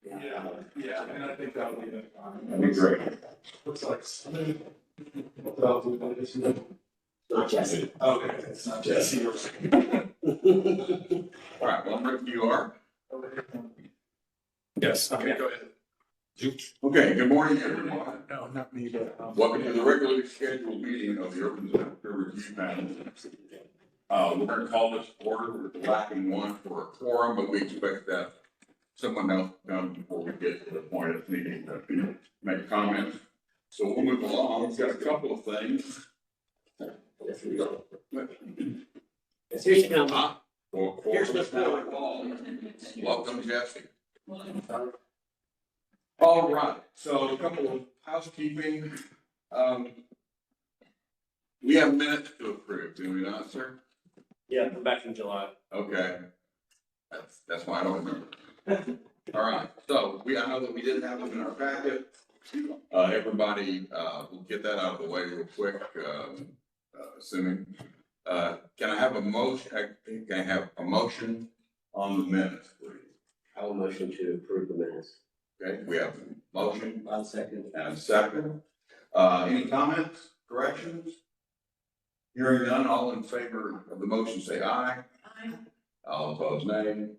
Yeah, and I think that would be it. That'd be great. Looks like somebody. Not Jesse. Okay, it's not Jesse. All right, well, Rick, you are. Yes, okay, go ahead. Okay, good morning, everyone. No, not me, but. Welcome to the regularly scheduled meeting of the Urban Center Review Panel. We're gonna call this order, we're lacking one for a quorum, but we expect that someone else come before we get to the point of needing to make comments. So we'll move along, we've got a couple of things. Yes, we go. Yes, here you come. Here's the welcome, Jesse. All right, so a couple of housekeeping. We have minutes to approve, do we not, sir? Yeah, I'm back in July. Okay. That's why I don't remember. All right, so I know that we didn't have them in our packet. Everybody, we'll get that out of the way real quick, assuming. Can I have a motion, can I have a motion on the minutes, please? I will motion to approve the minutes. Okay, we have a motion I'll second. and a second. Any comments, corrections? Hearing none, all in favor of the motion, say aye. Aye. All opposed, nay.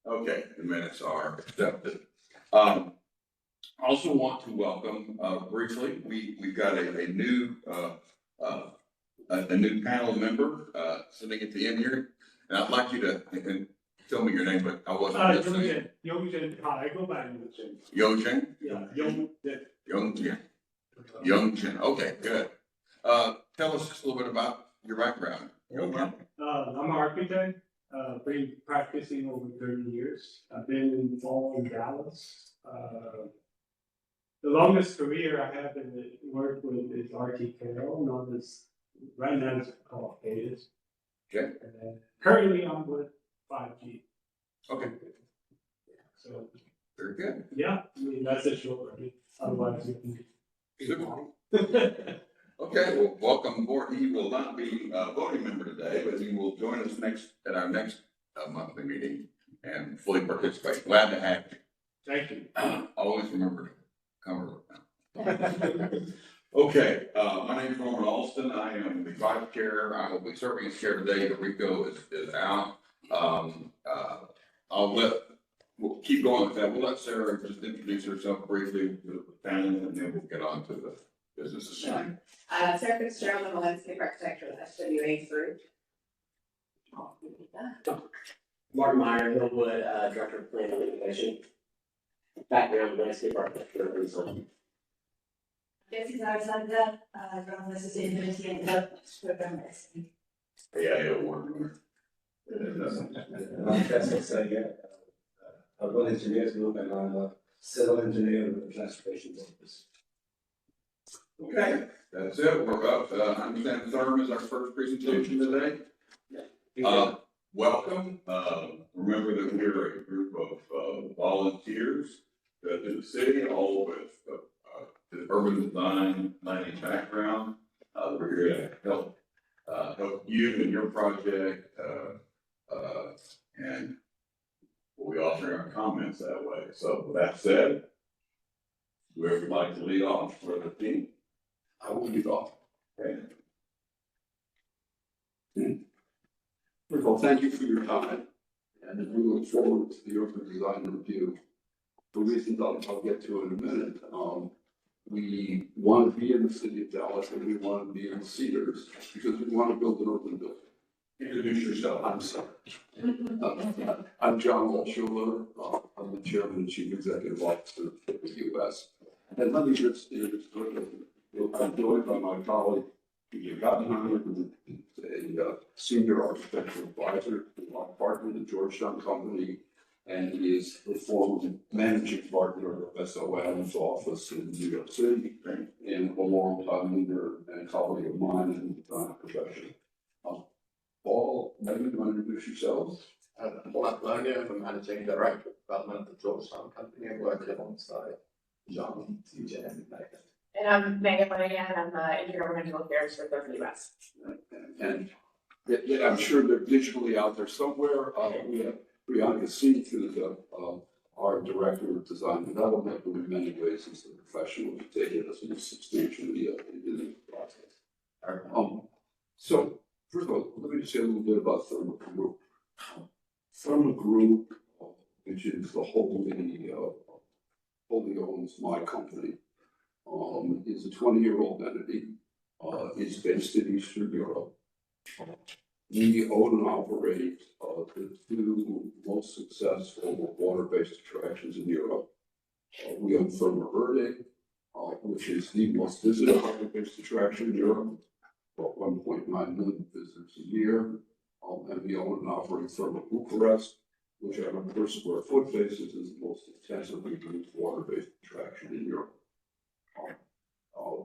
Okay, the minutes are accepted. Also want to welcome, briefly, we've got a new panel member, sitting at the end here. And I'd like you to, and tell me your name, but I wasn't listening. Youngjen, hi, I go by Youngjen. Youngjen? Yeah, Youngjen. Youngjen, okay, good. Tell us just a little bit about your background. Youngjen. I'm an architect, been practicing over 30 years. I've been involved in Dallas. The longest career I have worked with is RT Carroll, known as, right now it's called Cadus. Okay. And currently I'm with 5G. Okay, So, very good. yeah, I mean, that's a short, otherwise you can. Super. Okay, well, welcome aboard. He will not be a voting member today, but he will join us at our next monthly meeting and fully participate. Glad to have you. Thank you. Always remember to come around. Okay, my name is Norman Alston. I am the vice chair. I will be serving as chair today. Rico is out. We'll keep going with that. We'll let Sarah just introduce herself briefly to the panel and then we'll get on to the business. Sure. Sarah Fitzgerald, I'm a landscape architect with SWA Group. Martin Meyer, Hillwood, Director of Planning and Innovation. Background landscape architecture and design. Jessica Alexander, from the Sustainability and Development Program. Yeah, award winner. I'm Jessica Sager, urban engineers group, and I'm a civil engineer with the transportation office. Okay, that's it. We're up. I understand Thurm is our first presentation today. Welcome. Remember that we're a group of volunteers to the city, all with the urban design planning background. We're here to help you in your project, and we'll be offering our comments that way. So with that said, whoever would like to lead off for the team, I will lead off. Okay. Well, thank you for your time, and we look forward to the urban design review. For reasons I'll get to in a minute, we want to be in the city of Dallas and we want to be in Cedars because we want to build an urban building. Introduce yourself. I'm sorry. I'm John Walschuler. I'm the chairman and chief executive officer of the U.S. And let me just I'm joined by my colleague, Peter Gottenheimer, who is a senior architectural advisor to our partner, the Georgetown Company, and he is the former managing partner of SOM's office in New York City, and a long-time leader and colleague of mine in the design profession. Paul, maybe you want to introduce yourselves? Paul Apollonia, I'm the managing director of development at the Georgetown Company. I work alongside John, TJ, and Megan. And I'm Megan Monahan, I'm Intergovernmental Affairs for the US. And I'm sure they're digitally out there somewhere. We have Priyanka Singh, who's a our director of design development, who in many ways is the professional to take it as a substantially in the process. So, first of all, let me just say a little bit about Thermo Group. Thermo Group, which is the wholly owns my company, is a 20-year-old entity. It's based in Eastern Europe. We own and operate the two most successful water-based attractions in Europe. We own Thermo Verde, which is the most visited water-based attraction in Europe, about 1.9 million visitors a year. And we own and operate Thermo Bucharest, which on a per square foot basis is the most intensively used water-based attraction in Europe.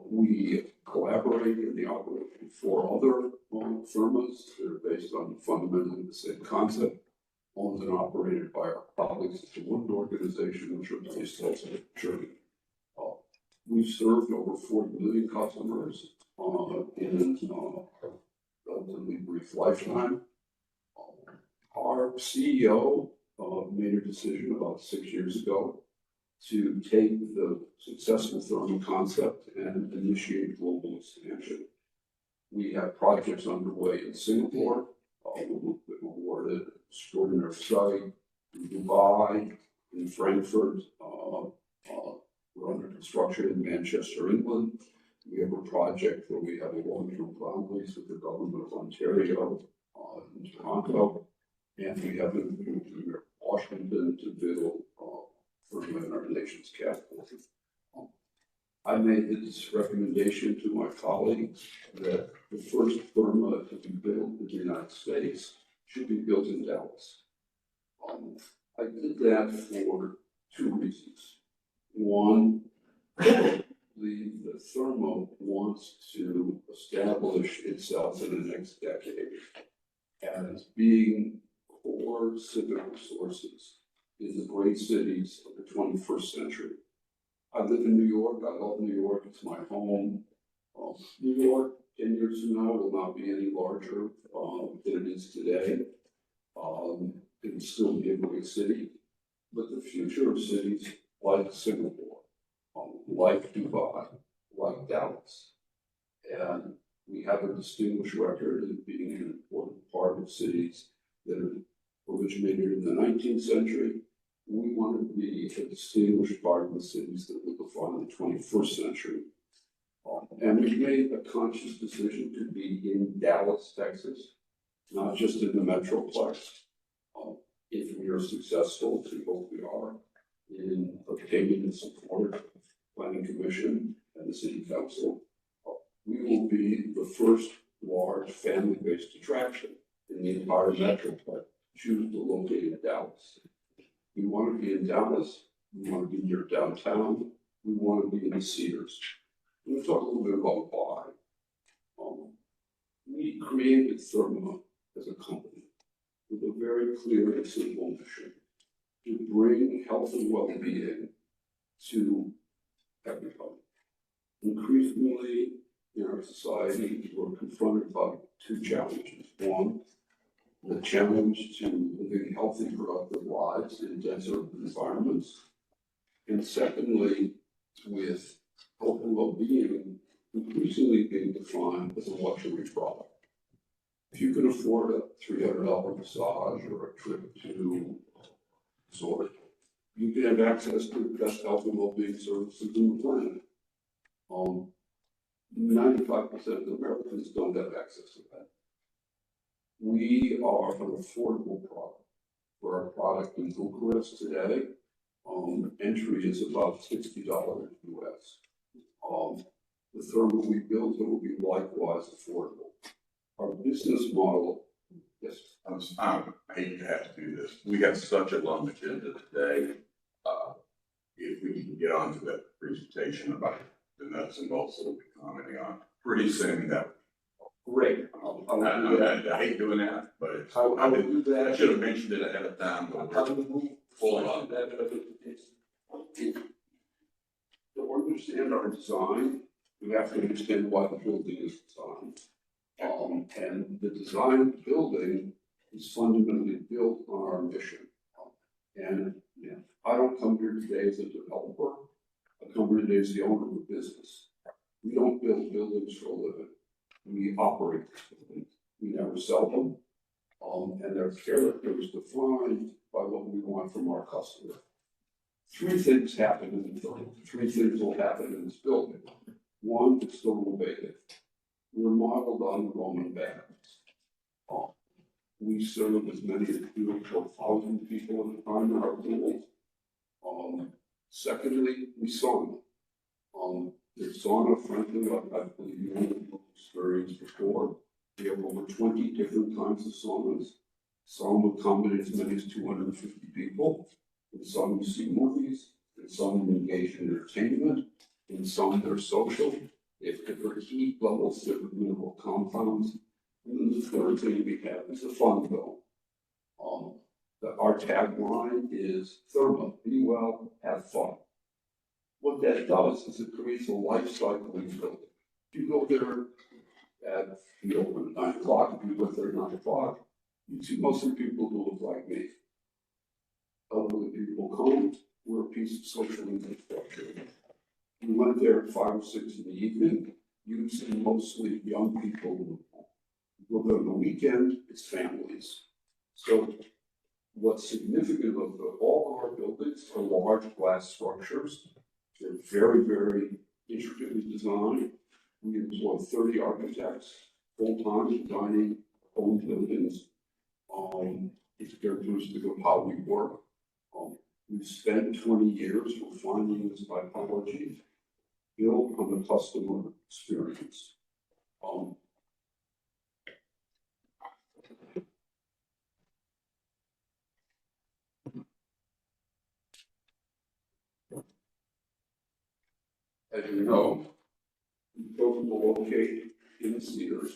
We collaborate in the operation of 4 other thermas that are based on fundamentally the same concept, owned and operated by our colleagues at the Wood Organization, which are based also in Germany. We've served over 40 million customers in a relatively brief lifetime. Our CEO made a decision about 6 years ago to take the successful thermal concept and initiate global expansion. We have projects underway in Singapore. We've been awarded an extraordinary site in Dubai, in Frankfurt. We're under construction in Manchester, England. We have a project where we have a long-term ground lease with the government of Ontario in Toronto. And we have in Washington to build in our nation's capital. I made this recommendation to my colleagues that the first therma to be built in the United States should be built in Dallas. I did that for 2 reasons. One, the thermo wants to establish itself in the next decade as being core civic resources in the great cities of the 21st century. I live in New York. I love New York. It's my home. New York, 10 years from now, will not be any larger than it is today. It will still be a great city. But the future of cities like Singapore, like Dubai, like Dallas, and we have a distinguished record in being an important part of cities that originated in the 19th century. We want to be a distinguished part of the cities that will define the 21st century. And we made a conscious decision to be in Dallas, Texas, not just in the Metroplex. If we are successful, we hope we are, in obtaining the support of the Planning Commission and the City Council, we will be the first large family-based attraction in the entire Metroplex. Choose to locate in Dallas. We want to be in Dallas. We want to be near downtown. We want to be in the Cedars. We'll talk a little bit about why. We created Therma as a company with a very clear and simple mission to bring health and well-being to everybody. Increasingly in our society, we're confronted by 2 challenges. One, the challenge to living healthy, productive lives in dense urban environments. And secondly, with health and well-being increasingly being defined as a luxury product. If you can afford a $300 massage or a trip to resort, you can have access to the best health and well-being services on the planet. 95% of Americans don't have access to that. We are an affordable product. For our product in Bucharest today, entry is about $60 US. The thermal we build will be likewise affordable. Our business model, yes. I hate to have to do this. We have such a long agenda today. If we can get on to that presentation about the nuts and bolts that we'll be commenting on pretty soon, that Great. I hate doing that, but it's, I will do that. I should have mentioned it ahead of time. But we're full of To understand our design, we have to understand why the building is designed. And the design of the building is fundamentally built on our mission. And I don't come here today as a developer. I come here today as the owner of a business. We don't build buildings for a living. We operate buildings. We never sell them. And their character is defined by what we want from our customer. Three things happen in the building. Three things will happen in this building. One, it's still vacant. We're modeled on Roman baths. We serve as many as 2,000 people at a time in our pool. Secondly, we sauna. The sauna, frankly, I believe you have experienced before. We have over 20 different kinds of saunas. Some accommodate as many as 250 people. In some you see movies, in some engage in entertainment, in some they're social. They have different heat levels, different mineral compounds. And then the third thing we have is the fun zone. Our tagline is therma, be well, have fun. What that does is it creates a life cycle in the building. If you go there at, you open at 9 o'clock, if you go there at 9 o'clock, you see most of the people who look like me. Elderly people come, we're a piece of social infrastructure. We went there at 5 or 6 in the evening, you see mostly young people. Go there on the weekend, it's families. So what's significant of all of our buildings are large glass structures. They're very, very intricately designed. We employ 30 architects full-time designing home buildings. It's characteristic of how we work. We've spent 20 years refining this typology built on the customer experience. As you know, we chose to locate in the Cedars.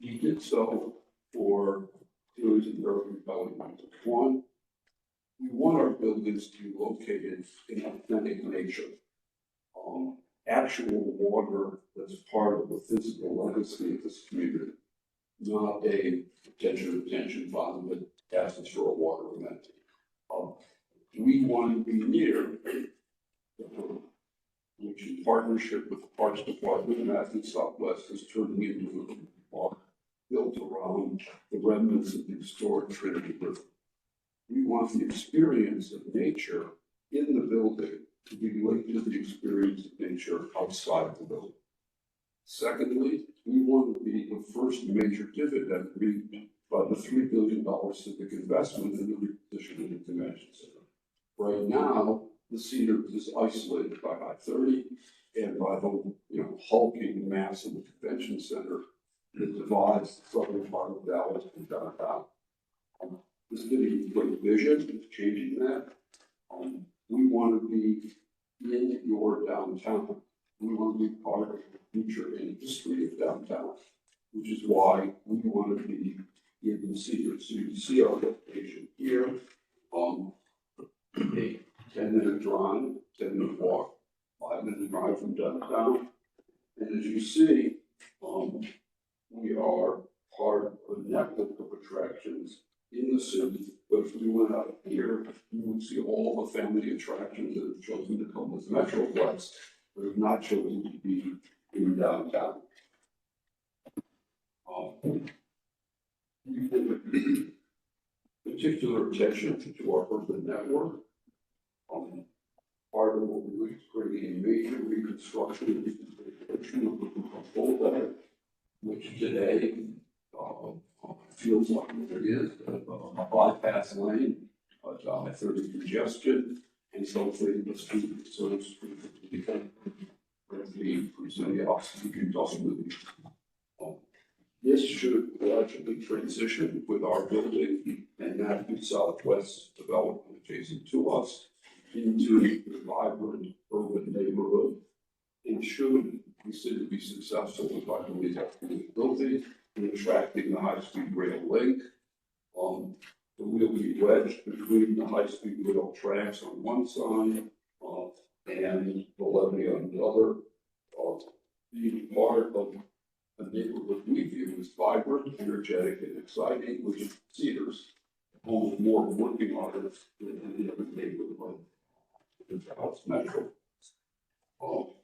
We did so for a series of very compelling reasons. One, we want our buildings to be located in authentic nature. Actual water that's part of the physical legacy of this community, not a detention pond that passes for a water event. We want to be near which in partnership with the Parks Department and Athens Southwest is turning into a park built around the remnants of the historic Trinity River. We want the experience of nature in the building to be linked to the experience of nature outside of the building. Secondly, we want to be the first major dividend reaped by the $3 billion civic investment in the repositioning of the convention center. Right now, the Cedars is isolated by I-30 and by the hulking mass of the convention center that divides the southern part of Dallas from downtown. This city great vision is changing that. We want to be in your downtown. We want to be part of the future industry of downtown, which is why we want to be in the Cedars. So you can see our location here. A 10-minute drive, 10-minute walk, 5-minute drive from downtown. And as you see, we are part of a network of attractions in the city. But if we went out here, you would see all the family attractions that have chosen to come with Metroplex, but have not chosen to be in downtown. We give particular attention to our urban network. Part of what we're doing is creating a major reconstruction of the which today feels like it is a bypass lane, I-30 congestion, and hopefully the street serves the presenting oxygen industrial. This should gradually transition with our building and Matthew Southwest development adjacent to us into a vibrant urban neighborhood. And should we seem to be successful with our building in attracting the high-speed rail link, the wheel will be wedged between the high-speed rail tracks on one side and the levee on the other. Being part of a neighborhood we view as vibrant, energetic, and exciting, which is Cedars. home more working artists than any other neighborhood in the Dallas Metro. I'll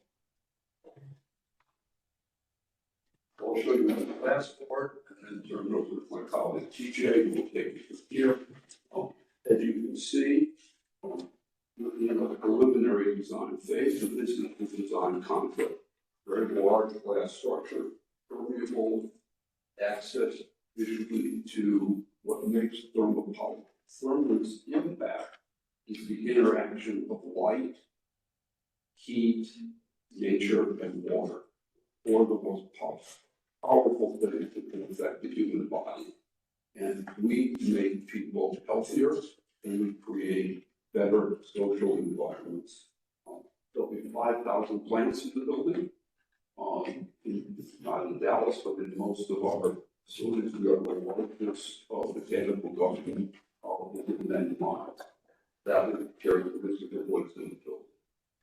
show you the last part and then turn it over to my colleague TJ, who will take you from here. As you can see, the preliminary design phase, and this is the design concept. Very large glass structure, permeable access visually to what makes thermal power. Thermal's impact is the interaction of light, heat, nature, and water, or the most powerful things that can affect the human body. And we make people healthier, and we create better social environments. There'll be 5,000 plants in the building. Not in Dallas, but in most of our facilities, we are the largest mechanical government within 90 miles. That is the characteristic of what's in the building.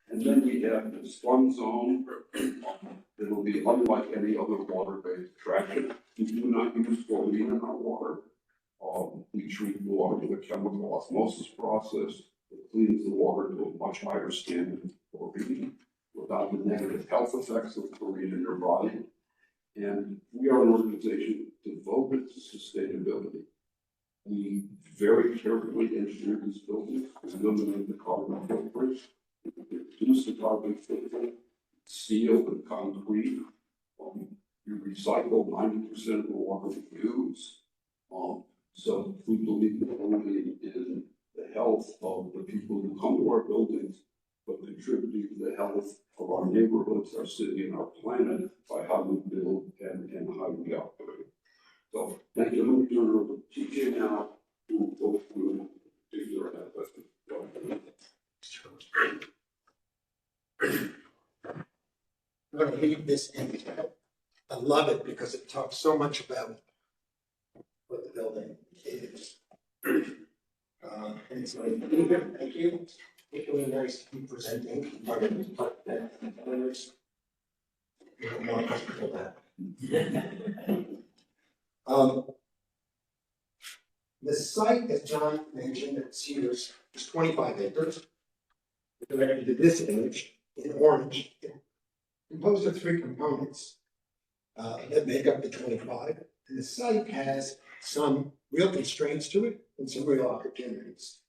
And then we have this fun zone that will be unlike any other water-based attraction. We do not use chlorine in our water. We treat the water with a chemical osmosis process that cleans the water to a much higher standard of chlorine without the negative health effects of chlorine in your body. And we are an organization devoted to sustainability. We very carefully engineer these buildings to eliminate the carbon footprint, reduce the carbon footprint, steel and concrete. We recycle 90% of the water we use. So we believe not only in the health of the people who come to our buildings, but contributing to the health of our neighborhoods, our city, and our planet by how we build and how we operate. So thank you. Let me turn it over to TJ now, who will go through particular aspects of I'm going to leave this in. I love it because it talks so much about what the building is. And it's like, thank you. It's really nice to be presenting. I'm more comfortable with that. The site, as John mentioned, at Cedars is 25 acres. Directed to this image in orange, composed of 3 components that make up the 25. And the site has some real constraints to it and some real opportunities.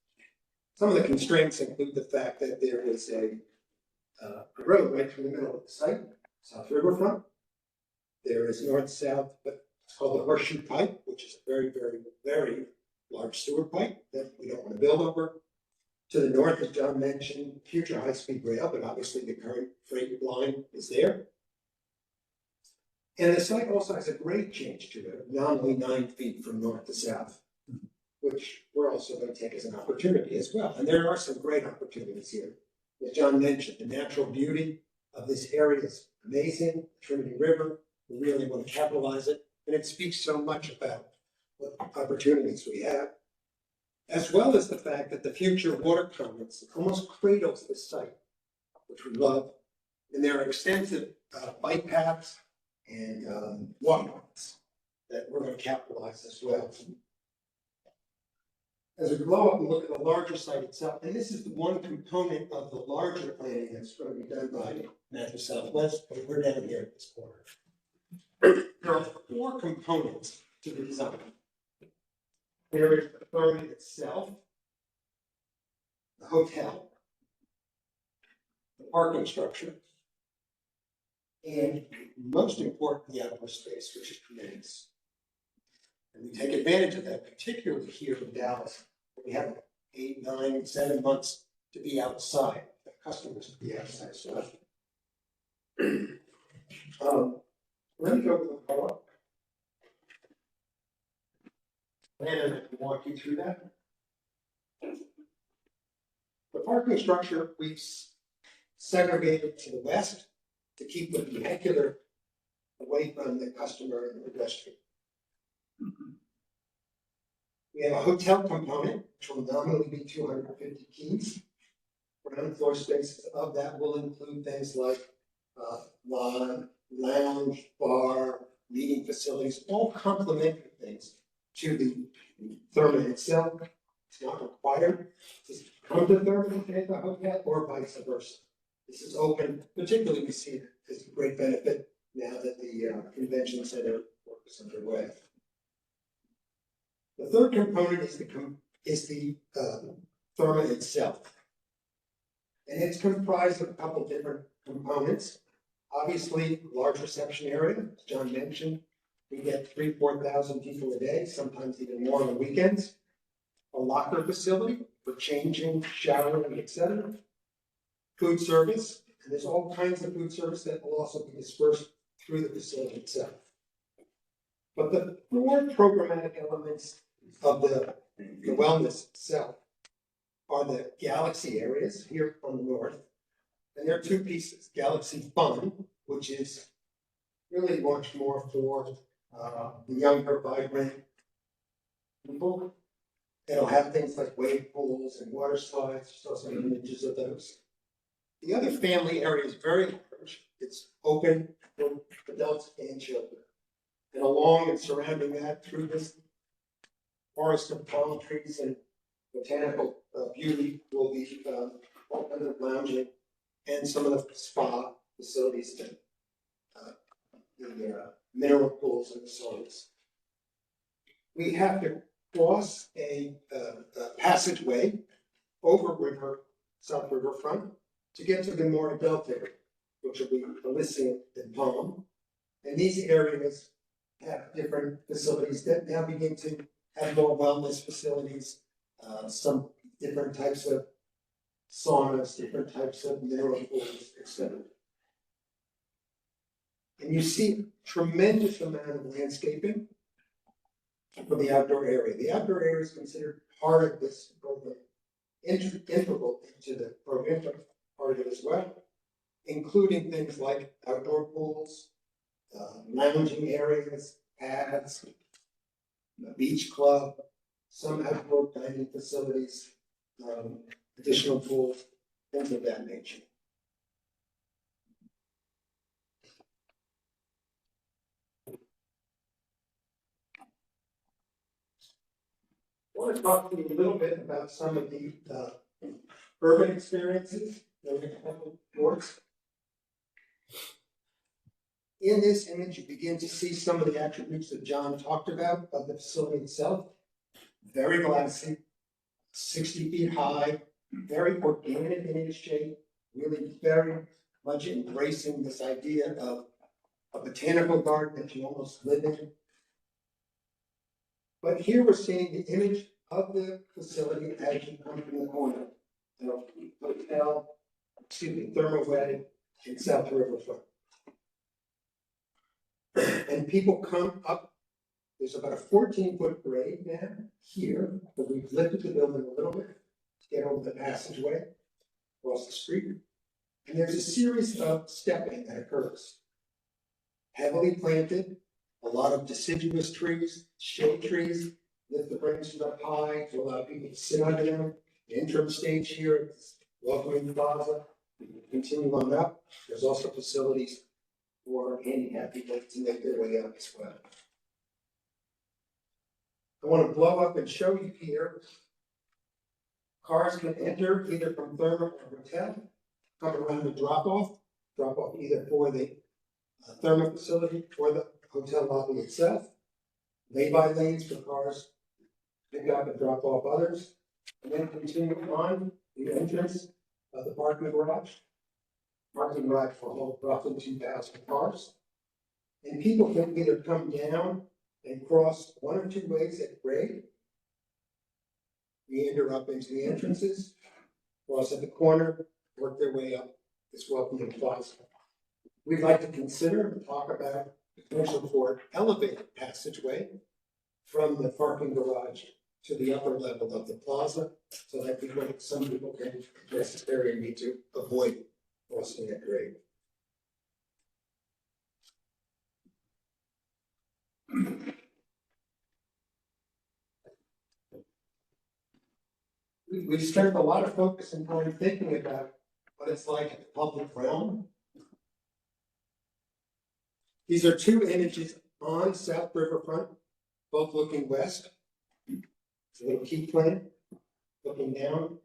Some of the constraints include the fact that there is a road right through the middle of the site, South Riverfront. There is north-south, but it's called the Horseshoe Pipe, which is a very, very, very large sewer pipe that we don't want to build over. To the north, as John mentioned, future high-speed rail, but obviously the current freight line is there. And the site also has a grade change to it, nominally 9 feet from north to south, which we're also going to take as an opportunity as well. And there are some great opportunities here. As John mentioned, the natural beauty of this area is amazing. Trinity River, we really want to capitalize it. And it speaks so much about what opportunities we have, as well as the fact that the future water commons almost cradles the site, which we love. And there are extensive bike paths and walk paths that we're going to capitalize as well. As we go up and look at the larger site itself, and this is the one component of the larger planning that's going to be done by Metro Southwest, but we're down here at this corner. There are 4 components to the design. There is the firm itself, the hotel, the parking structure, and most important, the outdoor space, which is tremendous. And we take advantage of that, particularly here in Dallas. We have 8, 9, 7 months to be outside, the customers to be outside. So, let me go to the car. And I can walk you through that. The parking structure we've segregated to the west to keep the vehicular away from the customer and the pedestrian. We have a hotel component, which will nominally be 250 keys. Ground floor spaces of that will include things like lawn, lounge, bar, meeting facilities, all complementary things to the Thurman itself. It's not required to come to Thurman at the hotel or vice versa. This is open, particularly we see it as a great benefit now that the convention center work is underway. The third component is the Thurman itself. And it's comprised of a couple different components. Obviously, large reception area, as John mentioned, we get 3,000-4,000 people a day, sometimes even more on weekends. A locker facility for changing, showering, etc. Food service, and there's all kinds of food service that will also be dispersed through the facility itself. But the four programmatic elements of the wellness itself are the Galaxy areas here on the north. And there are two pieces, Galaxy Fun, which is really much more for the younger, vibrant people. It'll have things like wave pools and water slides, so some images of those. The other family area is very large. It's open for adults and children. And along and surrounding that through this forest of palm trees and botanical beauty will be all kind of lounging and some of the spa facilities and the mineral pools and saunas. We have to cross a passageway over South Riverfront to get to the more adult area, which will be Elysium and Palm. And these areas have different facilities that now begin to have more wellness facilities, some different types of saunas, different types of mineral pools, etc. And you see tremendous amount of landscaping for the outdoor area. The outdoor area is considered part of this program, integral into the program, part of it as well, including things like outdoor pools, lounging areas, pads, a beach club, some outdoor dining facilities, additional pools, things of that nature. I want to talk to you a little bit about some of the urban experiences that we have towards. In this image, you begin to see some of the attributes that John talked about of the facility itself. Very glassy, 60 feet high, very organic in its shape, really very much embracing this idea of a botanical garden that you almost live in. But here we're seeing the image of the facility as you come from the corner. Hotel, Thermal Wedding in South Riverfront. And people come up, there's about a 14-foot grade now here, but we've lifted the building a little bit to get over the passageway across the street. And there's a series of stepping that occurs. Heavily planted, a lot of deciduous trees, shade trees, lift the branches up high to allow people to sit under them. The interim stage here is welcoming plaza. We can continue on up. There's also facilities for handicapped people to make their way up as well. I want to blow up and show you here. Cars can enter either from Thermal or Hotel, come around the drop off either for the Thermal facility or the hotel lobby itself. Lay-by lanes for cars, pick up and drop off others, and then continue on the entrance of the parking garage. Parking garage for roughly 2,000 cars. And people can either come down and cross one or two ways at grade, meander up into the entrances, cross at the corner, work their way up this welcoming plaza. We'd like to consider and talk about the potential for elevated passageway from the parking garage to the upper level of the plaza, so that some people can necessarily need to avoid crossing at grade. We spent a lot of focus and time thinking about what it's like in the public realm. These are two images on South Riverfront both looking west. It's a little key plan, looking down.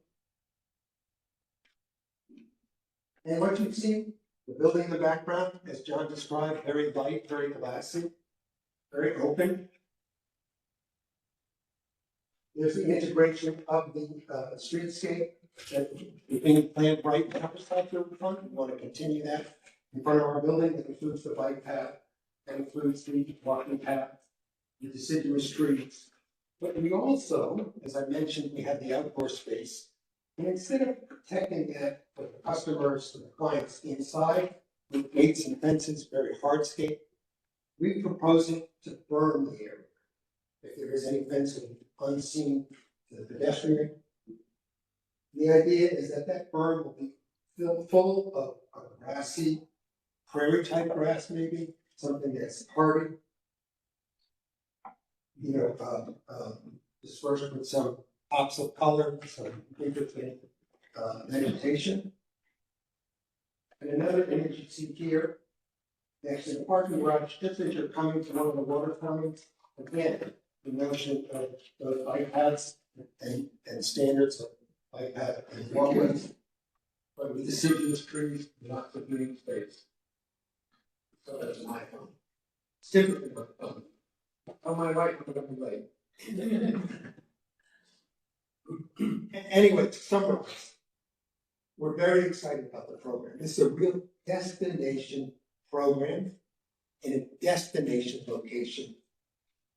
And what you see, the building in the background, as John described, very light, very glassy, very open. There's the integration of the streetscape that is being planned right now, beside the front. We want to continue that in front of our building. That includes the bike path, that includes the walking path, the deciduous trees. But we also, as I mentioned, we have the outdoor space. And instead of protecting that for the customers, the clients inside, with gates and fences, very hardscape, we're proposing to burn the area. If there is any fencing unseen to the pedestrian. The idea is that that berm will be filled full of grassy, prairie type grass maybe, something that's hardy. Dispersed with some pops of color, some interesting vegetation. And another image you see here, next to the parking garage, just as you're coming to one of the water fountains, again, the notion of those bike paths and standards of bike path and walkways, but with deciduous trees, lots of green space. So that's my phone. It's typically my phone. On my right, I'm gonna be late. Anyway, to summarize, we're very excited about the program. This is a real destination program in a destination location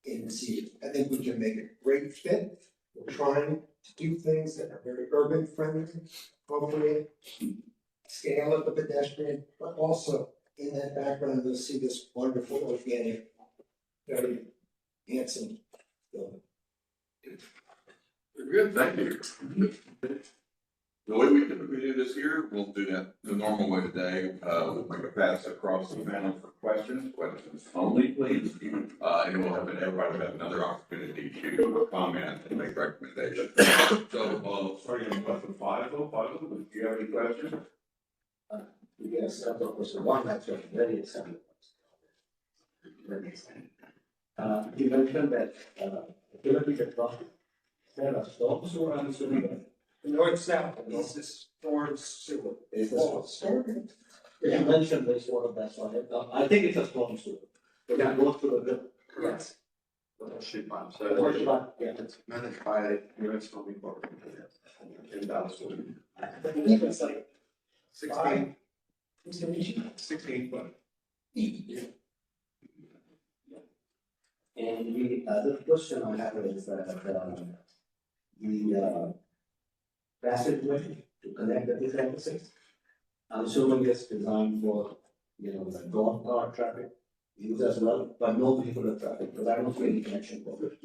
in the city. I think we can make a great fit. We're trying to do things that are very urban friendly, appropriate, scale of the pedestrian, but also in that background, you'll see this wonderful organic, very handsome building. Very good, thank you. The way we typically do this here, we'll do that the normal way today. We'll make a pass across the panel for questions only, please. And we'll have everybody have another opportunity to comment and make recommendations. So, starting on question 5, do you have any questions? Yes, that was the one that's very exciting. You mentioned that, ability to cross, there are storms or I'm assuming that. The north south, east is storm sewer. Is this what storm? You mentioned wastewater, that's why, I think it's a storm sewer. It goes to the river. Yes. Ship plant, Or so it's like, yeah, it's managed by US Army Corps in Dallas. I believe it's like 16, 16 foot. and the other question I have is that, the passageway to connect the two campuses. I'm assuming it's designed for, the golf cart traffic use as well, but no vehicular traffic, because I don't see any connection for it.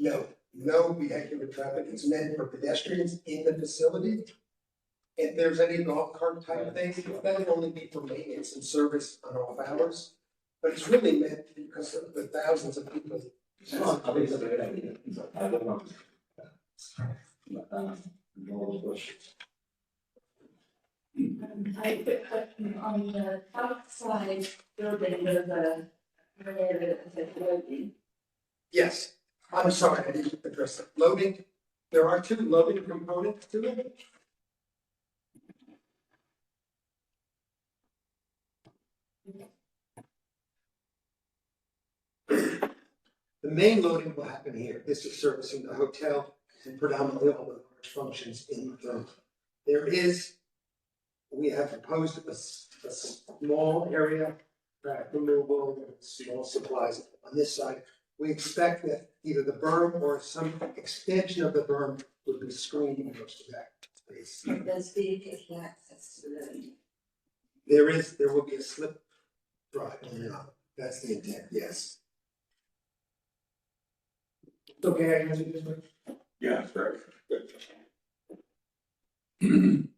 No vehicular traffic. It's meant for pedestrians in the facility. If there's any golf cart type things, that would only be for maintenance and service on off hours. But it's really meant because of the thousands of people. I think it's a great idea, I don't know. No other questions. I have a quick question on the outside building, there's a area that says loading. Yes, I'm sorry, I didn't address it. Loading, there are two loading components to it. The main loading will happen here. This is servicing the hotel and predominantly all the large functions in the building. We have proposed a small area, track removal, and small supplies on this side. We expect that either the berm or some extension of the berm would be screened most of that space. There's vehicle access to the. There will be a slip drive on and off. That's the intent, yes. Okay, I answered this one. Yeah, that's great.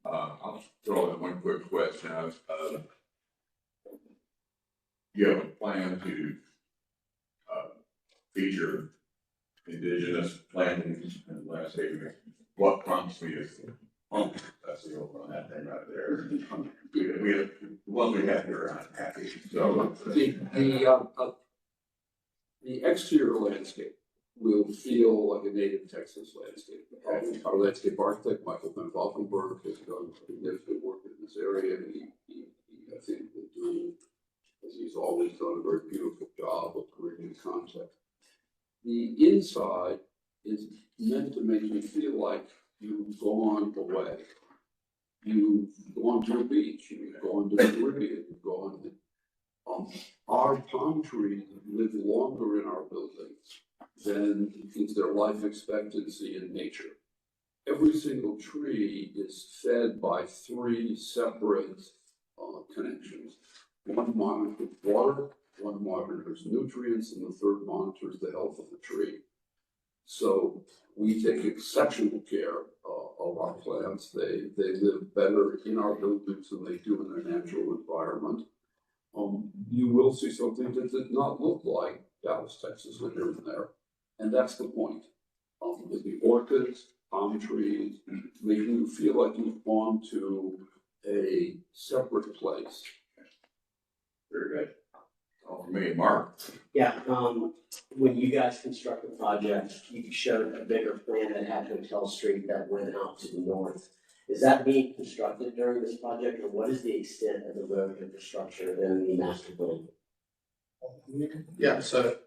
I'll throw in one quick question. You have a plan to feature indigenous plantings and landscaping. What prompts me is that's the over on that thing right there. We have, the ones we have here are unhappy, so. The exterior landscape will feel like a native Texas landscape. Our landscape architect, Michael Van Valkenburg, has done significant work in this area, and he I think, will do, as he's always done, a very beautiful job of creating concept. The inside is meant to make you feel like you've gone away. You've gone to the beach, you've gone to the Caribbean, you've gone to, our palm trees live longer in our buildings than is their life expectancy in nature. Every single tree is fed by 3 separate connections. One monitors water, one monitors nutrients, and the third monitors the health of the tree. So we take exceptional care of our plants. They live better in our buildings than they do in their natural environment. You will see something that did not look like Dallas, Texas, when you're in there, and that's the point. With the orchids, palm trees, making you feel like you've gone to a separate place. Very good. All for me, Mark. Yeah, when you guys constructed the project, you showed a bigger plan that had Hotel Street that went out to the north. Is that being constructed during this project, or what is the extent of the road infrastructure in the master plan? Yeah, so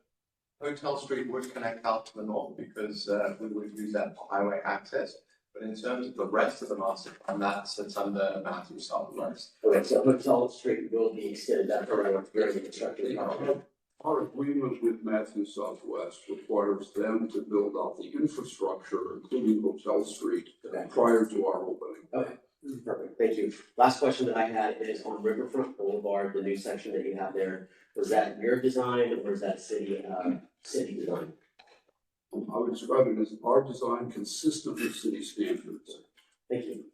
Hotel Street would connect out to the north because we would use that for highway access. But in terms of the rest of the master plan, that sits under Matthew Southwest. Okay, so Hotel Street will be extended that further during the construction project. Our agreement with Matthew Southwest requires them to build out the infrastructure, including Hotel Street, prior to our opening. Okay, perfect, thank you. Last question that I had is on Riverfront Boulevard, the new section that you have there. Was that your design or was that city design? I would describe it as our design consistent with city standards. Thank you.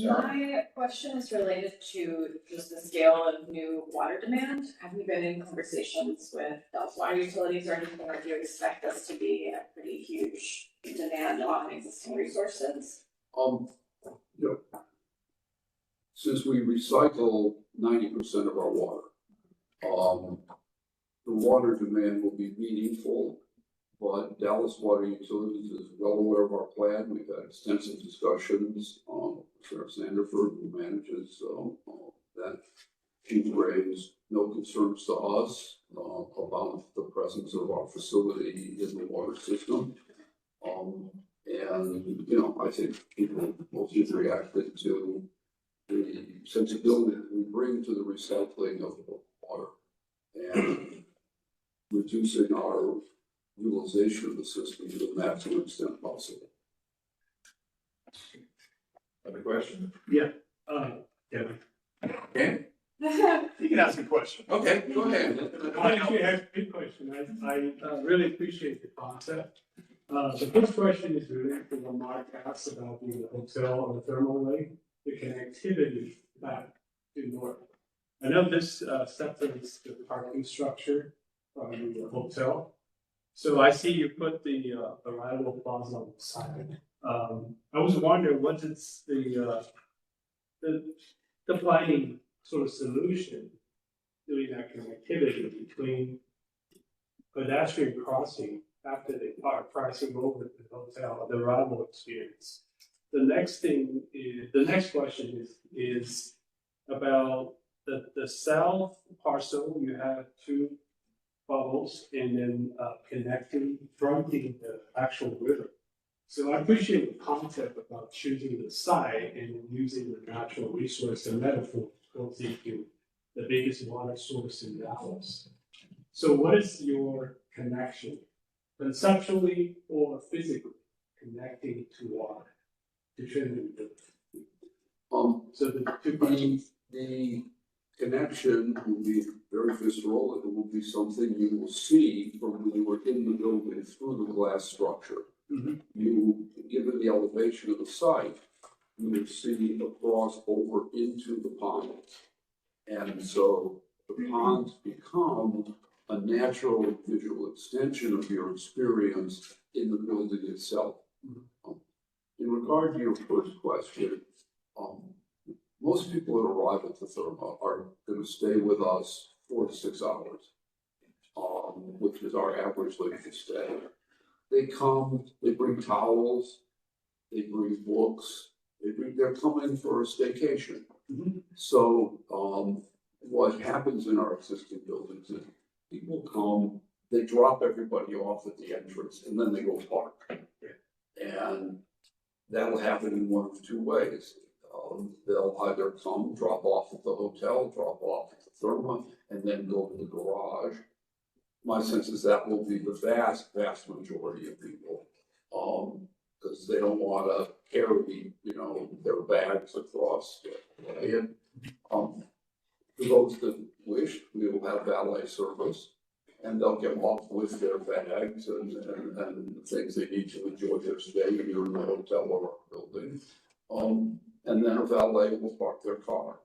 My question is related to just the scale of new water demand. Have you been in conversations with Dallas Water Utilities or anything, or do you expect this to be a pretty huge demand on existing resources? You know, since we recycle 90% of our water, the water demand will be meaningful, but Dallas Water Utilities is well aware of our plan. We've had extensive discussions. Sheriff Sanderford, who manages that, he's raised no concerns to us about the presence of our facility in the water system. And, you know, I think people mostly reacted to the sensibility that we bring to the recycling of water and reducing our utilization of the system to the maximum extent possible. Other question? Yeah. Ken? You can ask a question. Okay, go ahead. I actually have a big question. I really appreciate the concept. The first question is related to what Mark asked about the hotel or the thermal lake, the connectivity back to north. I know this separates the parking structure from the hotel. So I see you put the arrival plaza on the side. I was wondering, what is the planning sort of solution doing that connectivity between pedestrian crossing after they park, crossing over to the hotel, the arrival experience? The next question is about the south parcel. You have 2 bubbles and then connecting, fronting the actual river. So I appreciate the concept about choosing the site and using the natural resource and metaphor goes into the biggest water source in Dallas. So what is your connection, conceptually or physically, connecting to water, to Trinity River? So the connection will be very visceral. It will be something you will see from when you were in the building through the glass structure. Mm-hmm. You, given the elevation of the site, you would see across over into the pond. And so the ponds become a natural visual extension of your experience in the building itself. In regard to your first question, most people that arrive at the Therma are going to stay with us 4 to 6 hours. which is our average length of stay. They come, they bring towels, they bring books, they're coming for a staycation. So, what happens in our existing buildings is people come, they drop everybody off at the entrance and then they go park. And that'll happen in one of two ways. They'll either come, drop off at the hotel, drop off at the Therma, and then go to the garage. My sense is that will be the vast, vast majority of people. Because they don't wanna carry, their bags across. And, for those that wish, we will have valet service. And they'll get off with their bags and things they need to enjoy their stay either in the hotel or our building. And then a valet will park their car.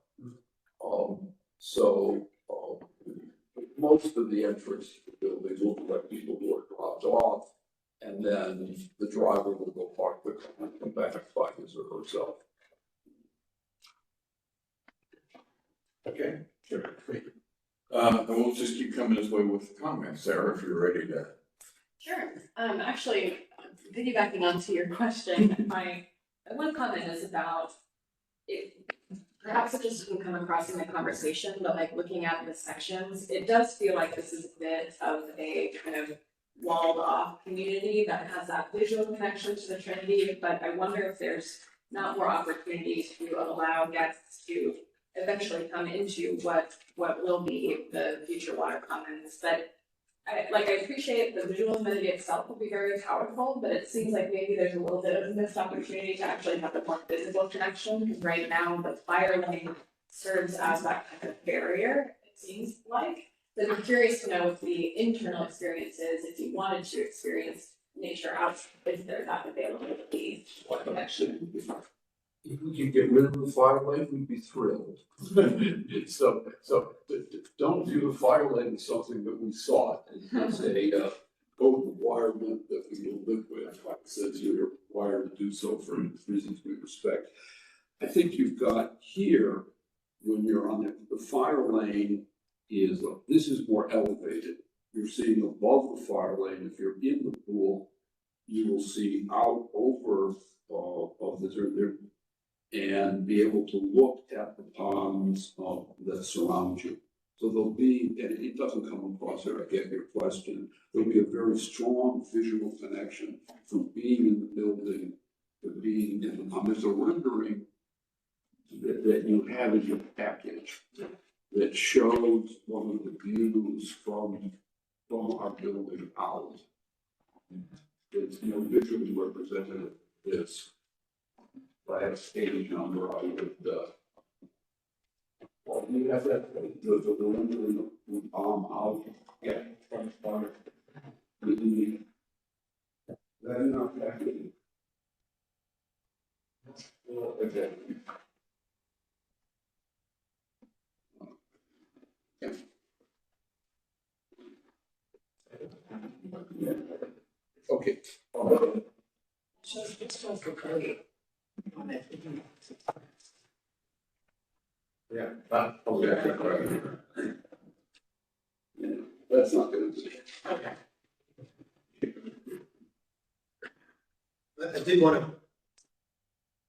Most of the entrance to the buildings will let people who are dropped off. And then the driver will go park the car and come back by his or herself. Okay, sure. And we'll just keep coming this way with comments, Sarah, if you're ready to. Sure, actually, piggybacking onto your question, my one comment is about it, perhaps it just didn't come across in the conversation, but like looking at the sections, it does feel like this is a bit of a kind of walled off community that has that visual connection to the Trinity, but I wonder if there's not more opportunities to allow guests to eventually come into what will be the future water commons. But I appreciate the visual amenity itself will be very powerful, but it seems like maybe there's a little bit of a missed opportunity to actually have a more physical connection, because right now the fire lane serves as that kind of barrier, it seems like. So I'm curious to know if the internal experiences, if you wanted to experience nature out, is there that availability or connection? If we could get rid of the fire lane, we'd be thrilled. So don't view the fire lane as something that we sought. It's a code requirement that we will live with. Like I said, you're required to do so for reasons we respect. I think you've got here, when you're on the fire lane this is more elevated. You're seeing above the fire lane. If you're in the pool, you will see out over of the and be able to look at the ponds that surround you. So there'll be, and it doesn't come across there, I get your question, there'll be a very strong visual connection from being in the building to being in the pond. There's a rendering that you have in your package that shows one of the views from our building out. It's visually represented this. If I have a stage number, I would, well, you have that, the rendering of out, yeah, front part. That is not package. Okay. Okay. So this was great. Yeah. Okay. Yeah, that's not gonna be. Okay. I did want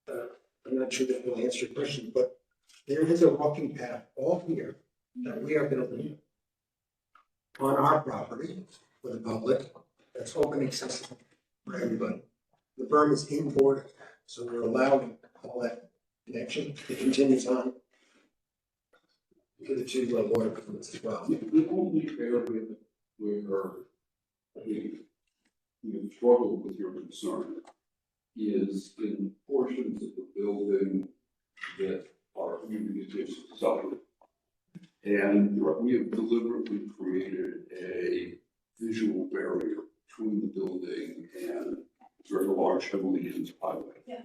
to, I'm not sure that will answer your question, but there is a walking path all here that we are building on our property for the public, that's open accessible for everybody. The berm is inboard, so we're allowing all that connection that continues on to the two water plants as well. The only area where we struggle with your concern is in portions of the building that are communicative southern. And we have deliberately created a visual barrier between the building and a very large, heavily used highway. Yeah.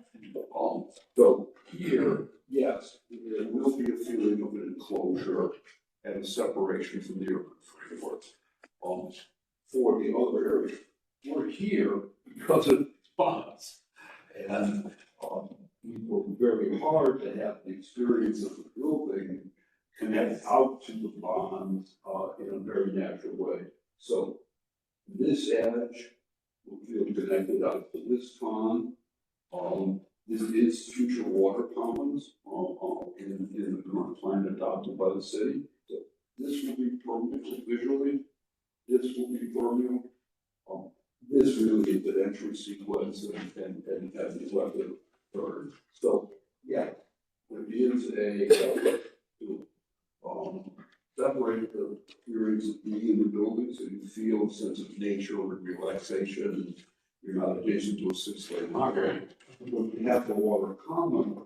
So here, yes, there will be a feeling of an enclosure and a separation from the urban framework. For the other area, we're here because of bonds. And we work very hard to have the experience of the building connect out to the bonds in a very natural way. So this edge will feel connected out to this pond. This is future water ponds, in the current plan adopted by the city. So this will be permeable visually, this will be permeable. This really is an entry sequence and the weather third. So, yeah, there is a, separate the periods of being in the building, so you feel a sense of nature and relaxation. You're not adjacent to a six-lane highway. When you have the water common,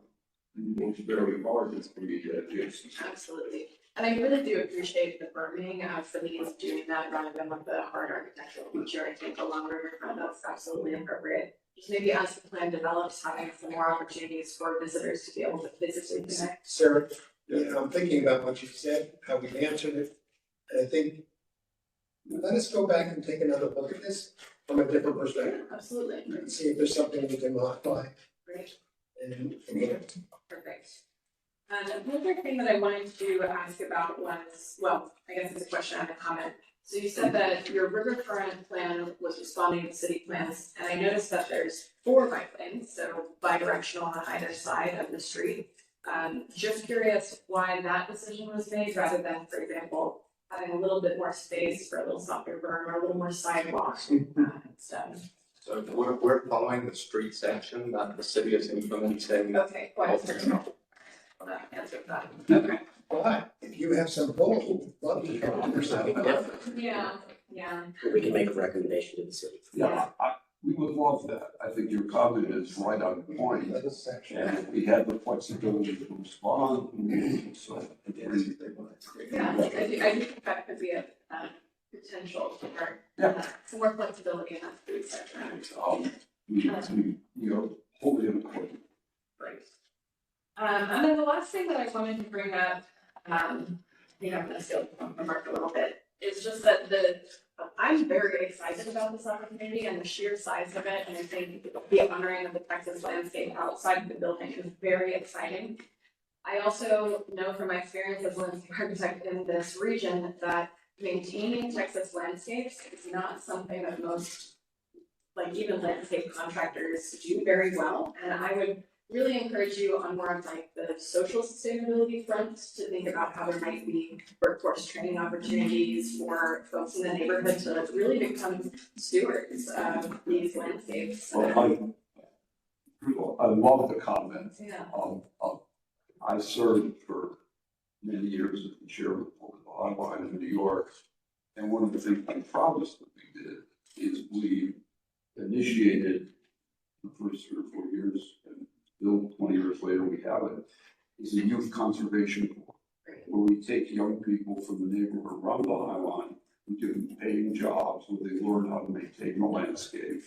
it's very hard to create that adjacent. Absolutely. And I really do appreciate the berming for these doing that rather than with the hard architectural feature. I think along riverfront, that's absolutely appropriate. Just maybe as the plan develops, having some more opportunities for visitors to be able to physically connect. Sarah, you know, I'm thinking about what you said, how we've answered it, and I think let us go back and take another look at this from a different perspective. Absolutely. And see if there's something we can modify Great. and enhance. Perfect. Another thing that I wanted to ask about was, well, I guess it's a question and a comment. So you said that your riverfront plan was responding to city plans, and I noticed that there's 4 bike lanes, so bi-directional on either side of the street. Just curious why that decision was made rather than, for example, having a little bit more space for a little softer berm or a little more sidewalk instead. So we're following the street section that the city is implementing. Okay, quite that answered that. Okay. But if you have some goals, love to come on your side. Yeah, yeah. We can make a recommendation to the city. Yeah, we would love that. I think your comment is right on point. This section. And we have the flexibility to respond, so. Yeah, I do think that could be a potential for some more flexibility in that food section. We are wholly in accord. Right. And then the last thing that I wanted to bring up, I'm gonna steal from Mark a little bit, is just that I'm very excited about this opportunity and the sheer size of it, and I think the honoring of the Texas landscape outside of the building is very exciting. I also know from my experience as a landscape architect in this region that maintaining Texas landscapes is not something that most, like even landscape contractors do very well, and I would really encourage you on more of like the social sustainability front to think about how there might be workforce training opportunities for folks in the neighborhood to really become stewards of these landscapes. Well, I love the comment. Yeah. I served for many years as the chairman of the Highline in New York. And one of the things I'm proudest that we did is we initiated the first 3 or 4 years, and still 20 years later we have it, is a youth conservation corps, where we take young people from the neighborhood around the Highline who do paying jobs where they learn how to maintain the landscape.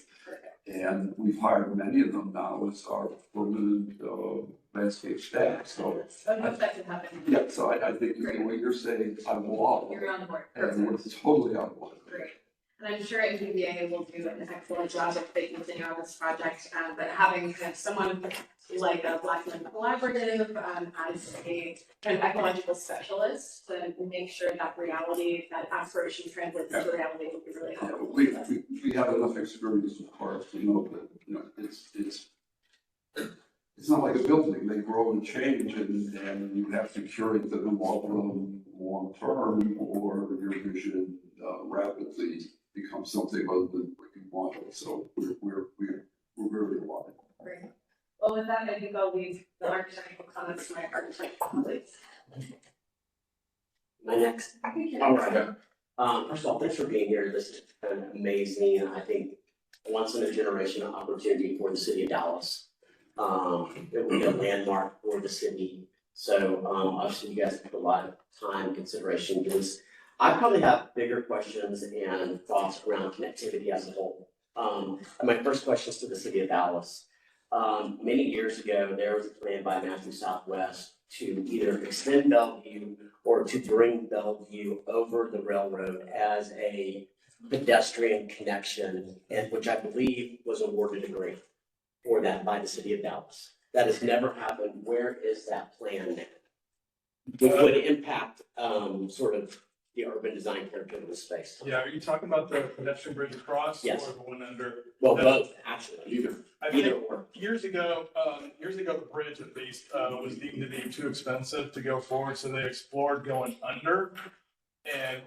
And we've hired many of them now as our permanent landscape staff, so. I hope that can happen. Yeah, so I think what you're saying, I'm all, You're on board. and we're totally on board. Great. And I'm sure MBVA will do an excellent job if they continue on this project, but having kind of someone like a Blackman Collaborative as a kind of ecological specialist to make sure that reality, that aspiration translates to reality would be really helpful. We have enough experience with parks to know that, it's not like a building, they grow and change and you have to curate them and walk them long term, or your vision rapidly becomes something other than what you wanted. So we're very aligned. Great. Well, with that, I think I'll leave the architectural comments to my architect colleagues. My next. All right. First of all, thanks for being here. This is kind of amazing, and I think once in a generation opportunity for the city of Dallas. It will be a landmark for the city. So obviously you guys put a lot of time and consideration into this. I probably have bigger questions and thoughts around connectivity as a whole. And my first question is to the city of Dallas. Many years ago, there was a plan by Matthew Southwest to either extend Bellevue or to bring Bellevue over the railroad as a pedestrian connection, and which I believe was awarded a grant for that by the city of Dallas. That has never happened. Where is that plan now? It would impact sort of the urban design character of the space. Yeah, are you talking about the pedestrian bridge across? Yes. Or the one under? Well, both, actually, I either think or. years ago, the bridge at least, was deemed to be too expensive to go forward, so they explored going under. And,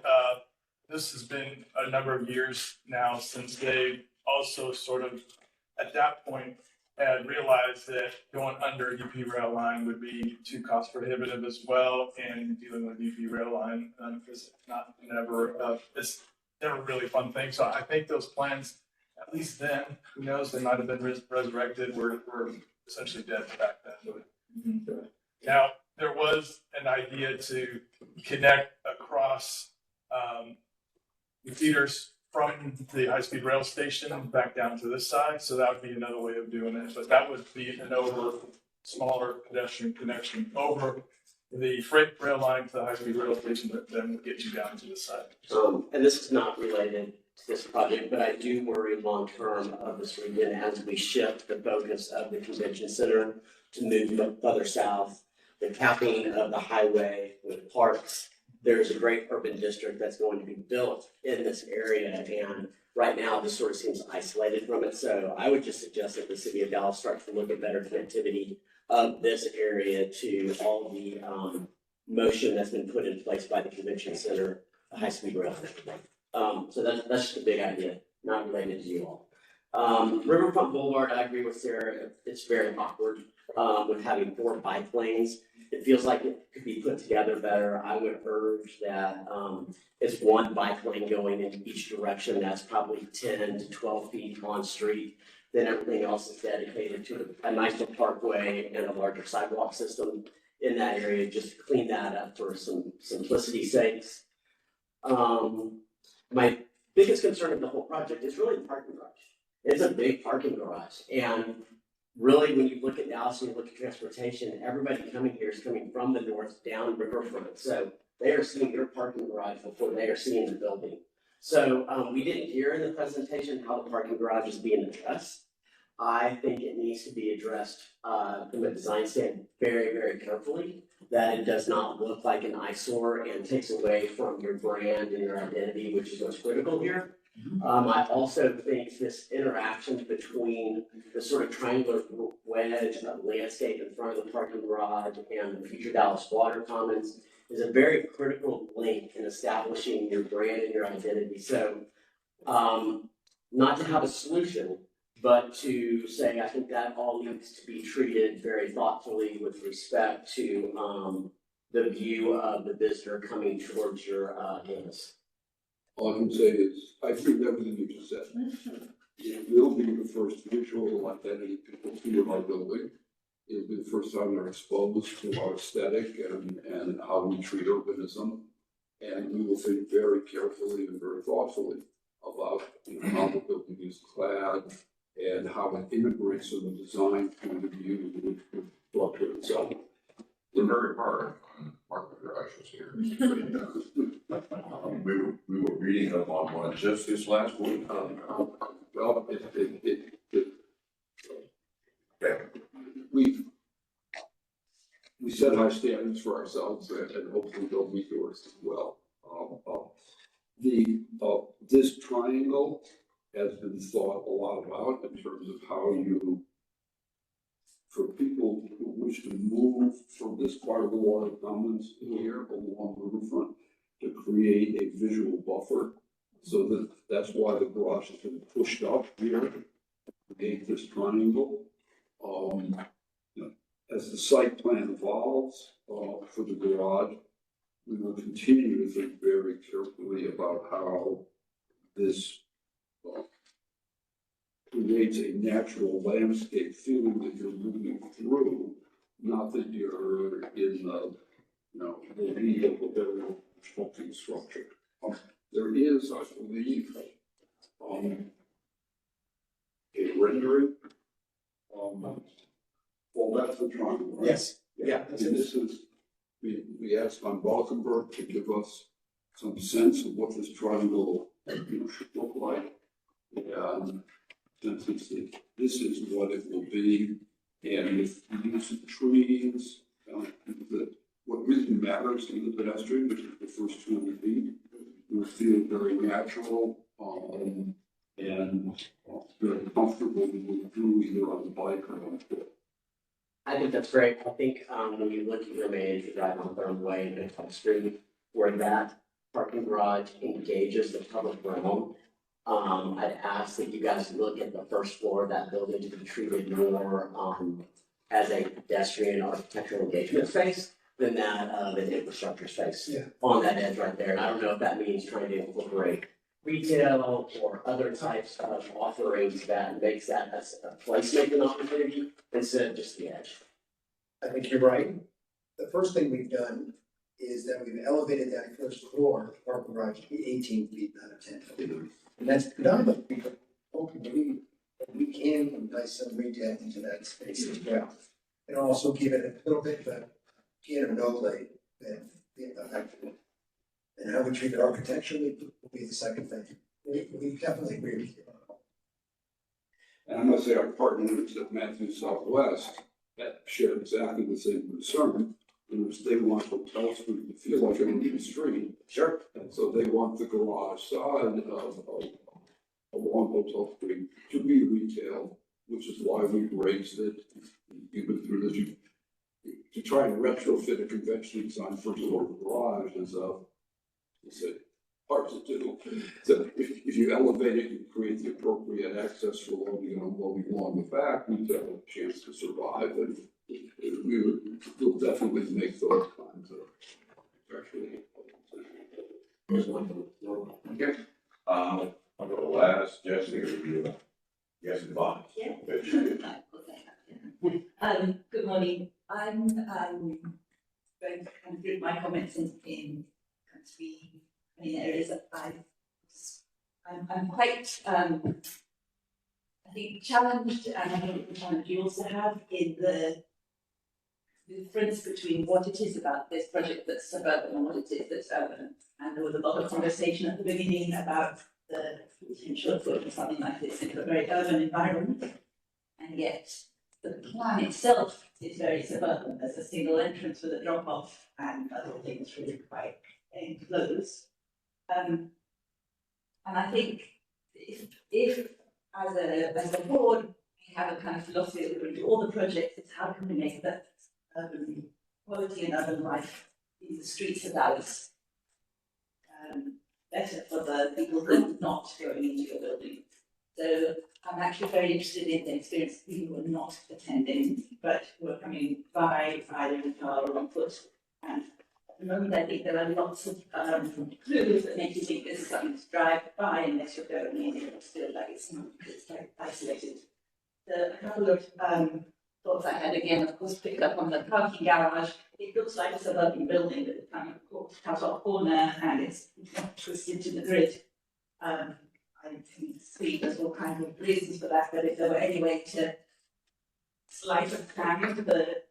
this has been a number of years now since they also sort of, at that point, had realized that going under UP rail line would be too cost prohibitive as well, and dealing with UP rail line, is it's never a really fun thing, so I think those plans, at least then, who knows, they might have been resurrected, were essentially dead back then. Now, there was an idea to connect across, the feeders from the high-speed rail station back down to this side, so that would be another way of doing it, but that would be an smaller pedestrian connection over the freight rail line to the high-speed rail station that then would get you down to this side. And this is not related to this project, but I do worry long-term of this region as we shift the focus of the convention center to move further south. The capping of the highway with parks. There's a great urban district that's going to be built in this area, and right now this sort of seems isolated from it. So I would just suggest that the city of Dallas starts to look at better connectivity of this area to all the motion that's been put in place by the convention center, the high-speed rail. So that's just a big idea, not related to you all. Riverfront Boulevard, I agree with Sarah. It's very awkward with having 4 bike lanes. It feels like it could be put together better. I would urge that it's 1 bike lane going in each direction. That's probably 10 to 12 feet on street. Then everything else is dedicated to a nicer parkway and a larger sidewalk system in that area. Just clean that up for some simplicity's sakes. My biggest concern of the whole project is really the parking garage. It's a big parking garage, and really, when you look at Dallas and you look at transportation, everybody coming here is coming from the north down Riverfront. So they are seeing your parking garage before they are seeing the building. So we didn't hear in the presentation how the parking garage is being addressed. I think it needs to be addressed from a design standpoint very, very carefully, that it does not look like an eyesore and takes away from your brand and your identity, which is what's critical here. I also think this interaction between the sort of triangular wedge of landscape in front of the parking garage and the future Dallas Water Commons is a very critical link in establishing your brand and your identity. So, not to have a solution, but to say, I think that all needs to be treated very thoughtfully with respect to, the view of the visitor coming towards your, campus. All I can say is, I agree with everything you just said. It will be the first visual identity people see of our building. It'll be the first time they're exposed to our aesthetic and how we treat urbanism. And we will think very carefully and very thoughtfully about, how the building is clad and how it integrates from the design point of view with the structure itself. We're very hard on parking garages here. We were reading up on one just this last week. Well, we set high standards for ourselves and hopefully they'll meet yours as well. This triangle has been thought a lot about in terms of how you, for people who wish to move from this part of the Water Commons here along the riverfront, to create a visual buffer. So that's why the garage has been pushed up here to create this triangle. As the site plan evolves for the garage, we will continue to think very carefully about how this creates a natural landscape feeling that you're moving through, not that you're in the lead of a very constructing structure. There is, I believe, a rendering. Well, that's the triangle, right? Yes, yeah. And this is, we asked Von Valkenburg to give us some sense of what this triangle should look like. And since this is what it will be, and if we use some trees, what really matters to the pedestrian, which is the first 200 feet. You feel very natural, and very comfortable moving through either on the bike or on foot. I think that's great. I think, when you look at your main, you drive on Third Way and Benton Street, where that parking garage engages the public realm. I'd ask that you guys look at the first floor of that building to be treated more, as a pedestrian architectural engagement space than that of an infrastructure space. Yeah. On that edge right there. And I don't know if that means trying to incorporate retail or other types of offerings that makes that a placemaking opportunity instead of just the edge. I think you're right. The first thing we've done is that we've elevated that first floor of the parking garage to be 18 feet, not a 10 feet. And that's predominantly because we believe that we can entice some retail into that space as well. And also give it a little bit of a, no light than the effect. And how we treat it architecturally will be the second thing. We definitely agree with you. And I must say, our partners at Matthew Southwest that share exactly the same concern, in which they want Hotel Street to feel like a main street. Sure. And so they want the garage side of along Hotel Street to be retail, which is why we've raised it, even through this, to try and retrofit a conventionally designed first floor garage is hard to do. So if you elevate it, you create the appropriate access for loading and unloading along the back, we have a chance to survive, and we'll definitely make those kinds of actually. Okay. I'll go last, Jesse, or you, yes, and Bob. Yeah. Good morning. I'm going to kind of group my comments in kind of three main areas that I'm quite I think challenged, and I think the challenge you also have in the difference between what it is about this project that's suburban and what it is that's urban. And there was a lot of conversation at the beginning about the potential of putting something like this into a very urban environment, and yet the plan itself is very suburban. There's a single entrance with a drop off and other things really quite enclosed. And I think if as a board we have a kind of philosophy that we do all the projects, it's how can we make that urban quality and urban life in the streets of Dallas better for the people who are not going into your building. So I'm actually very interested in the experience of people who are not attending, but who are coming by either in car or on foot. And at the moment, I think there are lots of clues that make you think this is something to drive by unless you're going in, it feels like it's like isolated. So a couple of thoughts I had again, of course, picked up on the parking garage. It looks like a suburban building with a kind of cut off corner, and it's not twisted to the grid. I can see there's all kinds of reasons for that, but if there were any way to slice and plan the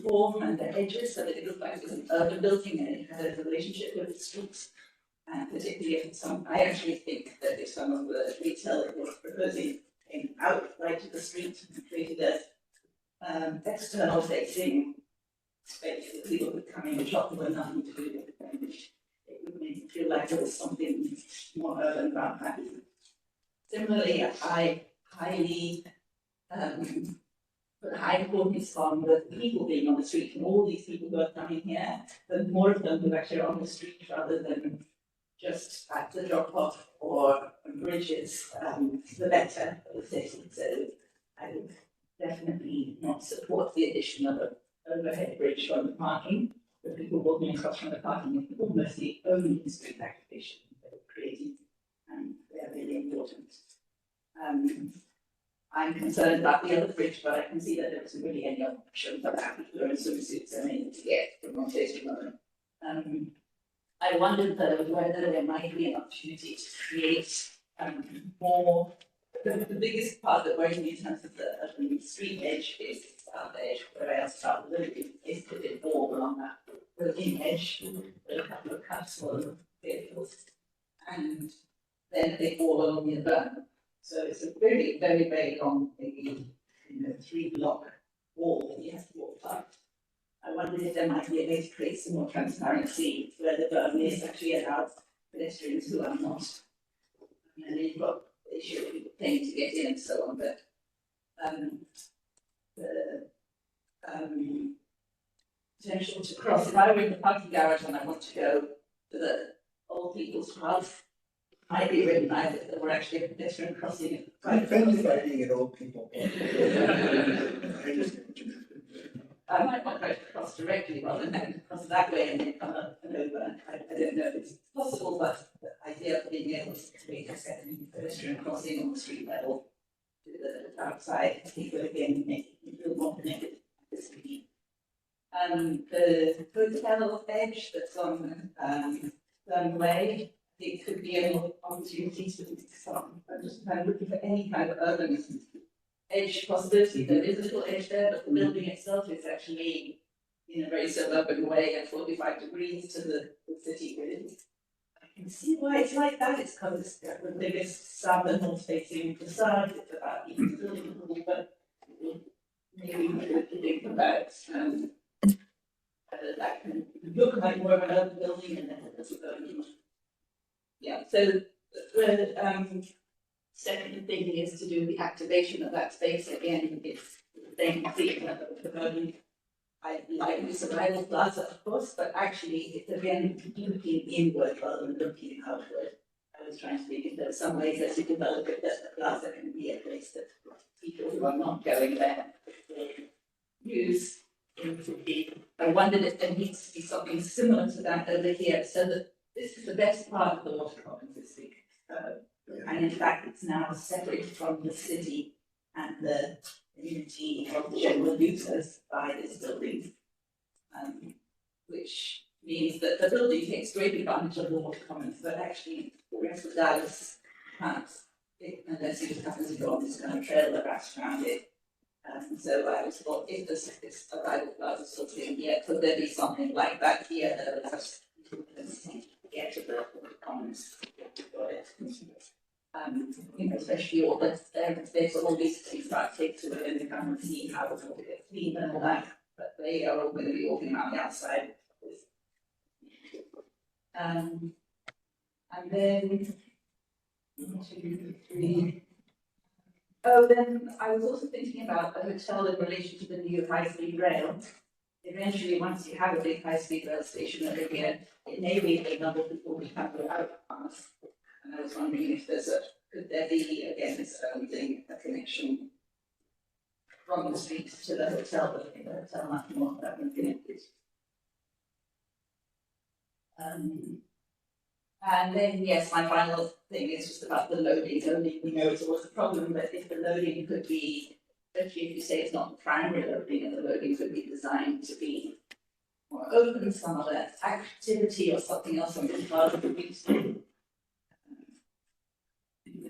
form and the edges so that it looked like it was an urban building and it had a relationship with the streets, and particularly if I actually think that if some of the retail that was proposing came out right to the street and created a external facing space that people would come in and shop with nothing to do with it, it would make me feel like there was something more urban about that. Similarly, I highly put high importance on the people being on the street, and all these people who are coming here, the more of them who actually are on the street rather than just at the drop off or on bridges, the better for the city. So I would definitely not support the addition of an overhead bridge on the parking. The people walking across from the parking is almost the only street activation that we're creating, and they're really important. I'm concerned about the other bridge, but I can see that there isn't really any option for that. People are in swimsuits and need to get from one place to another. I wondered though whether there might be an opportunity to create more. The biggest part that worries me in terms of the street edge is the south edge, where I start with is put it all along that building edge with a couple of cuts for vehicles, and then they all along the burn. So it's a very, very, very long, maybe 3-block wall that you have to walk up. I wondered if there might be a way to create some more transparency where the burden is actually allowed pedestrians who are not. And they've got the issue of people paying to get in and so on, but the potential to cross, if I were in the parking garage and I want to go to the old people's club, might be really nice if there were actually a pedestrian crossing. I'm offended by being an old people. I might want to cross directly rather than cross that way and then come up and over. I don't know if it's possible, but the idea of being able to create a second pedestrian crossing on the street level to the outside, I think would again make it feel more connected to the city. The hotel edge that's on Way, it could be an opportunity to some. I'm just kind of looking for any kind of urban edge possibility. There is a little edge there, but the building itself is actually in a very suburban way at 45 degrees to the city grid. I can see why it's like that. It's because it's got the biggest southern north facing facade. It's about even building pool, but maybe we could think about whether that can look like more of an urban building and then it's yeah, so the second thing is to do the activation of that space again. It's the same thing that the building. I like the survival plaza, of course, but actually it's again looking inward rather than looking outward. I was trying to think if there are some ways that you develop it that the plaza can be a place that people who are not going there use. I wondered if there needs to be something similar to that over here, so that this is the best part of the water commons this week. And in fact, it's now separate from the city and the community of the general users by this building. Which means that the building takes great advantage of the water commons, but actually the rest of Dallas can't, unless you just happen to go on this kind of trail that wraps around it. So I was thought, if this arrival plaza sort of thing here, could there be something like that here that allows people to get to the commons? Especially all the there's all these things that take to it and they come and see how it's all get clean and all that, but they are all going to be walking around the outside. And then 1, 2, 3. Oh, then I was also thinking about a hotel in relation to the new high-speed rail. Eventually, once you have a big high-speed rail station over here, it may be a number of people who have to out pass. And I was wondering if could there be, again, this thing, a connection from the street to the hotel, but I think the hotel might be more connected. And then, yes, my final thing is just about the loading. Loading, we know it's always a problem, but if the loading could be, especially if you say it's not primary loading and the loading could be designed to be more open, some other activity or something else on the part of the week.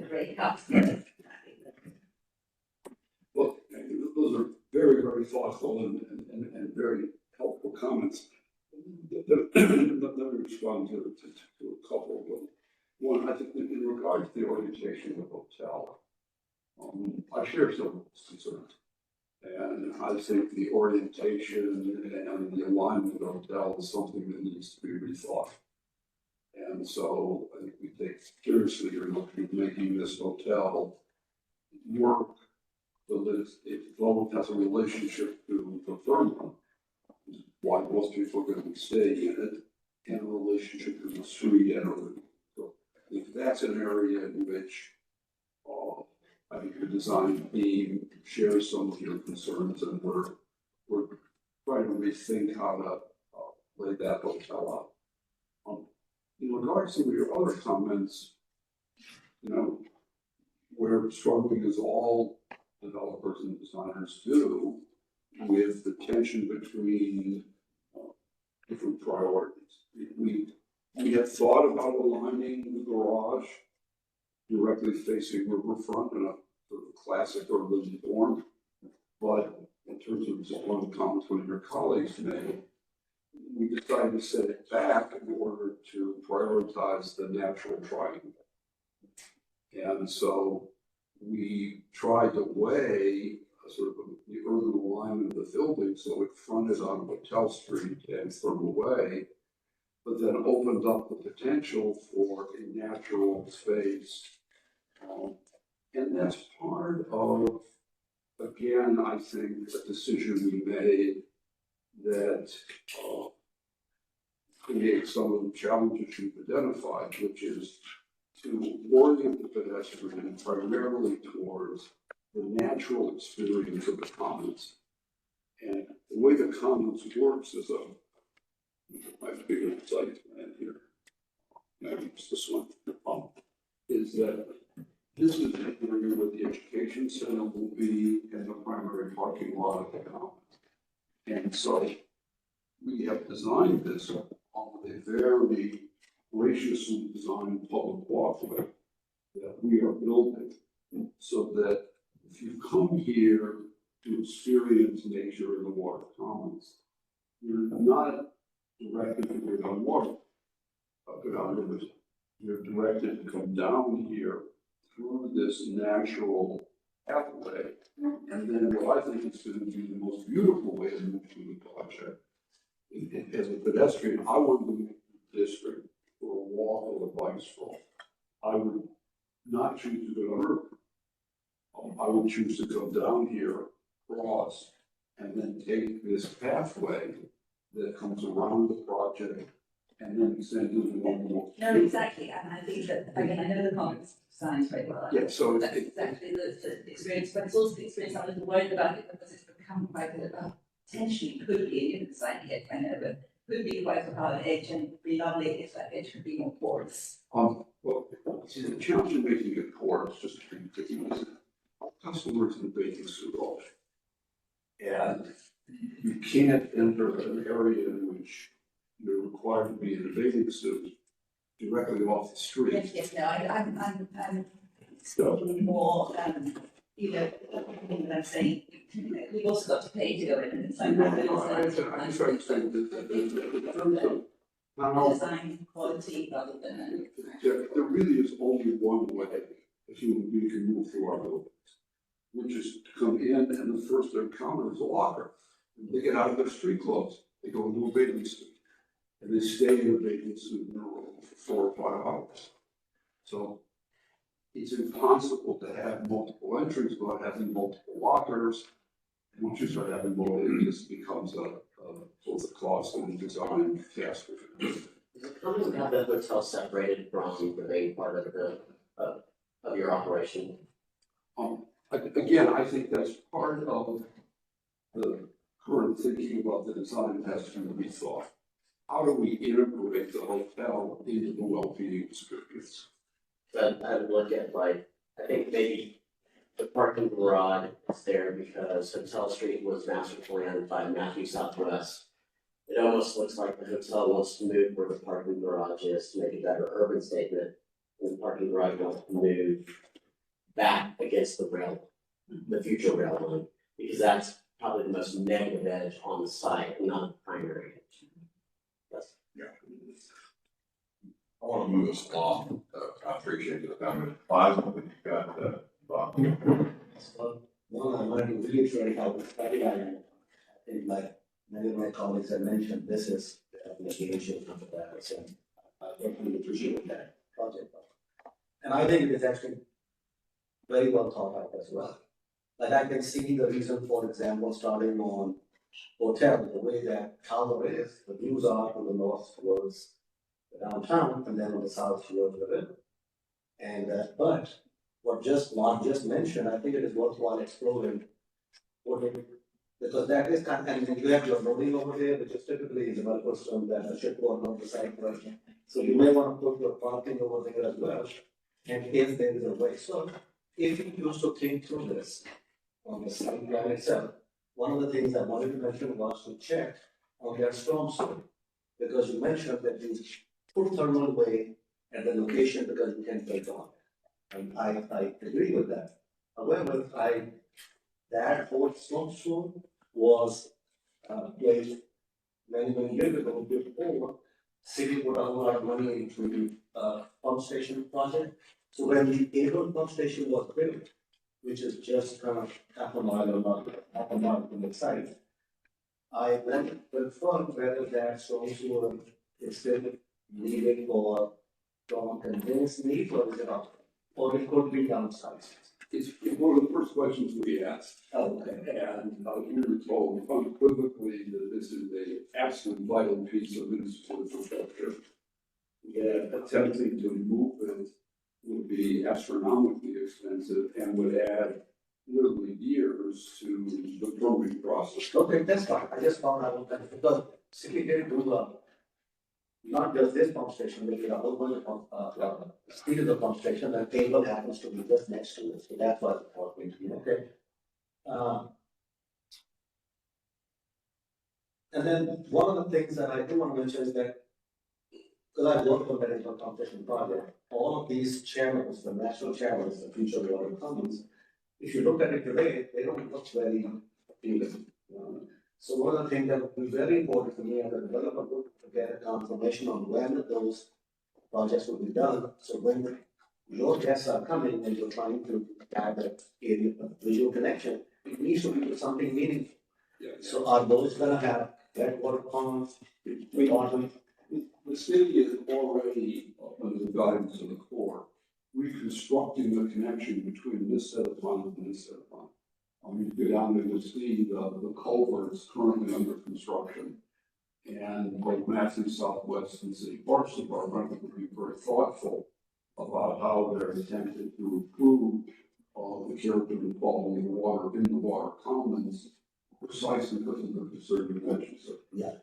Great help. Well, those are very, very thoughtful and very helpful comments. Let me respond to a couple of them. One, I think in regard to the orientation of the hotel, I share some of those concerns. And I think the orientation and the alignment of the hotel is something that needs to be rethought. And so I think we take seriously your look at making this hotel work so that it both has a relationship to the Vermont, why most people are going to stay in it, and a relationship to the street and everything. So if that's an area in which I think your design team shares some of your concerns, and we're trying to rethink how to lay that hotel out. In regards to your other comments, we're struggling as all developers and designers do with the tension between different priorities. We have thought about aligning the garage directly facing riverfront in a sort of classic urban form, but in terms of just one of the comments one of your colleagues made, we decided to set it back in order to prioritize the natural triangle. And so we tried to weigh sort of the urban alignment of the building, so it fronted on Hotel Street and further away, but then opened up the potential for a natural space. And that's part of, again, I think, a decision we made that creates some of the challenges you've identified, which is to orient the pedestrian primarily towards the natural experience of the commons. And the way the commons works is my bigger site plan here, maybe it's this one, is that this is the area where the education center will be and the primary parking lot of the commons. And so we have designed this on a very graciously designed public walkway that we are building, so that if you come here to experience nature in the water commons, you're not directed to go down water, go down rivers. You're directed to come down here through this natural pathway. And then what I think is going to be the most beautiful way to move through the project. As a pedestrian, I want to move the district for a walk or a bike stroll. I would not choose to go to Earth. I would choose to come down here, cross, and then take this pathway that comes around the project and then extend into one more. No, exactly, and I think that, again, I know the comments signs very well. Yeah, so That's exactly the experience, but it's also the experience I'm a little worried about it because it's become quite a, potentially could be, in the design yet, I know, but could be quite a hard edge and it'd be lovely if that edge could be more porous. Well, see, the challenge in making it porous, just to be easy, customers in the bathing suit off. And you can't enter an area in which you're required to be in a bathing suit directly off the street. Yes, no, I'm speaking more, you know, I'm saying, we've also got to pay to go in and it's like. I'm trying to say that Design quality rather than. there really is only one way a human being can move through our buildings, which is to come in and the first they encounter is a locker. They get out of their street clothes, they go into a bathing suit, and they stay in the bathing suit in a room for 4 or 5 hours. So it's impossible to have multiple entries without having multiple lockers. And once you start having multiple, it just becomes both a cost and a design fiasco. Is it common to have the hotel separated from the main part of the, of your operation? Again, I think that's part of the current thinking about the design has to be rethought. How do we integrate the hotel into the well-being experience? But I would look at like, I think maybe the parking garage is there because Hotel Street was master planned by Matthew Southwest. It almost looks like the hotel wants to move where the parking garage is to make a better urban statement. And the parking garage wants to move back against the rail, the future rail line, because that's probably the most negative edge on the site, not the primary edge. That's, Yeah. I want to move us along. I appreciate the comment. Plaza, you've got, Bob. No, I'm not really how to study. I think like many of my colleagues have mentioned, this is definitely an issue of that, so I definitely appreciate that project. And I think it is actually very well thought out as well. Like I can see the reason, for example, starting on hotel, the way that tower is, the views are from the north towards the downtown and then on the south towards the river. And, but what Mark just mentioned, I think it is worthwhile exploring. Because that is kind of, and you have your loading over there, which is typically is about person that a shipboard on the side version. So you may want to put your parking over there as well. And if there is a way, so if you used to think through this on the site plan itself, one of the things I wanted to mention was to check on their storm sewer. Because you mentioned that you put thermal way at the location because you can take on. And I agree with that. However, that whole storm sewer was placed many years ago before city put a lot of money into the pump station project. So when the Avon pump station was built, which is just kind of half a mile or not, half a mile from the site. I want to confirm whether that storm sewer is still needed for continuous need, or is it not? Or it could be downsized. It's one of the first questions we asked. Oh, okay. And we were told unequivocally that this is an absolute vital piece of municipal infrastructure. Yeah, attempting to move it would be astronomically expensive and would add literally years to the permitting process. Okay, that's fine. I just found out that because city did do, not just this pump station, they did a whole bunch of pump, speed of the pump station, and Table happens to be just next to it, so that's why it's important to me, okay? And then one of the things that I do want to mention is that, because I worked on that internal competition project, all of these channels, the national channels, the future water commons, if you look at it today, they don't look very appealing. So one of the things that would be very important for me as a developer to get a confirmation on when those projects will be done. So when your guests are coming and you're trying to add that area of visual connection, it needs to be something meaningful. Yeah. So are those gonna have wet water ponds, bottom? The city is already, under the guidance of the Corps, reconstructing the connection between this set of ponds and this set of ponds. I mean, you go down there, you'll see the culverts currently under construction. And both Matthew Southwest and City Parks Department will be very thoughtful about how they're attempting to improve the character and quality of the water in the water commons, precisely because of the conserving dimensions. Yeah.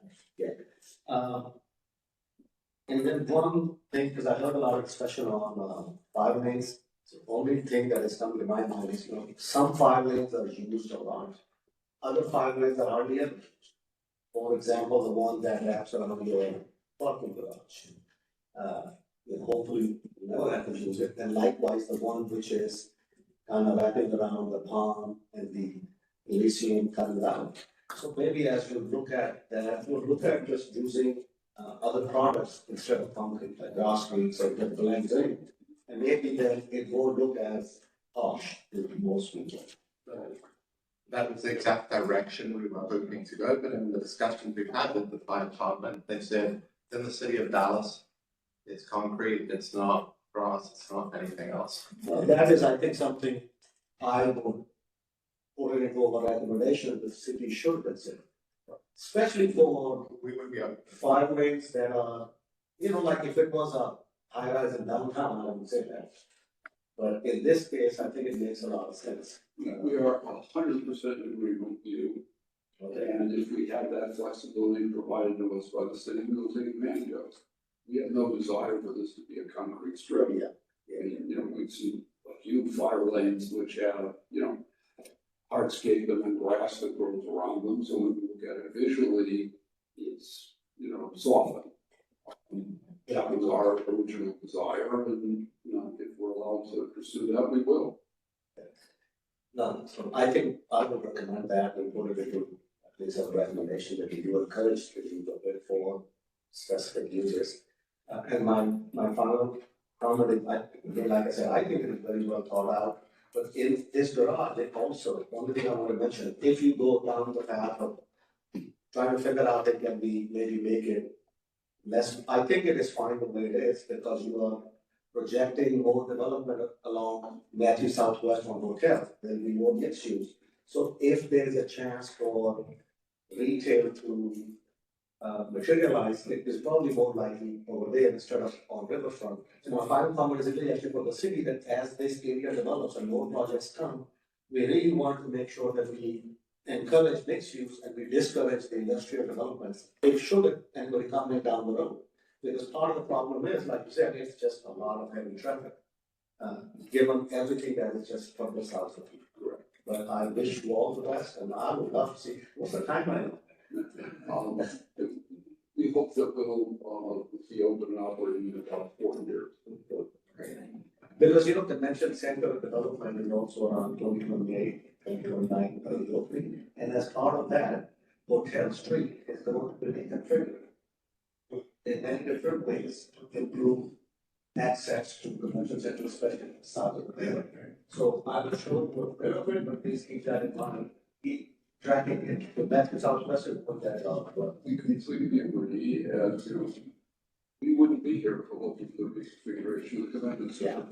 And then one thing, because I heard a lot of discussion on fire lanes, so the only thing that has come to my mind is, some fire lanes are used a lot. Other fire lanes are hardly ever used. For example, the one that wraps around your parking garage. Hopefully you never have to use it, and likewise the one which is kind of wrapping around the pond and the Elysium coming down. So maybe as we look at that, we'll look at just using other products instead of concrete, like grass screens or the blends in. And maybe then it won't look as harsh to most people. That was the exact direction we were hoping to go, but in the discussions we've had with the fire department, they said, in the city of Dallas, it's concrete, it's not grass, it's not anything else. That is, I think, something I would put it into a recommendation the city should consider. Especially for We would be open. fire lanes that are, like if it was a high rise in downtown, I would say that. But in this case, I think it makes a lot of sense. We are 100% in agreement with you. Okay. And if we have that flexibility provided to us by the city, we will take advantage of it. We have no desire for this to be a concrete strip. Yeah. And, we've seen a few fire lanes which have, hardscape and grass that grows around them. So when we look at it visually, it's, softened. That was our original desire, and, if we're allowed to pursue that, we will. No, so I think I would recommend that we put it into at least a recommendation that we do encourage to use of it for specific users. And my final comment is, like I said, I think it is very well thought out. But in this garage, it also, one thing I want to mention, if you go down the path of trying to figure out that can be, maybe make it less, I think it is fine the way it is, because you are projecting more development along Matthew Southwest on Hotel, there'll be more mixed use. So if there's a chance for retail to materialize, it is probably more likely over there instead of on riverfront. So my final comment is really actually for the city, that as this area develops and more projects come, we really want to make sure that we encourage mixed use and we discourage the industrial developments. If should anybody coming down the road, because part of the problem is, like you said, it's just a lot of heavy traffic. Given everything that is just from the south of you. Correct. But I wish you all the best, and I would love to see, what's the timeline? We hope that we'll be open and operating in about 4 years. Because the mentioned center of development is also around 2028, 2029, early opening, and as part of that, Hotel Street is going to be configured in many different ways to improve access to convention center, especially south of the river. So I will show you a bit of it, but please keep that in mind. Keep tracking it, the best is southwest, and put that on. We completely agree, and we wouldn't be here for what the reconfiguration of the convention center.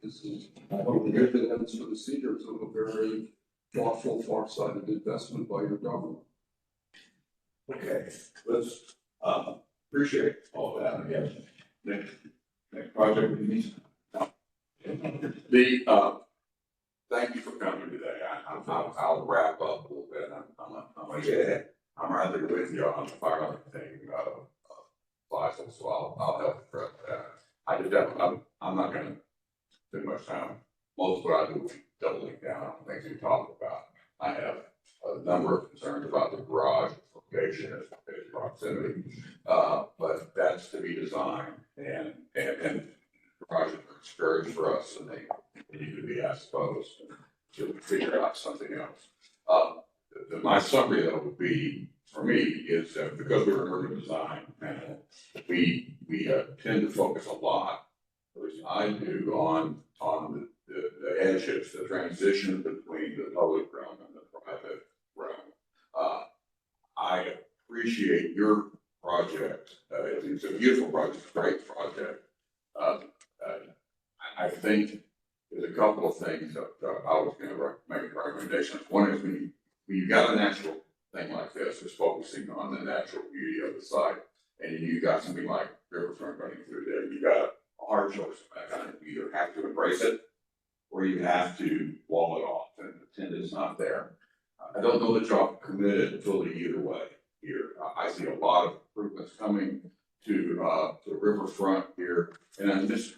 This is, here's the evidence for the cedars of a very thoughtful, far-sighted investment by your government. Okay, let's, appreciate all that, again. Next project, please. Thank you for coming today. I'll wrap up a little bit. I'm rather with you on the fire thing, Faisal, so I'll help address that. I'm not gonna spend much time. Most of what I do will be doubling down on things we talked about. I have a number of concerns about the garage location as proximity, but that's to be designed and garages are discouraged for us, and they need to be, I suppose, to figure out something else. My summary that would be for me is that because we're an urban design panel, we tend to focus a lot, at least I do, on the edges, the transition between the public realm and the private realm. I appreciate your project. It's a beautiful project, great project. I think there's a couple of things that I was going to make recommendations. One is when you got a natural thing like this, it's focusing on the natural beauty of the site, and you got something like riverfront running through there. You got a hard choice. You either have to embrace it, or you have to wall it off and pretend it's not there. I don't know that y'all committed fully either way here. I see a lot of improvements coming to riverfront here, and this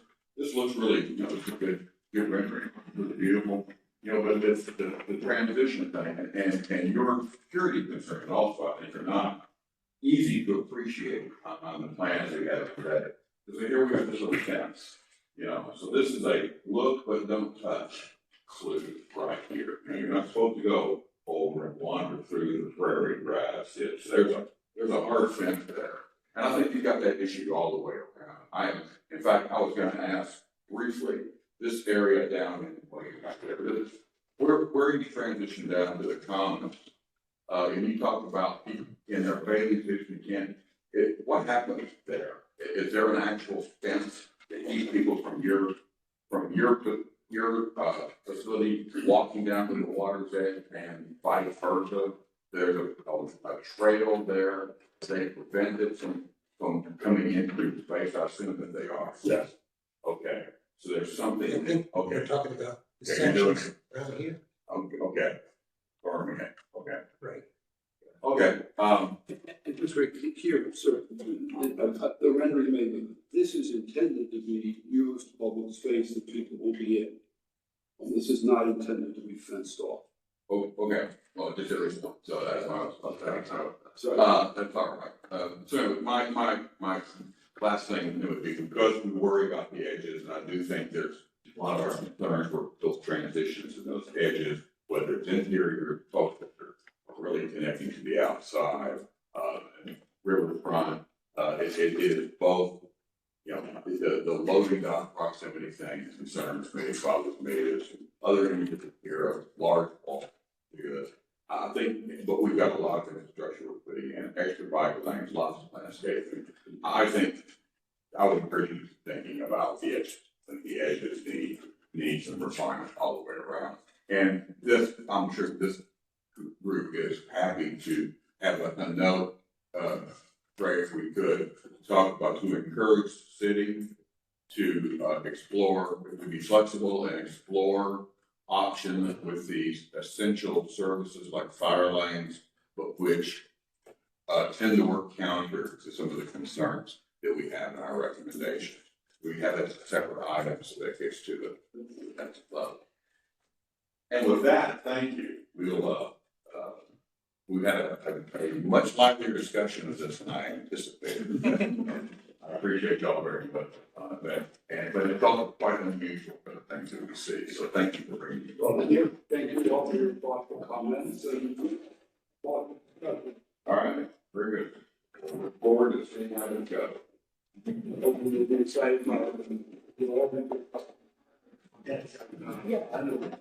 looks really, it's a good rendering, really beautiful. But it's the transition thing and your security concern also, I think, are not easy to appreciate on the plans we have today. Because here we have this little fence, so this is a look but don't touch clue right here. You're not supposed to go over and wander through the prairie grass. There's a hard fence there. And I think you got that issue all the way around. In fact, I was gonna ask briefly, this area down in, where you transition down to the commons, and you talked about people in their babies if you can, what happens there? Is there an actual fence that keeps people from your facility walking down to the water's edge and vice versa? There's a trail there. They prevent it from coming into space. I assume that they are. Yes. Okay. So there's something. We're Okay. talking about the Okay, you're doing sections around here. Okay. Birmingham. Okay. Right. Okay. It was right here, sir, the rendering maybe, this is intended to be used public space that people will be in. And this is not intended to be fenced off. Oh, okay. Well, just a response. So that's what I was saying. So, So, that's all right. So my last thing would be, because we worry about the edges, and I do think there's a lot of our concerns were those transitions and those edges, whether it's interior, or really connecting to the outside, riverfront. It is both, the loading dock proximity thing concerns me, bothers me, is other than here of large wall. Because I think, but we've got a lot of infrastructure we're putting in, extra bike lanes, lots of landscaping. I think I would encourage you thinking about the edges, and the edges need some refinement all the way around. And this, I'm sure this group is happy to have a note, Ray, if we could, talk about to encourage the city to explore, to be flexible and explore options with these essential services like fire lanes, but which tend to work counter to some of the concerns that we have in our recommendations. We have a separate item, so that gets to the next level. And with that, thank you. We've had a much livelier discussion of this than I anticipated. I appreciate y'all very much on that. But it's all quite unusual for the things that we see. So thank you for bringing it all. thank you all for your thoughtful comments and All right, very good. Look forward to seeing how it goes. Hopefully you'll be excited about it. Yeah, I know.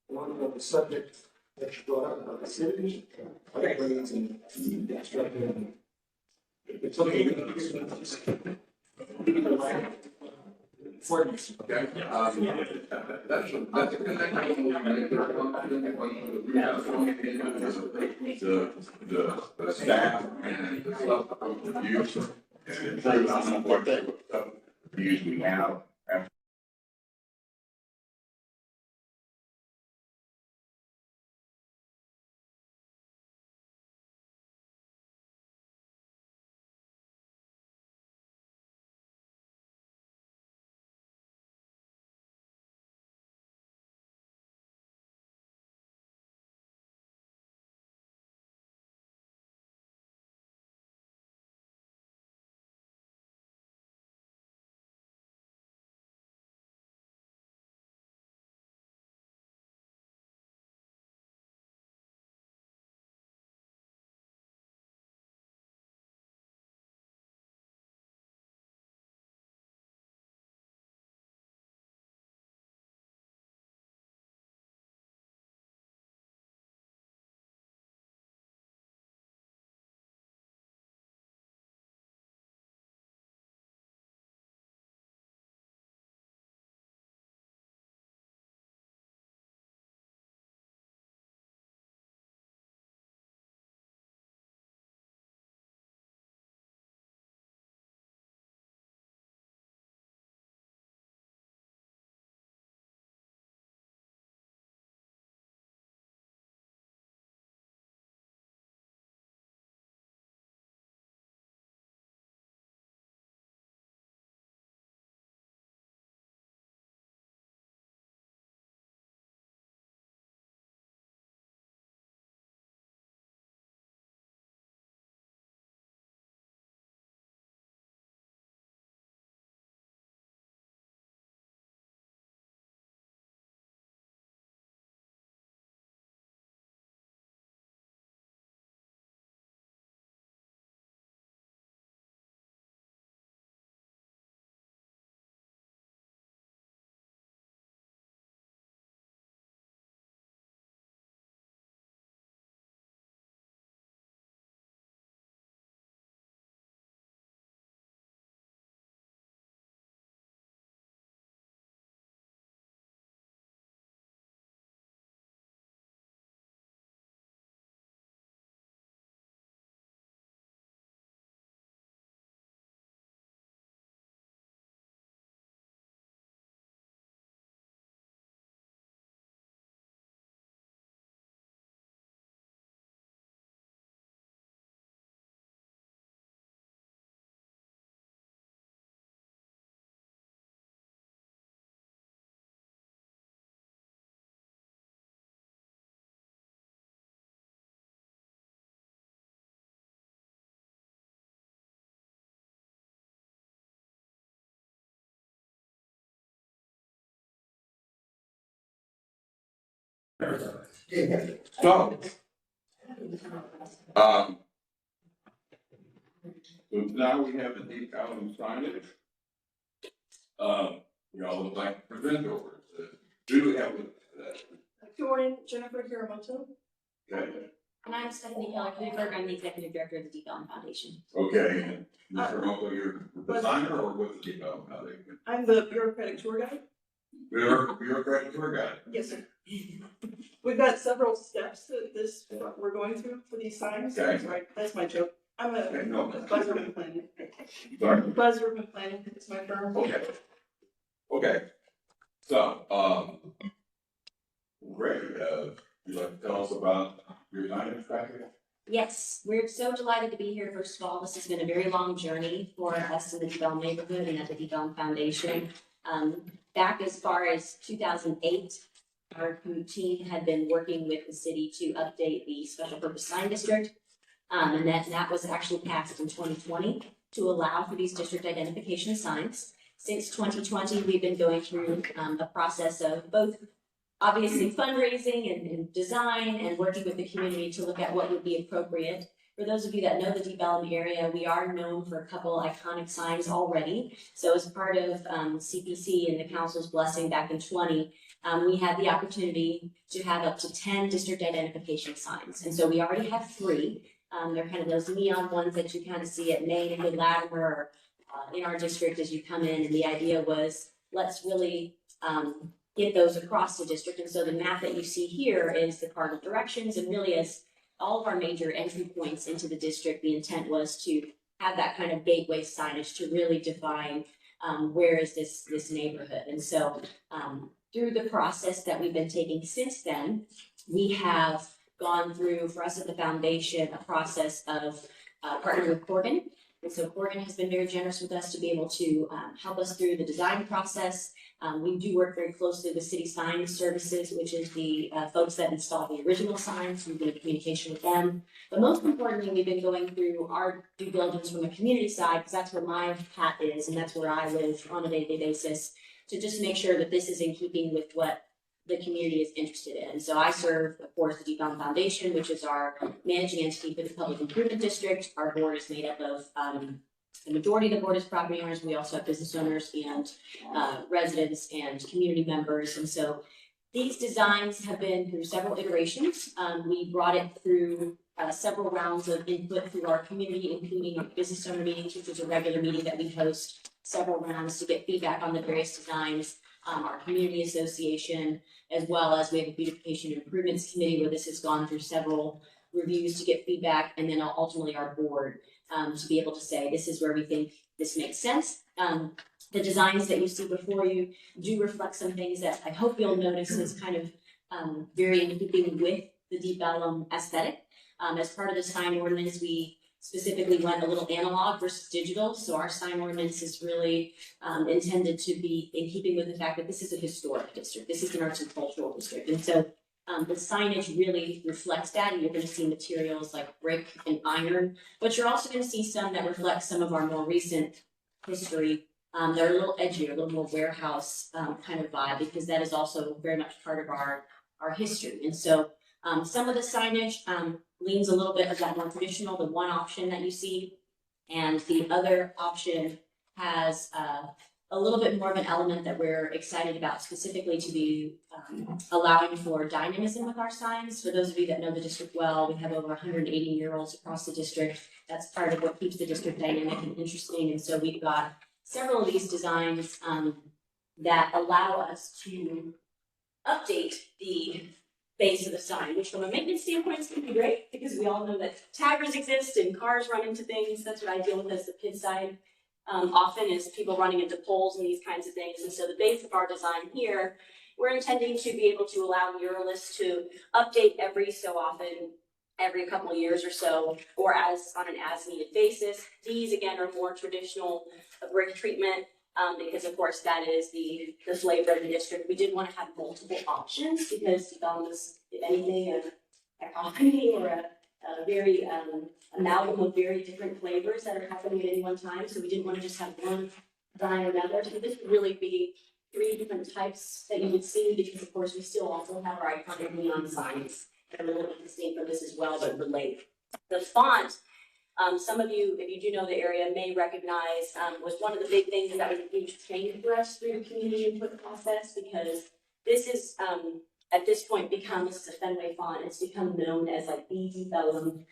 One of the subjects that you brought up about the city, upgrades and construction. It's okay. Okay, that's a connection. The staff and the stuff of use. And improve on what stuff use we have. So, so now we have the decal and signage. We all would like to present over. Do we have Good morning, Jennifer Hiramoto. okay, And I'm Stephanie Keller-Kuberg. I'm the Executive Director of the Deep Ellum Foundation. okay, Mr. Moto, you're the designer or with the decal? I'm the bureaucratic tour guide. You're a great tour guide. Yes, sir. We've got several steps that we're going through for these signs. Okay. Sorry, that's my joke. I'm a Okay, no. Buzz Urban Planning. Sorry. Buzz Urban Planning is my firm. Okay. Okay. So, great, you'd like to tell us about your signage practice? Yes, we're so delighted to be here. First of all, this has been a very long journey for us in the Deep Ellum neighborhood and at the Deep Ellum Foundation. Back as far as 2008, our team had been working with the city to update the special purpose sign district. And that was actually passed in 2020 to allow for these district identification signs. Since 2020, we've been going through a process of both obviously fundraising and design and working with the community to look at what would be appropriate. For those of you that know the Deep Ellum area, we are known for a couple iconic signs already. So as part of CPC and the council's blessing back in 20, we had the opportunity to have up to 10 district identification signs. And so we already have 3. They're kind of those neon ones that you kind of see at Main and Latimer in our district as you come in. And the idea was, let's really get those across the district. And so the map that you see here is the cardinal directions, and really as all of our major entry points into the district, the intent was to have that kind of gateway signage to really define where is this neighborhood. And so through the process that we've been taking since then, we have gone through, for us at the foundation, a process of partnering with Corgan. And so Corgan has been very generous with us to be able to help us through the design process. We do work very closely with City Sign Services, which is the folks that install the original signs. We've been in communication with them. But most importantly, we've been going through our due diligence from the community side, because that's where my hat is, and that's where I live on a day-to-day basis, to just make sure that this is in keeping with what the community is interested in. So I serve, of course, the Deep Ellum Foundation, which is our managing entity for the Public Improvement District. Our board is made up of the majority of the board is property owners. We also have business owners and residents and community members. And so these designs have been through several iterations. We brought it through several rounds of input through our community, including our business owner meetings, which is a regular meeting that we host, several rounds to get feedback on the various designs. Our community association, as well as we have a beautification and improvements committee where this has gone through several reviews to get feedback, and then ultimately our board to be able to say, this is where we think this makes sense. The designs that you see before you do reflect some things that I hope you'll notice is kind of very in keeping with the Deep Ellum aesthetic. As part of the sign ordinance, we specifically went a little analog versus digital. So our sign ordinance is really intended to be in keeping with the fact that this is a historic district. This is an arts and cultural district. And so the signage really reflects that. And you're going to see materials like brick and iron, but you're also going to see some that reflect some of our more recent history. They're a little edgier, a little more warehouse kind of vibe, because that is also very much part of our history. And so some of the signage leans a little bit of that more traditional, the one option that you see, and the other option has a little bit more of an element that we're excited about, specifically to be allowing for dynamism with our signs. For those of you that know the district well, we have over 180 murals across the district. That's part of what keeps the district dynamic and interesting. And so we've got several of these designs that allow us to update the base of the sign, which from a maintenance standpoint is going to be great, because we all know that taggers exist and cars run into things. That's what I deal with as the PID side. Often is people running into poles and these kinds of things. And so the base of our design here, we're intending to be able to allow muralists to update every so often, every couple of years or so, or as on an as needed basis. These again are more traditional brick treatment, because of course that is the flavor of the district. We did want to have multiple options because development is, if anything, an economy or a very amalgam of very different flavors that are happening at any one time. So we didn't want to just have one design or another. So this would really be 3 different types that you would see, because of course we still also have our iconic neon signs that are a little bit distinct from this as well, but relate. The font, some of you, if you do know the area, may recognize was one of the big things that was a huge change for us through the community input process, because this is at this point becomes a Fenway font. It's become known as like the Deep Ellum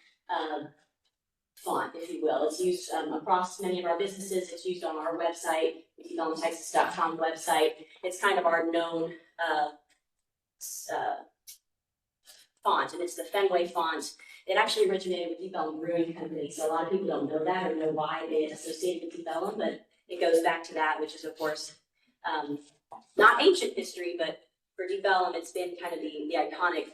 font, if you will. It's used across many of our businesses. It's used on our website, deepellumtexas.com website. It's kind of our known font, and it's the Fenway font. It actually originated with Deep Ellum Brewing Company, so a lot of people don't know that or know why they associated with Deep Ellum, but it goes back to that, which is of course not ancient history, but for Deep Ellum, it's been kind of the iconic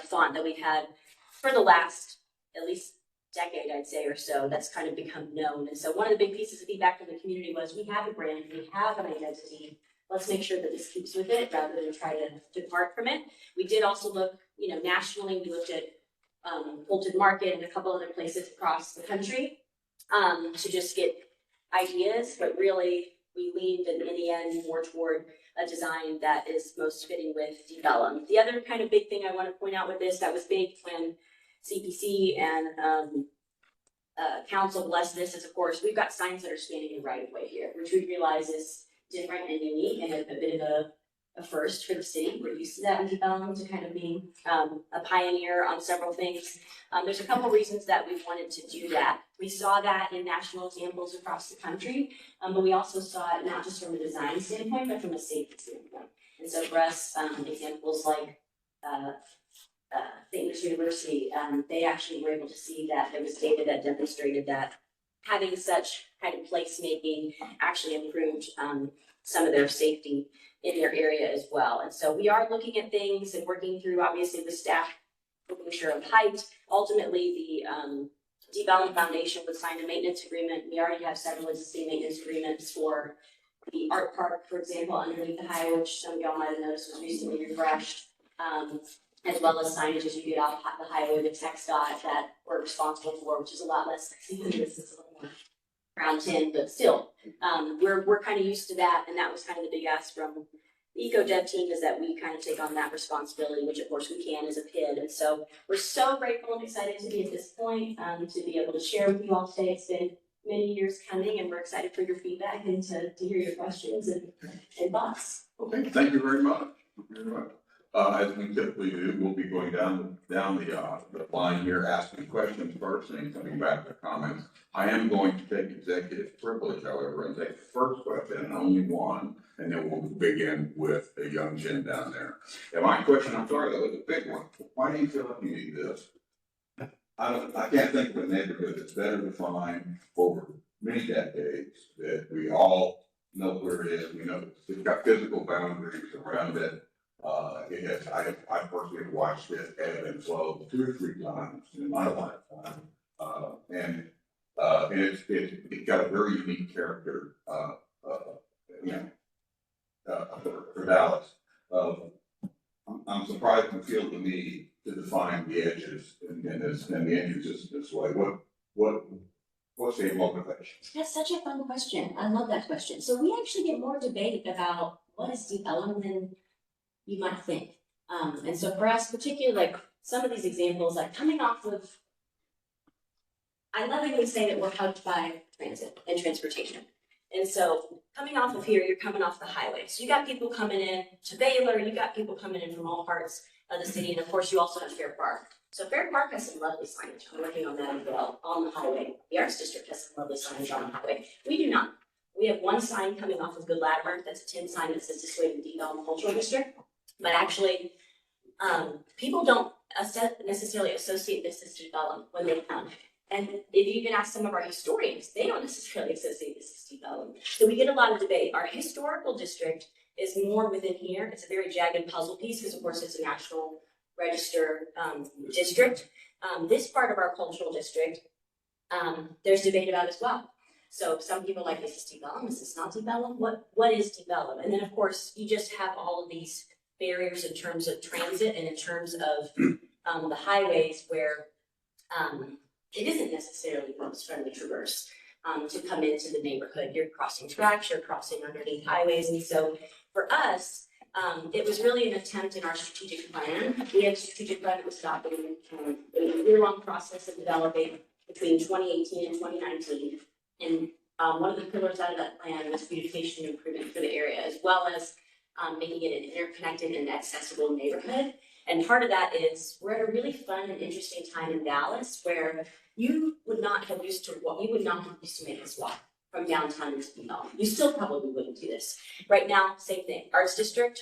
font that we've had for the last at least decade, I'd say, or so. That's kind of become known. And so one of the big pieces of feedback from the community was, we have a brand, we have an identity. Let's make sure that this keeps with it rather than try to depart from it. We did also look, nationally. We looked at Fulton Market and a couple other places across the country to just get ideas, but really we leaned in the end more toward a design that is most fitting with Deep Ellum. The other kind of big thing I want to point out with this that was big when CPC and, council bless this is, of course, we've got signs that are standing in right of way here, which we realize is different and unique and a bit of a first for the city. We're used to that in development, to kind of being a pioneer on several things. There's a couple reasons that we've wanted to do that. We saw that in national examples across the country, but we also saw it not just from a design standpoint, but from a safety standpoint. And so for us, examples like St. Louis University, they actually were able to see that there was data that demonstrated that having such kind of placemaking actually improved some of their safety in their area as well. And so we are looking at things and working through, obviously, with staff, making sure of height. Ultimately, the Development Foundation would sign a maintenance agreement. We already have several existing maintenance agreements for the art park, for example, underneath the highway, which some of y'all might have noticed was recently refreshed. As well as signage as you get off the highway, the text dot that we're responsible for, which is a lot less sexy than this, is a little more round tin, but still, we're kind of used to that, and that was kind of the big ask from the Eco Dev team, is that we kind of take on that responsibility, which of course we can as a PID, and so we're so grateful and excited to be at this point, to be able to share with you all today. It's been many years coming, and we're excited for your feedback and to hear your questions and thoughts. Okay, thank you very much. Thank you very much. As we typically do, we'll be going down the line here, asking questions first and coming back to comments. I am going to take executive privilege, however, and take the first question, and only one, and then we'll begin with a young Jen down there. And my question, I'm sorry, that was a big one. Why do you feel like you need this? I can't think of a neighborhood that's better defined over many decades, that we all know where it is. We know it's got physical boundaries around it. I personally have watched it ebb and flow 2 or 3 times in my lifetime. And it's got a very unique character, for Dallas. I'm surprised you feel the need to define the edges and the entrances this way. What's the motivation? That's such a fun question. I love that question. So we actually get more debate about what is development than you might think. And so for us, particularly like some of these examples, like coming off of, I lovingly say that we're hugged by transit and transportation. And so coming off of here, you're coming off the highway. So you got people coming in to Baylor, you got people coming in from all parts of the city. And of course, you also have Fair Park. So Fair Park has some lovely signage. I'm working on that as well on the highway. The Arts District has some lovely signage on the highway. We do not. We have one sign coming off of Good Latimer. That's a tin sign that says Dissuade the Development Cultural District. But actually, people don't necessarily associate this as development when they come. And if you can ask some of our historians, they don't necessarily associate this as development. So we get a lot of debate. Our historical district is more within here. It's a very jagged puzzle piece because, of course, it's a National Register district. This part of our cultural district, there's debate about as well. So some people are like, is this development? Is this not development? What is development? And then, of course, you just have all of these barriers in terms of transit and in terms of the highways where it isn't necessarily most friendly traverse to come into the neighborhood. You're crossing tracks, you're crossing underneath highways. And so for us, it was really an attempt in our strategic plan. We had a strategic plan that was adopted in a year-long process of developing between 2018 and 2019. And one of the pillars out of that plan was beautification and improvement for the area, as well as making it an interconnected and accessible neighborhood. And part of that is we're at a really fun and interesting time in Dallas where you would not have used to make this walk from downtown into Development. You still probably wouldn't do this. Right now, same thing. Arts District,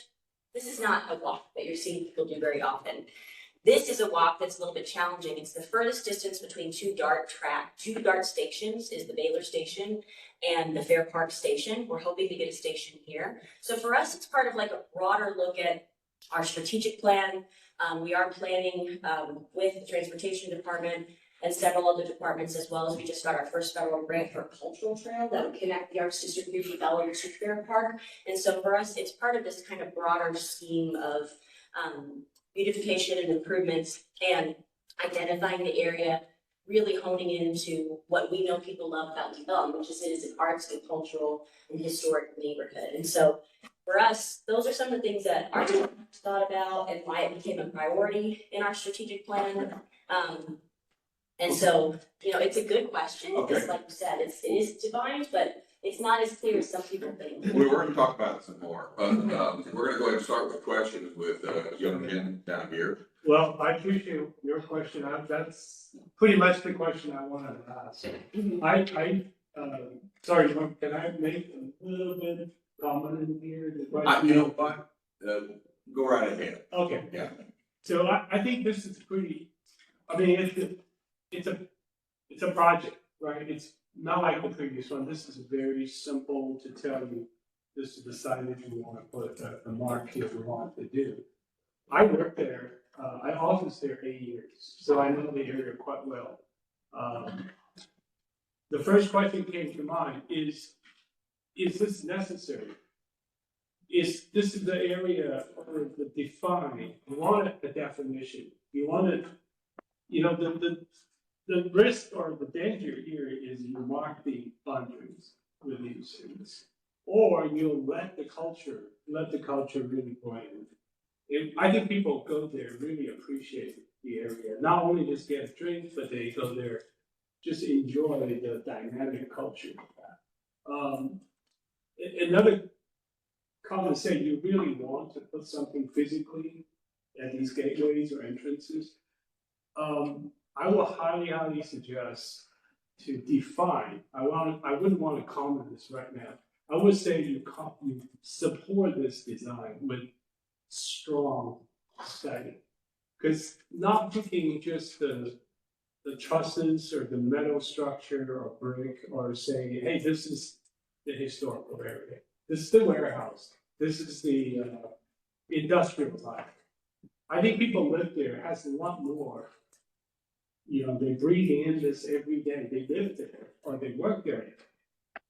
this is not a walk that you're seeing people do very often. This is a walk that's a little bit challenging. It's the furthest distance between two DART stations is the Baylor station and the Fair Park station. We're hoping to get a station here. So for us, it's part of like a broader look at our strategic plan. We are planning with the Transportation Department and several other departments, as well as we just got our first federal grant for a cultural trail that would connect the Arts District through Development to Fair Park. And so for us, it's part of this kind of broader scheme of beautification and improvements and identifying the area, really honing into what we know people love about development, which is it is an arts and cultural and historic neighborhood. And so for us, those are some of the things that our team thought about and why it became a priority in our strategic plan. And so, it's a good question, because Okay. like you said, it is defined, but it's not as clear as some people think. We're going to talk about it some more, but, we're gonna go ahead and start with questions with, young men down here. Well, I appreciate your question. That's pretty much the question I wanted to ask. Sorry, can I make a little bit of comment in here? The question? You know what, go right ahead. Okay. Yeah. So I think this is pretty, I mean, it's a project, right? It's not like the previous one. This is very simple to tell you, this is the signage we want to put, the mark here we want to do. I worked there, I officed there 8 years, so I know the area quite well. The first question came to mind is this necessary? This is the area or the define, you want a definition, you want it, the risk or the danger here is you mark the boundaries with these things. Or you'll let the culture really go in. I think people go there, really appreciate the area, not only just get a drink, but they go there, just enjoy the dynamic culture of that. Another comment say you really want to put something physically at these gateways or entrances. I will highly suggest to define, I wouldn't want to comment this right now. I would say you support this design with strong setting. Because not picking just the trusses or the metal structure or brick or saying, hey, this is the historical area. This is the warehouse. This is the industrial life. I think people live there has a lot more. They breathe in this every day. They live there or they work there.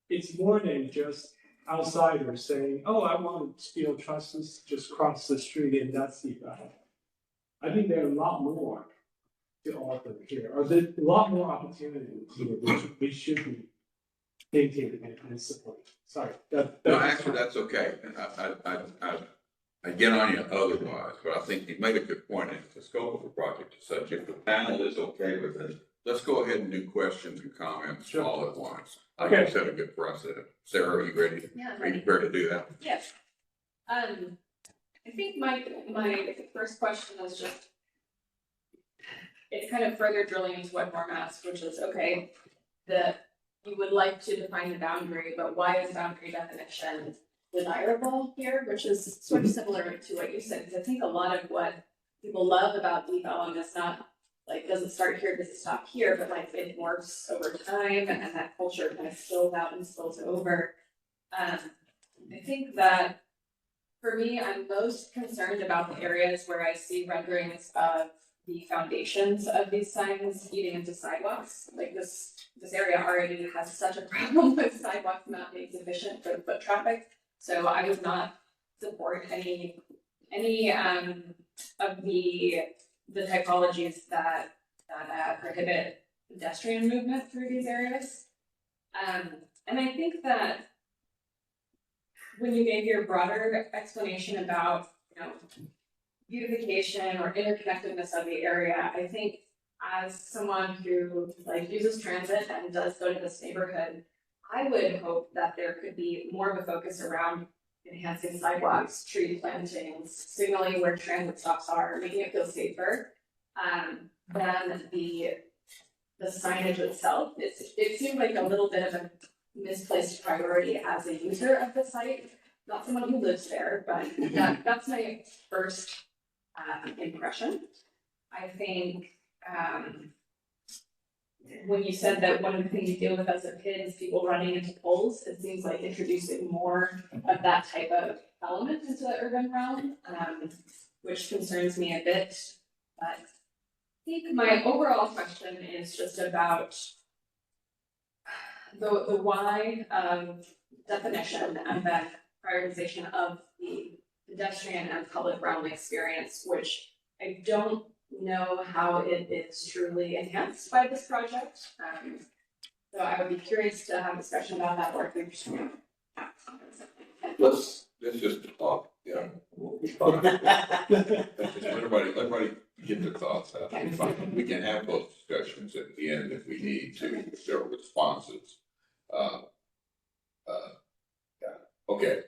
It's more than just outsiders saying, oh, I want steel trusses, just cross the street and that's the value. I think there are a lot more to offer here, or there's a lot more opportunities here, which we should be thinking and supporting. Sorry. No, actually, that's okay. I get on you otherwise, but I think you made a good point. It's the scope of the project is such, if the panel is okay with it, let's go ahead and do questions and comments all at once. I think set a good precedent. Sarah, are you ready? Yeah. Are you prepared to do that? Yes. I think my first question is just, it's kind of further drilling into what Norm asked, which is, okay, you would like to define the boundary, but why is boundary definition desirable here, which is sort of similar to what you said, because I think a lot of what people love about development is not like, doesn't start here, doesn't stop here, but like it morphs over time and that culture kind of spills out and spills over. I think that for me, I'm most concerned about the areas where I see renderings of the foundations of these signs eating into sidewalks. Like this area already has such a problem with sidewalks not being sufficient for foot traffic. So I would not support any of the typologies that prohibit pedestrian movement through these areas. And I think that when you gave your broader explanation about, beautification or interconnectedness of the area, I think as someone who uses transit and does go to this neighborhood, I would hope that there could be more of a focus around enhancing sidewalks, tree plantings, signaling where transit stops are, making it feel safer, than the signage itself. It seemed like a little bit of a misplaced priority as a user of the site, not someone who lives there, but that's my first impression. I think when you said that one of the things you deal with as a kid is people running into poles, it seems like introducing more of that type of element into the urban realm, which concerns me a bit. But I think my overall question is just about the why definition and then prioritization of the pedestrian and public realm experience, which I don't know how it is truly enhanced by this project. So I would be curious to have a discussion about that, or if you're just Let's just talk, Let everybody get their thoughts. about that. It's fine. We can have those discussions at the end if we need to, if there are responses. Yeah, okay. Is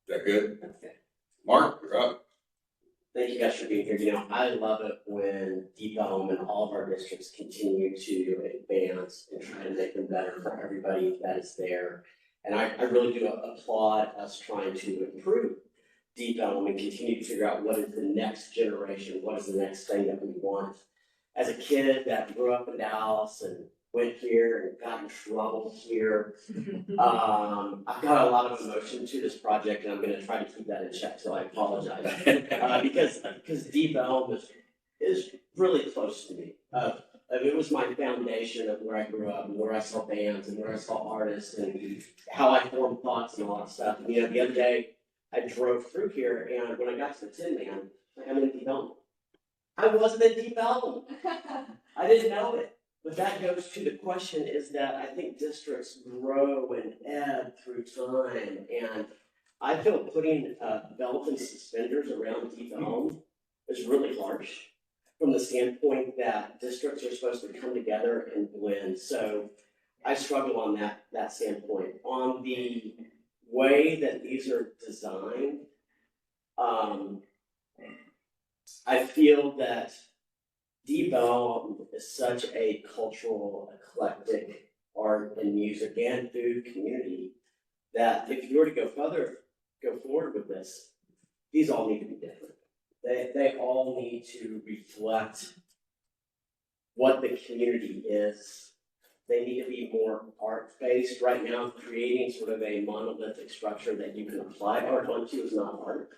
that good? Okay. Mark, you're up. Thank you guys for being here. You know, I love it when Deep Elm and all of our districts continue to advance and try to make them better for everybody that is there. And I really do applaud us trying to improve Deep Elm and continue to figure out what is the next generation, what is the next thing that we want. As a kid that grew up in Dallas and went here and got in trouble here, I've got a lot of emotion to this project, and I'm gonna try to keep that in check, so I apologize. Because Deep Elm is really close to me. It was my foundation of where I grew up, and where I saw bands, and where I saw artists, and how I formed thoughts and all that stuff. And, you know, the other day, I drove through here, and when I got to the Tin Man, like, I'm in Deep Elm. I wasn't in Deep Elm. I didn't know it. But that goes to the question is that I think districts grow and ebb through time. And I feel putting belt and suspenders around Deep Elm is really harsh from the standpoint that districts are supposed to come together and blend. So I struggle on that standpoint. On the way that these are designed, I feel that Deep Elm is such a cultural, eclectic art and music and food community that if you were to go forward with this, these all need to be different. They all need to reflect what the community is. They need to be more art-based. Right now, creating sort of a monolithic structure that you can apply art onto is not art.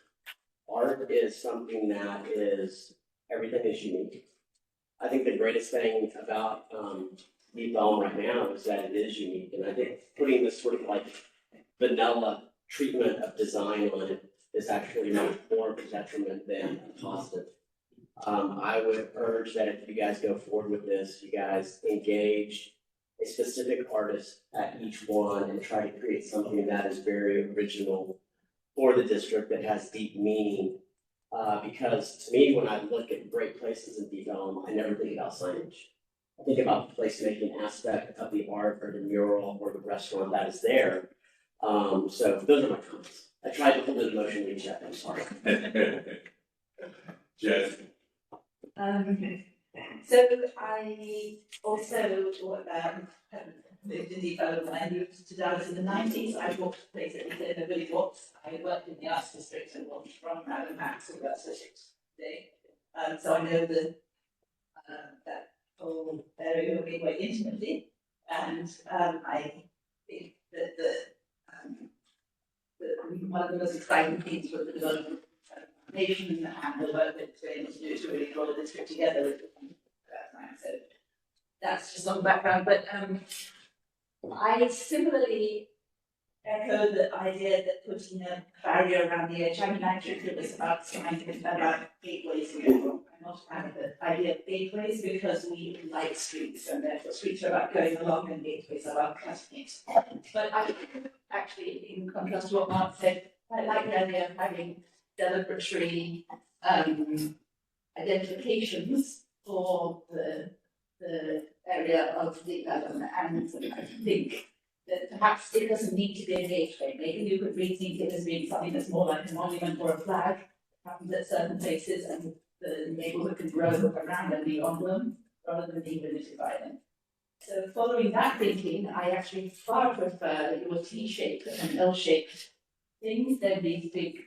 Art is something that is, everything is unique. I think the greatest thing about Deep Elm right now is that it is unique. And I think putting this sort of like vanilla treatment of design on it is actually much more of a detriment than a positive. I would urge that if you guys go forward with this, you guys engage a specific artist at each one and try to create something that is very original for the district that has deep meaning. Because to me, when I look at great places in Deep Elm, I never think about signage. I think about the placemaking aspect of the art or the mural or the restaurant that is there. So those are my comments. I tried to hold it emotionally in check, I'm sorry. Jess. So I also moved to Deep Elm when I moved to Dallas in the 90s. I walked basically in the Billy Watts. I worked in the arts district and walked from Adam Max to West Sussex today. So I know that whole area quite intimately. And I think that one of the most exciting things was the development of nation and the work that we're able to do to really draw the district together. So that's just on the background, but I similarly echo the idea that putting a barrier around the edge. I mean, I actually feel this about gateways here. I'm not a fan of the idea of gateways because we like streets, and therefore streets are about going along and gateways are about cutting it. But I actually, in contrast to what Mark said, I like the idea of having deliberatory identifications for the area of the and I think that perhaps it doesn't need to be a gateway. Maybe you could rethink it as being something that's more like a monument or a flag, happens at certain places, and the neighbourhood can grow around and beyond them, rather than being limited by them. So following that thinking, I actually far prefer your T-shaped and L-shaped things than these big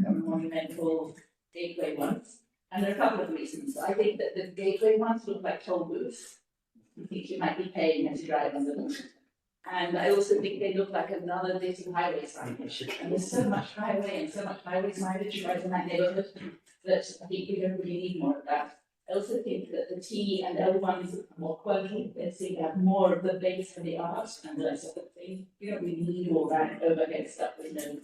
monumental gateway ones. And there are a couple of reasons. I think that the gateway ones look like toll booths. You think you might be paying as you drive on them. And I also think they look like another bit of highway signage. And there's so much highway and so much highway signage right in that neighborhood that I think we don't really need more of that. I also think that the T and L ones are more quirky. They seem to have more of the base for the art and that sort of thing. You don't really need all that overhead stuff with them.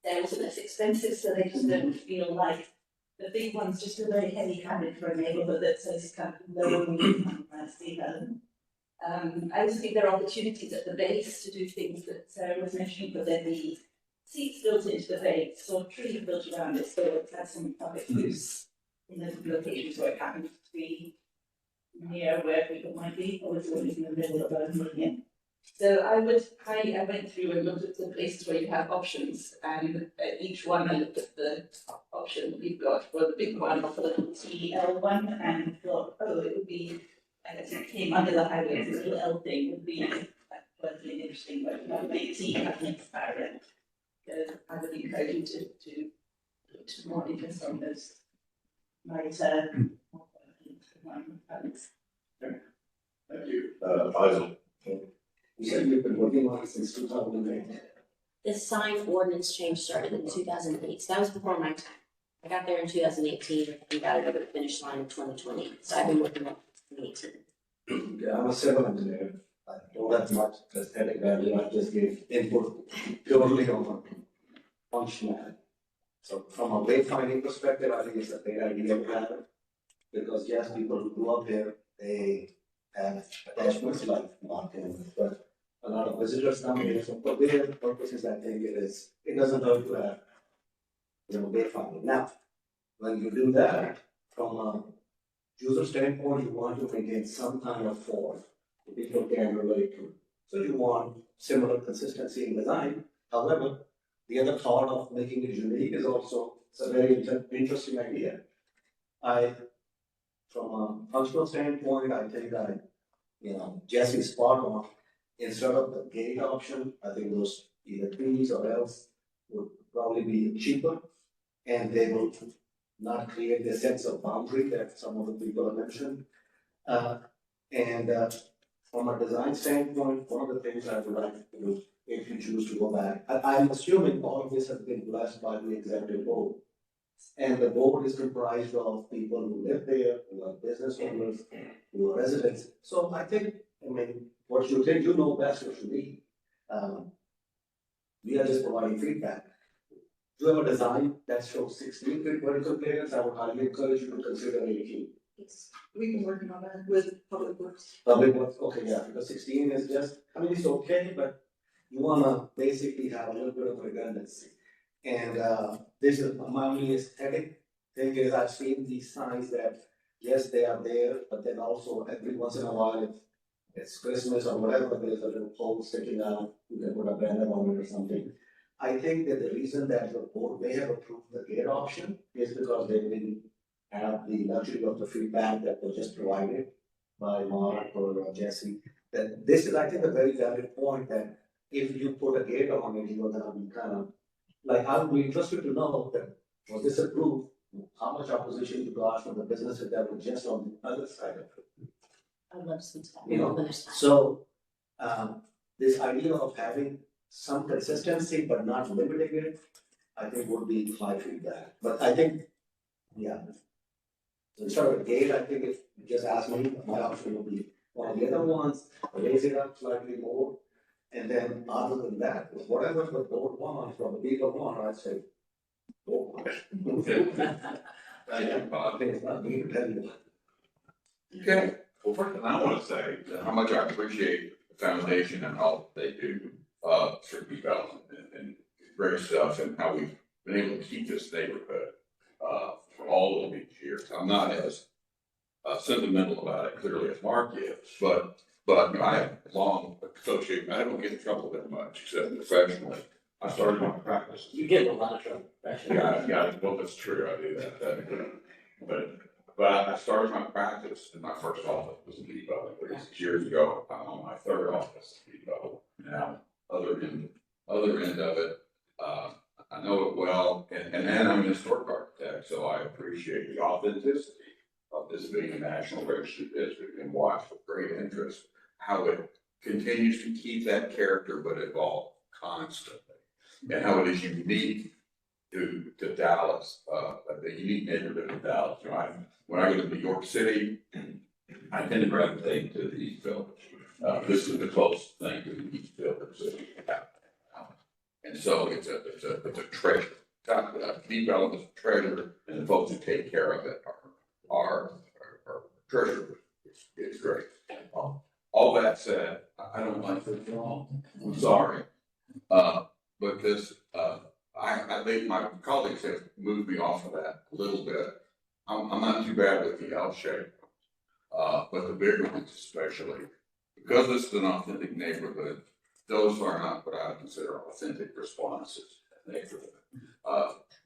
They're also less expensive, so they just don't feel like the big one's just a very heavy habit for a neighborhood that says kind of low income development. I also think there are opportunities at the base to do things that Sarah was mentioning, but then the seats built into the base, or trees built around it, so it has some public use in the locations where it happens to be near where people might be, or it's always in the middle of a million. So I went through and looked at the places where you have options, and at each one I looked at the option we've got for the big one, for the TL one, and thought, oh, it would be, I guess it came under the highway, this little L thing would be personally interesting, but not make see as an experiment. I would encourage you to put more interest on those. Thank you. Faisal. You said you've been working on it since 2008. The sign ordinance change started in 2008, so that was before my time. I got there in 2018 and got it over the finish line in 2020, so I've been working on it in 2018. Yeah, I'm a civil engineer. I don't have much aesthetic value. I just give input purely on functionality. So from a wayfinding perspective, I think it's a great idea to have it. Because yes, people who grew up here, they have attachments like mountains, but a lot of visitors come here. So for their purposes, I think it doesn't hurt to have, wayfinding. Now, when you do that, from a user standpoint, you want to maintain some kind of form that people can relate to. So you want similar consistency in design. However, the other thought of making it unique is also, it's a very interesting idea. From a functional standpoint, I think Jesse's spot on. Instead of the gate option, I think those either trees or else would probably be cheaper. And they will not create the sense of boundary that some of the people have mentioned. From a design standpoint, one of the things I would like to do, if you choose to go back, I'm assuming all of this has been blessed by the executive board. And the board is comprised of people who live there, who are business owners, who are residents. So I think, what you think, you know best what you need. We are just providing feedback. Do you have a design that shows 16 vertical clearance? I would highly encourage you to consider 18. We've been working on that with Public Works. Public Works, okay, yeah, because 16 is just, it's okay, but you wanna basically have a little bit of redundancy. And this is my only aesthetic thing is I've seen these signs that, yes, they are there, but then also every once in a while, if it's Christmas or whatever, there's a little pole sticking out, you can put a banner on it or something. I think that the reason that the board may have approved the gate option is because they didn't have the luxury of the feedback that was just provided by Mark or Jesse. That this is, I think, a very valid point that if you put a gate on it, you're gonna be kind of, I would be interested to know that was this approved, how much opposition you got from the businesses that were just on the other side of it. I would love to speak to that. So, this idea of having some consistency but not limiting it, I think would be my feedback. But I think, yeah. So instead of a gate, I think if you just ask me, my option would be one of the other ones, raise it up slightly more. And then other than that, whatever the board wants from the people want, I'd say, go. Thank you, Bob. It's not me to tell you. Okay, well, first, I want to say how much I appreciate the foundation and all they do, for development and great stuff and how we've been able to keep this neighborhood, for all of these years. I'm not as, sentimental about it clearly as Mark is, but I have long associated, I don't get in trouble that much, except professionally. I started my practice. You get in a lot of trouble, actually. Yeah, well, that's true, I do that, but I started my practice, and my first office was in Depot, 36 years ago. I'm on my third office in Depot now. Other end of it, I know it well, and I'm an historic architect, so I appreciate the authenticity of this being a national registered district and watch with great interest how it continues to keep that character but evolve constantly, and how it is unique to Dallas, the unique neighborhood of Dallas. You know, when I go to New York City, I tend to gravitate to the East Village. This is the closest thing to the East Village city. And so it's a treasure. Development treasure, and the folks who take care of it are treasure. It's great. All that said, I don't like this wrong. I'm sorry. But this I think my colleagues have moved me off of that a little bit. I'm not too bad with the L shape. But the bigger ones especially, because this is an authentic neighborhood, those are not what I would consider authentic responses in the neighborhood.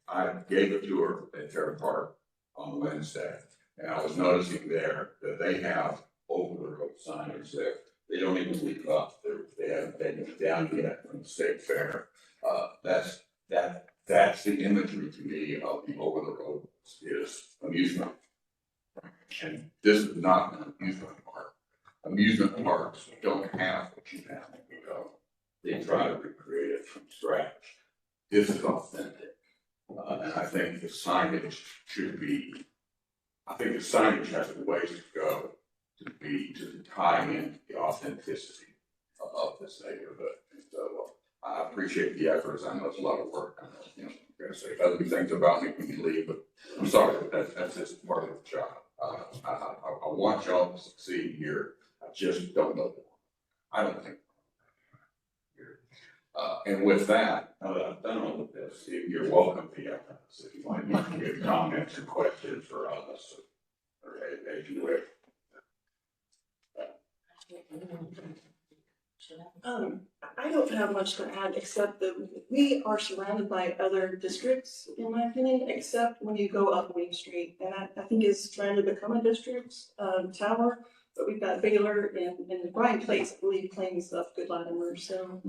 I gave a tour at Fair Park on Wednesday, and I was noticing there that they have over the road signage there. They don't even leave up, they haven't taken it down yet from the state fair. That's the imagery to me of the over the road is amusement. And this is not an amusement park. Amusement parks don't have what you have, they try to recreate it from scratch. This is authentic. And I think the signage should be, I think the signage has a ways to go to tie in the authenticity of this neighborhood. And so I appreciate the efforts. I know it's a lot of work. I know, I'm going to say other things about me when you leave, but I'm sorry, that's just part of the job. I want y'all to succeed here. I just don't know. I don't think. And with that, now that I've done all of this, you're welcome to if you want to give comments or questions for us or as you wish. I don't have much to add except that we are surrounded by other districts, in my opinion, except when you go up Main Street. And I think it's trying to become a district, tower, but we've got Baylor and Bryan Place, I believe, claims of Good Latimer. So,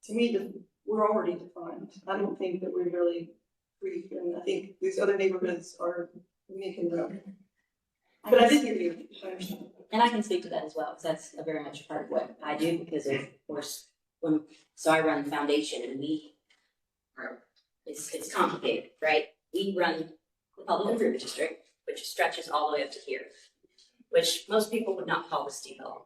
to me, we're already defined. I don't think that we're really free, and I think these other neighborhoods are making them. But I did hear you, I understand. And I can speak to that as well, because that's a very much a part of what I do, because of course, so I run the foundation and it's complicated, right? We run the Public Improvement District, which stretches all the way up to here, which most people would not call this development.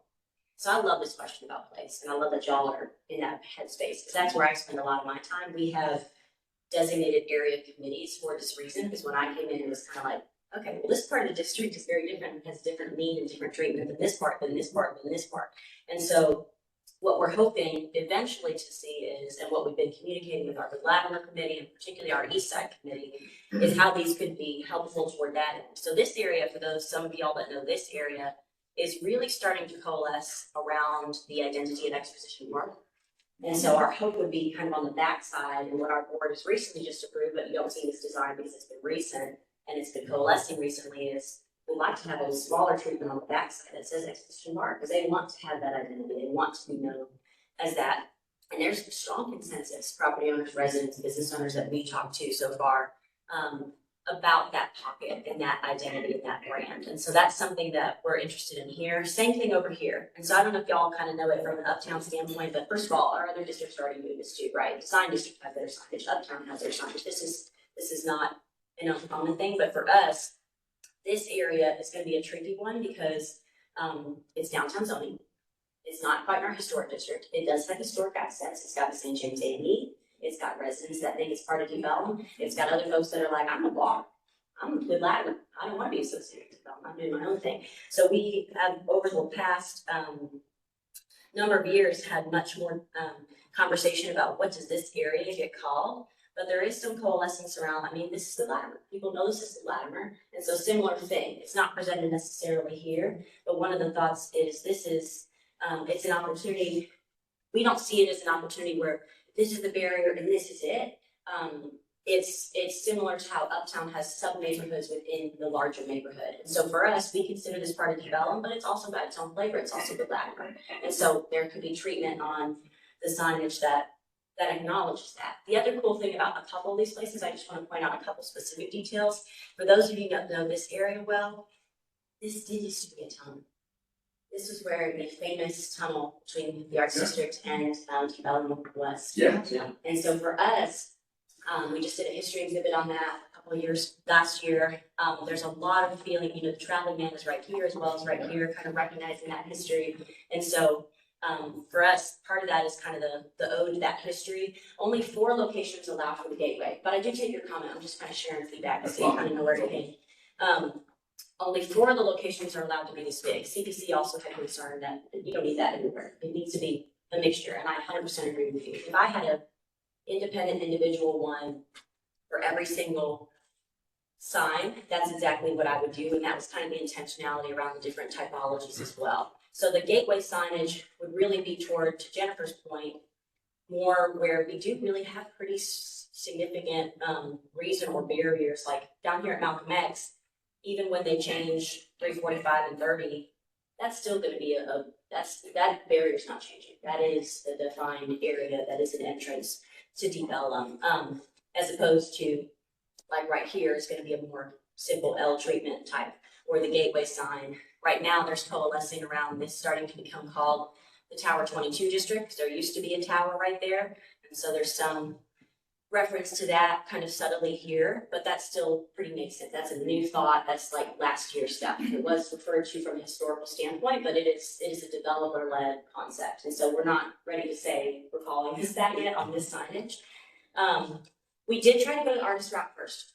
So I love this question about place, and I love that y'all are in that headspace, because that's where I spend a lot of my time. We have designated area committees for this reason, because when I came in, it was kind of like, okay, well, this part of the district is very different, and has different need and different treatment than this part, than this part, than this part. And so what we're hoping eventually to see is, and what we've been communicating with our Latimer committee, and particularly our East Side committee, is how these could be helpful toward that end. So this area, for those, some of y'all that know this area, is really starting to coalesce around the identity and exposition work. And so our hope would be kind of on the backside, and what our board has recently just approved, but you don't see this design because it's been recent, and it's been coalescing recently, is we'd like to have a smaller treatment on the backside that says Exposition Mark, because they want to have that identity, they want to be known as that. And there's strong consensus, property owners, residents, business owners that we talked to so far, about that pocket and that identity and that brand. And so that's something that we're interested in here. Same thing over here. And so I don't know if y'all kind of know it from an Uptown standpoint, but first of all, our other districts already do this too, right? Design District has their signage, Uptown has their signage. This is not an uncommon thing, but for us, this area is going to be a tricky one because it's downtown zoning. It's not quite in our historic district. It does have historic access. It's got the St. James A&E. It's got residents that think it's part of development. It's got other folks that are like, I'm a block. I'm a good Latimer. I don't want to be associated with development. I'm doing my own thing. So we have, over the past number of years, had much more conversation about what does this area get called. But there is some coalescence around, I mean, this is the Latimer. People know this is the Latimer. And so similar thing. It's not presented necessarily here, but one of the thoughts is this is, it's an opportunity. We don't see it as an opportunity where this is the barrier and this is it. It's similar to how Uptown has sub-neighborhoods within the larger neighborhood. And so for us, we consider this part of development, but it's also got its own flavor. It's also the Latimer. And so there could be treatment on the signage that acknowledges that. The other cool thing about a couple of these places, I just want to point out a couple specific details. For those of you that know this area well, this did used to be a tunnel. This was where the famous tunnel between the Arts District and Development West. Yeah. And so for us, we just did a history exhibit on that a couple of years last year. There's a lot of feeling, you know, the traveling man is right here as well as right here, kind of recognizing that history. And so for us, part of that is kind of the ode to that history. Only 4 locations allow for the gateway, but I do take your comment. I'm just kind of sharing feedback to see kind of know where it came. Only 4 of the locations are allowed to be this big. CPC also had concern that you don't need that everywhere. It needs to be a mixture, and I 100% agree with you. If I had independent individual one for every single sign, that's exactly what I would do, and that was kind of the intentionality around the different typologies as well. So the gateway signage would really be toward, to Jennifer's point, more where we do really have pretty significant reason or barriers, like down here at Malcolm X, even when they change 345 and 30, that's still gonna be that barrier's not changing. That is the defined area, that is an entrance to Deep Ellum, as opposed to, like right here, is gonna be a more simple L treatment type, or the gateway sign. Right now, there's coalescing around this, starting to become called the Tower 22 district, because there used to be a tower right there, and so there's some reference to that kind of subtly here, but that still pretty makes sense. That's a new thought. That's like last year's stuff. It was referred to from a historical standpoint, but it is a developer-led concept. And so we're not ready to say we're calling this that yet on this signage. We did try to go the artist route first.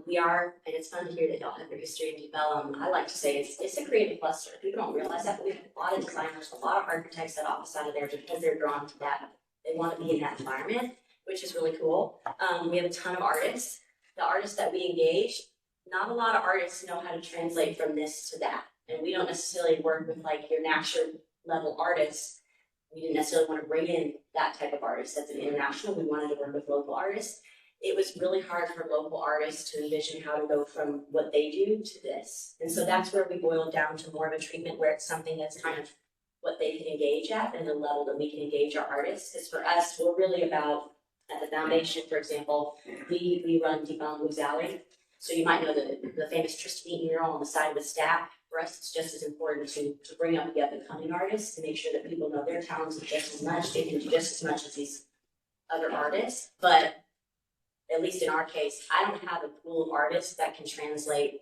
We are, and it's fun to hear that y'all have your history in Deep Ellum. I like to say it's a creative cluster. People don't realize that, but we have a lot of designers, a lot of architects that office out of there because they're drawn to that. They want to be in that environment, which is really cool. We have a ton of artists. The artists that we engage, not a lot of artists know how to translate from this to that. And we don't necessarily work with like your national level artists. We didn't necessarily want to bring in that type of artist. That's an international. We wanted to work with local artists. It was really hard for local artists to envision how to go from what they do to this. And so that's where we boiled down to more of a treatment where it's something that's kind of what they can engage at and the level that we can engage our artists. Because for us, we're really about, at the foundation, for example, we run Deep Ellum Blues Alley. So you might know the famous Tristan Eaton mural on the side of the stack. For us, it's just as important to bring up the up and coming artists to make sure that people know their talents just as much. They can do just as much as these other artists. But at least in our case, I don't have a pool of artists that can translate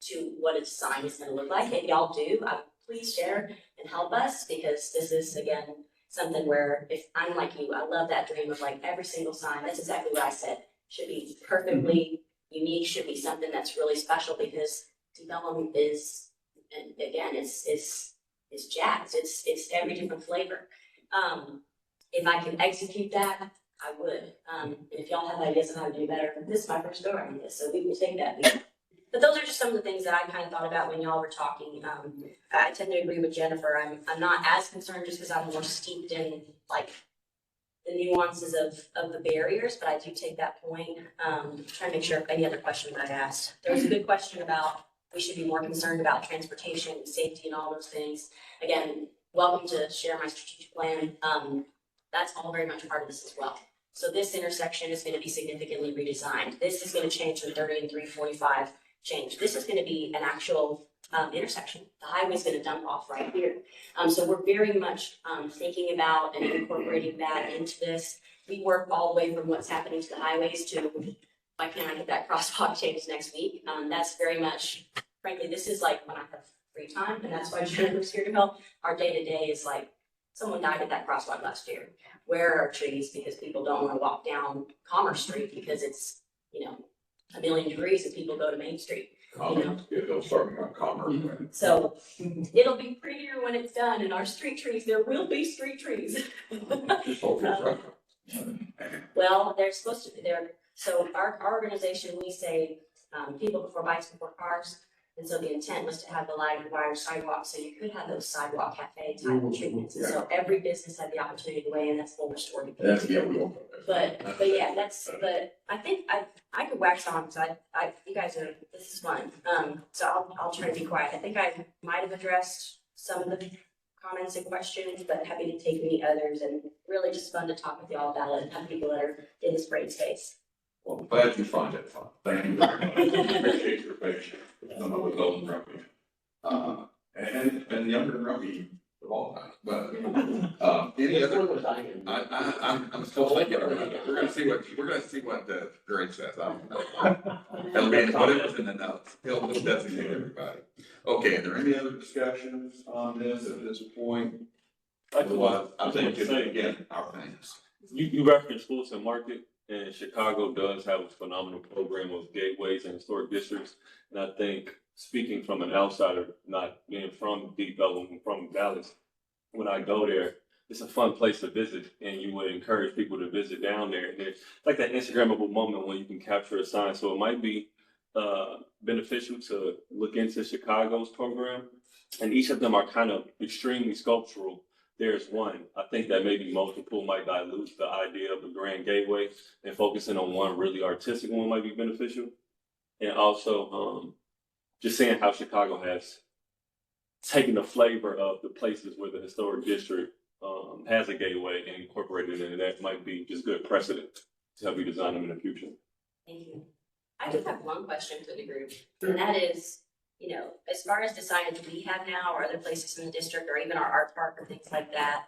to what a sign is going to look like. If y'all do, please share and help us, because this is, again, something where if I'm like you, I love that dream of like every single sign. That's exactly what I said. Should be perfectly unique, should be something that's really special, because Deep Ellum is, and again, it's jazz. It's every different flavor. If I can execute that, I would. And if y'all have ideas on how to do better, this is my first go around this, so we will take that. But those are just some of the things that I kind of thought about when y'all were talking. I tend to agree with Jennifer. I'm not as concerned just because I'm more steeped in like the nuances of the barriers, but I do take that point. Trying to make sure if any other questions I asked. There was a good question about we should be more concerned about transportation, safety, and all those things. Again, welcome to share my strategic plan. That's all very much part of this as well. So this intersection is going to be significantly redesigned. This is going to change from 30 and 345 change. This is going to be an actual intersection. The highway is going to dump off right here. So we're very much thinking about and incorporating that into this. We work all the way from what's happening to the highways to why can't I get that crosswalk changed next week? That's very much, frankly, this is like when I have free time, and that's why Jennifer's here to help. Our day-to-day is like, someone died at that crosswalk last year. Where are trees? Because people don't want to walk down Commerce Street because it's, you know, 1,000,000 degrees and people go to Main Street. Commerce, yeah, they'll start on Commerce. So it'll be prettier when it's done, and our street trees, there will be street trees. Just hope it's right. Well, they're supposed to be there. So our organization, we say people before bikes, before cars. And so the intent was to have the light wire sidewalks, so you could have those sidewalk cafe type of treatments. And so every business had the opportunity to weigh in. That's full story. That's, yeah, we don't. But yeah, but I think I could wax on, so you guys are, this is fun. So I'll try to be quiet. I think I might have addressed some of the comments and questions, but happy to take any others, and really just fun to talk with y'all about it and have people that are in this brain space. Well, I'm glad you find it fun. Thank you very much. Appreciate your patience. I know it's old and grumpy. And younger than grumpy of all time. But any other? I'm still thinking about it. We're gonna see what the jury says. It'll be whatever's in the notes. He'll designate everybody. Okay, are there any other discussions on this at this point? Otherwise, I think it's again our things. You referenced Fulton Market. And Chicago does have a phenomenal program of gateways and historic districts. And I think, speaking from an outsider, not being from Deep Ellum, from Dallas, when I go there, it's a fun place to visit, and you would encourage people to visit down there. And it's like that Instagrammable moment when you can capture a sign. So it might be beneficial to look into Chicago's program, and each of them are kind of extremely sculptural. There's one. I think that maybe multiple might dilute the idea of the Grand Gateway, and focusing on one really artistic one might be beneficial. And also, just seeing how Chicago has taken the flavor of the places where the historic district has a gateway and incorporated it, and that might be just good precedent to help you design them in the future. Thank you. I do have one question for the group, and that is, as far as the signage we have now or other places in the district or even our art park or things like that,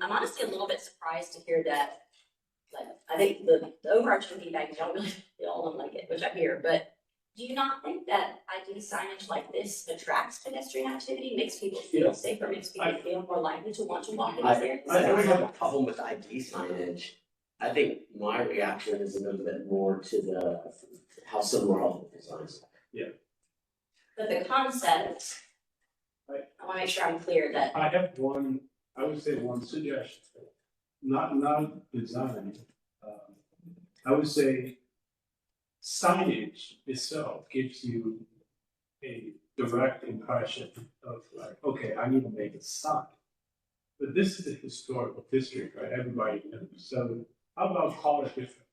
I'm honestly a little bit surprised to hear that. Like, I think the overarching feedback is y'all don't like it, which I hear, but do you not think that ID signage like this attracts pedestrian activity, makes people feel safer, makes people feel more likely to want to walk in these areas? I don't have a problem with ID signage. I think my reaction is a little bit more to how similar all the designs are. But the concept, Right. I wanna make sure I'm clear that, I have I would say one suggestion, not design. I would say signage itself gives you a direct impression of like, okay, I need to make a sign. But this is a historical district, right? Everybody knows. So how about call it different?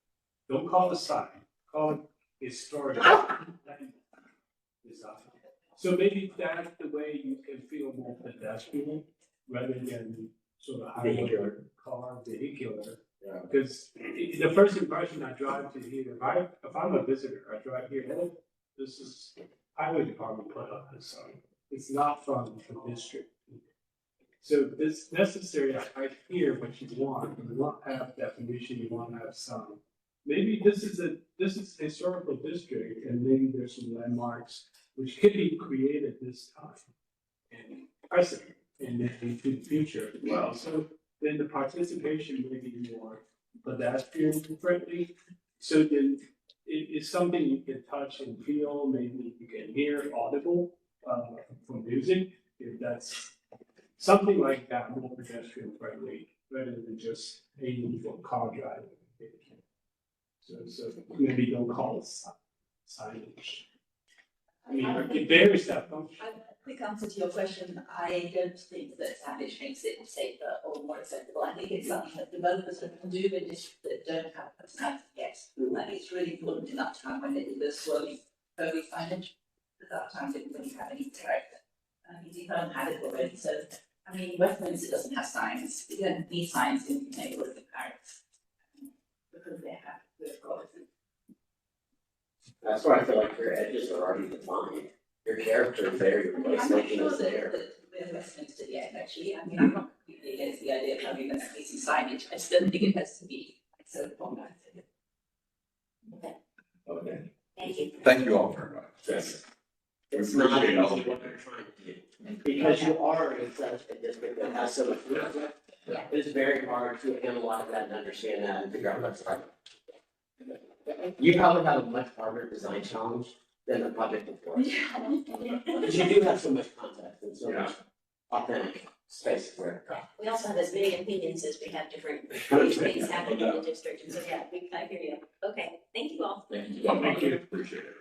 Don't call it a sign, call it historic design. So maybe that's the way you can feel more pedestrian rather than sort of highway car vehicular. Yeah. Because the first impression I drive to here, if I'm a visitor, I drive here, oh, this is highway department put up this sign. It's not from the district. So it's necessary, I hear what you want to have definition, you want to have some. Maybe this is a historical district and maybe there's some landmarks which could be created this time and present and then into the future as well. So then the participation may be more pedestrian friendly. So then it's something you can touch and feel, maybe you can hear audible from music, if that's something like that, more pedestrian friendly rather than just a usual car driving. So maybe don't call it signage. I mean, it varies that function. A quick answer to your question, I don't think that signage makes it safer or more acceptable. I think it's something that developers can do in districts that don't have a sign yet. And it's really important in that time when they do the slowly signage, at that time they didn't really have any character. You don't have it already, so I mean, Westminster doesn't have signs. You don't need signs in the neighborhood of Paris because they have good quality. That's why I feel like your edges are already defined. Your character is there, your I'm not placemaking sure is there. that we're Westminster yet, actually. I mean, I'm not completely against the idea of having an amazing signage. I still think it has to be so formatted. Okay. thank you. Thank you all very much. Yes. We It's not appreciate easy all what of they're it. trying to do. Because you are in such a district that has so much movement. Yeah. It's very hard to analyze that and understand that and figure out what's right. You probably have a much harder design challenge than the project before. Because you do have so much context and so much authentic space where. We also have as many opinions as we have different things happening in the district, and so yeah, I hear you. Okay, thank you all. Thank you. Appreciate it.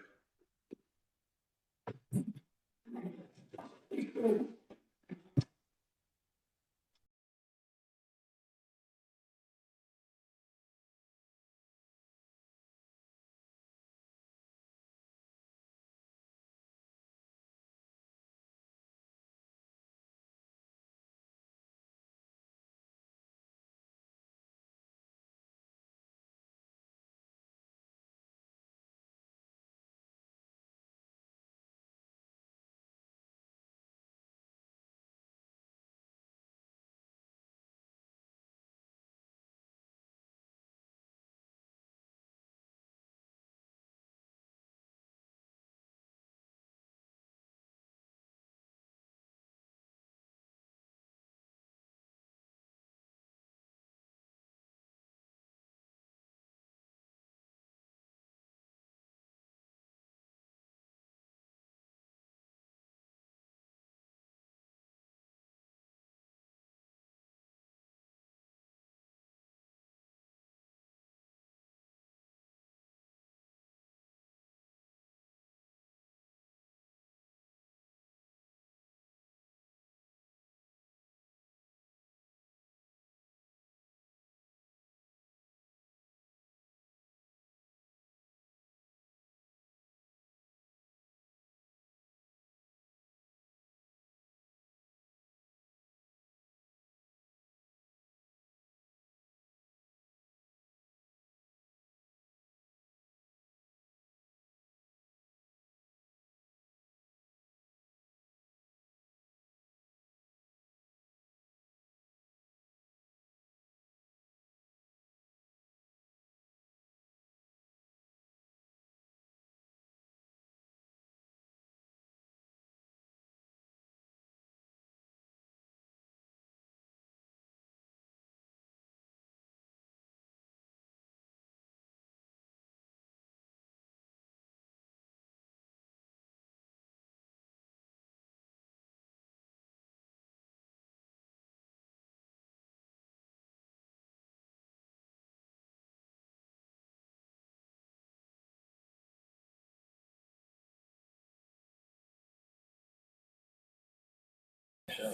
Yeah,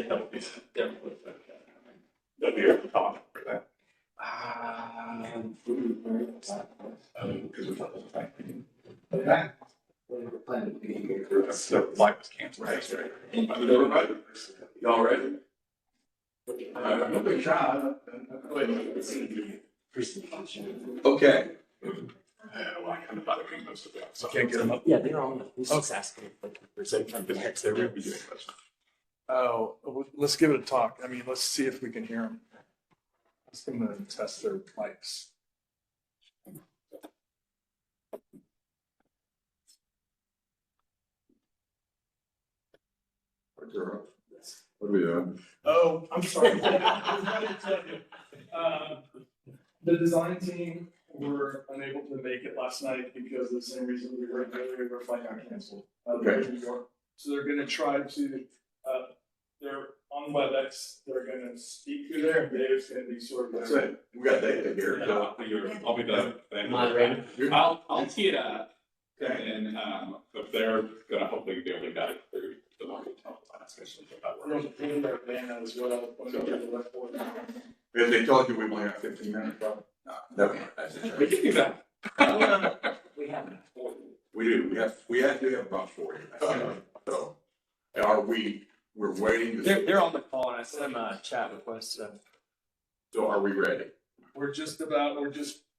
that would be, definitely. That'd be at the top for that. Because we thought it was like. Okay. So flight was canceled. Everybody, y'all ready? A big shot. Okay. Well, I kind of thought I could most of that, so I can't get them up. Yeah, they're on. This is asking like present The next day we'll be doing this. Oh, let's give it a talk. I mean, let's see if we can hear them. Let's give them to test their mics. What are we doing? Oh, I'm sorry. The design team were unable to make it last night because of the same reason we were earlier, our flight got canceled. Okay. New York. So they're gonna try to, they're on WebEx, they're gonna speak through there, and Dave's gonna be sort of. That's it. We got David here. I'll be done. Moderator. I'll tee it up. And, if they're gonna hopefully be able to guide through the market. We're gonna put their van as well. If they told you we only have 15 minutes, no, never mind. That's it. We can do that. We haven't. We do, we have to have about 40. So, are we're waiting to. They're on the call and I sent them a chat request. So are we ready? We're just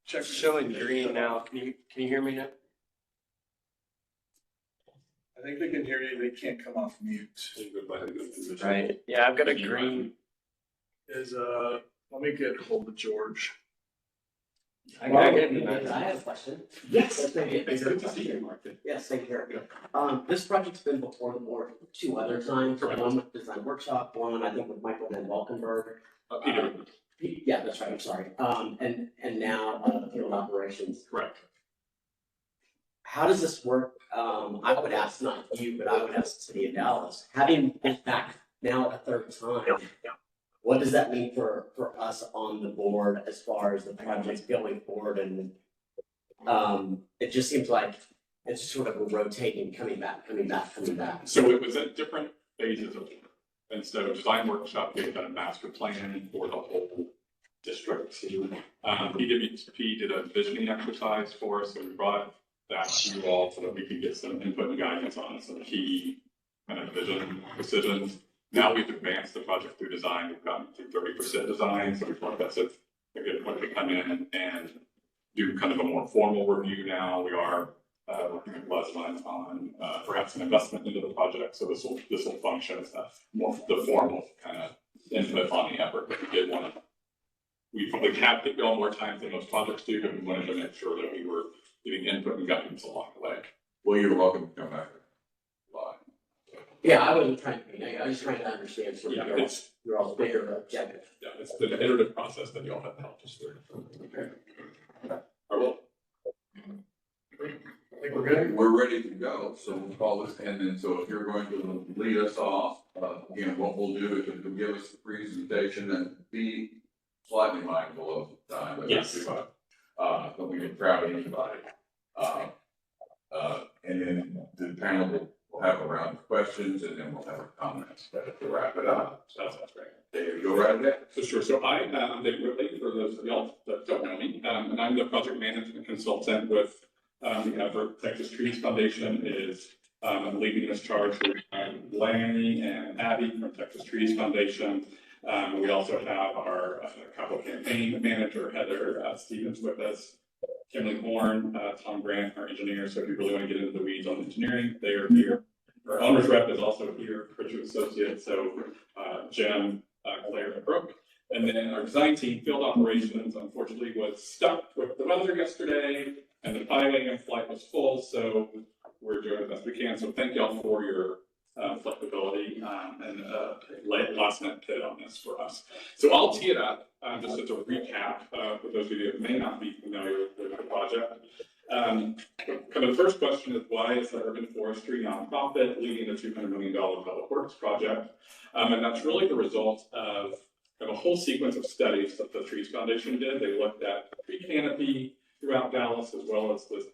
checking. Showing green now. Can you hear me now? I think they can hear you, they can't come off mute. Right. Yeah, I've got a green. Let me get hold of George. I have a question. Yes. It's good to see you. Yes, thank you. This project's been before the board 2 other times, one with design workshop, one I think with Michael Van Valkenburg. Peter. Yeah, that's right, I'm sorry. And now, field operations. Correct. How does this work? I would ask not you, but I would ask the city of Dallas, having been back now a third time. What does that mean for us on the board as far as the projects going forward? And it just seems like it's sort of a rotating, coming back. So it was at different phases of, instead of design workshop, we had a master plan for the whole district. PWP did a visioning exercise for us, so we brought that to you all so that we could get some input and guidance on some key kind of vision decisions. Now we've advanced the project through design. We've gotten to 30% design, so we thought that's a good point to come in and do kind of a more formal review now. We are working with Leslie on perhaps an investment into the project, so this will function as the formal kind of input on the effort. But we did want to, we probably capped it going more times than most projects do, but we wanted to make sure that we were giving input and guidance along the way. Well, you're welcome to come back. Yeah, I wasn't trying to be negative. I was just trying to understand sort of your all's bigger objective. Yeah, it's the iterative process that you all have helped us through. Okay. I will. I think we're good. We're ready to go, so we'll call this in, and so if you're going to lead us off, again, what we'll do is you'll give us the presentation and be slightly mindful of the time. Yes. But we can crowd anybody. And then the panel will have a round of questions, and then we'll have comments to wrap it up. So that's great. David, go right ahead. So sure. So I'm David Whitley, for those of y'all that don't know me, and I'm the project management consultant with the effort. Texas Trees Foundation is leading this charge with Lanny and Abby from Texas Trees Foundation. We also have our capital campaign manager, Heather Stevens, with us. Kimberly Horn, Tom Grant, our engineer. So if you really want to get into the weeds on engineering, they are here. Our owner's rep is also here, Richard Associates. So Jim, Claire, and Brooke. And then our design team, field operations, unfortunately was stuck with the weather yesterday, and the pilot and flight was full. So we're doing the best we can. So thank y'all for your flexibility and last minute pit on this for us. So I'll tee it up just as a recap for those of you that may not be familiar with the project. kind of the first question is, why is the urban forestry nonprofit leading a $200 million public works project? And that's really the result of a whole sequence of studies that the Trees Foundation did. They looked at tree canopy throughout Dallas, as well as the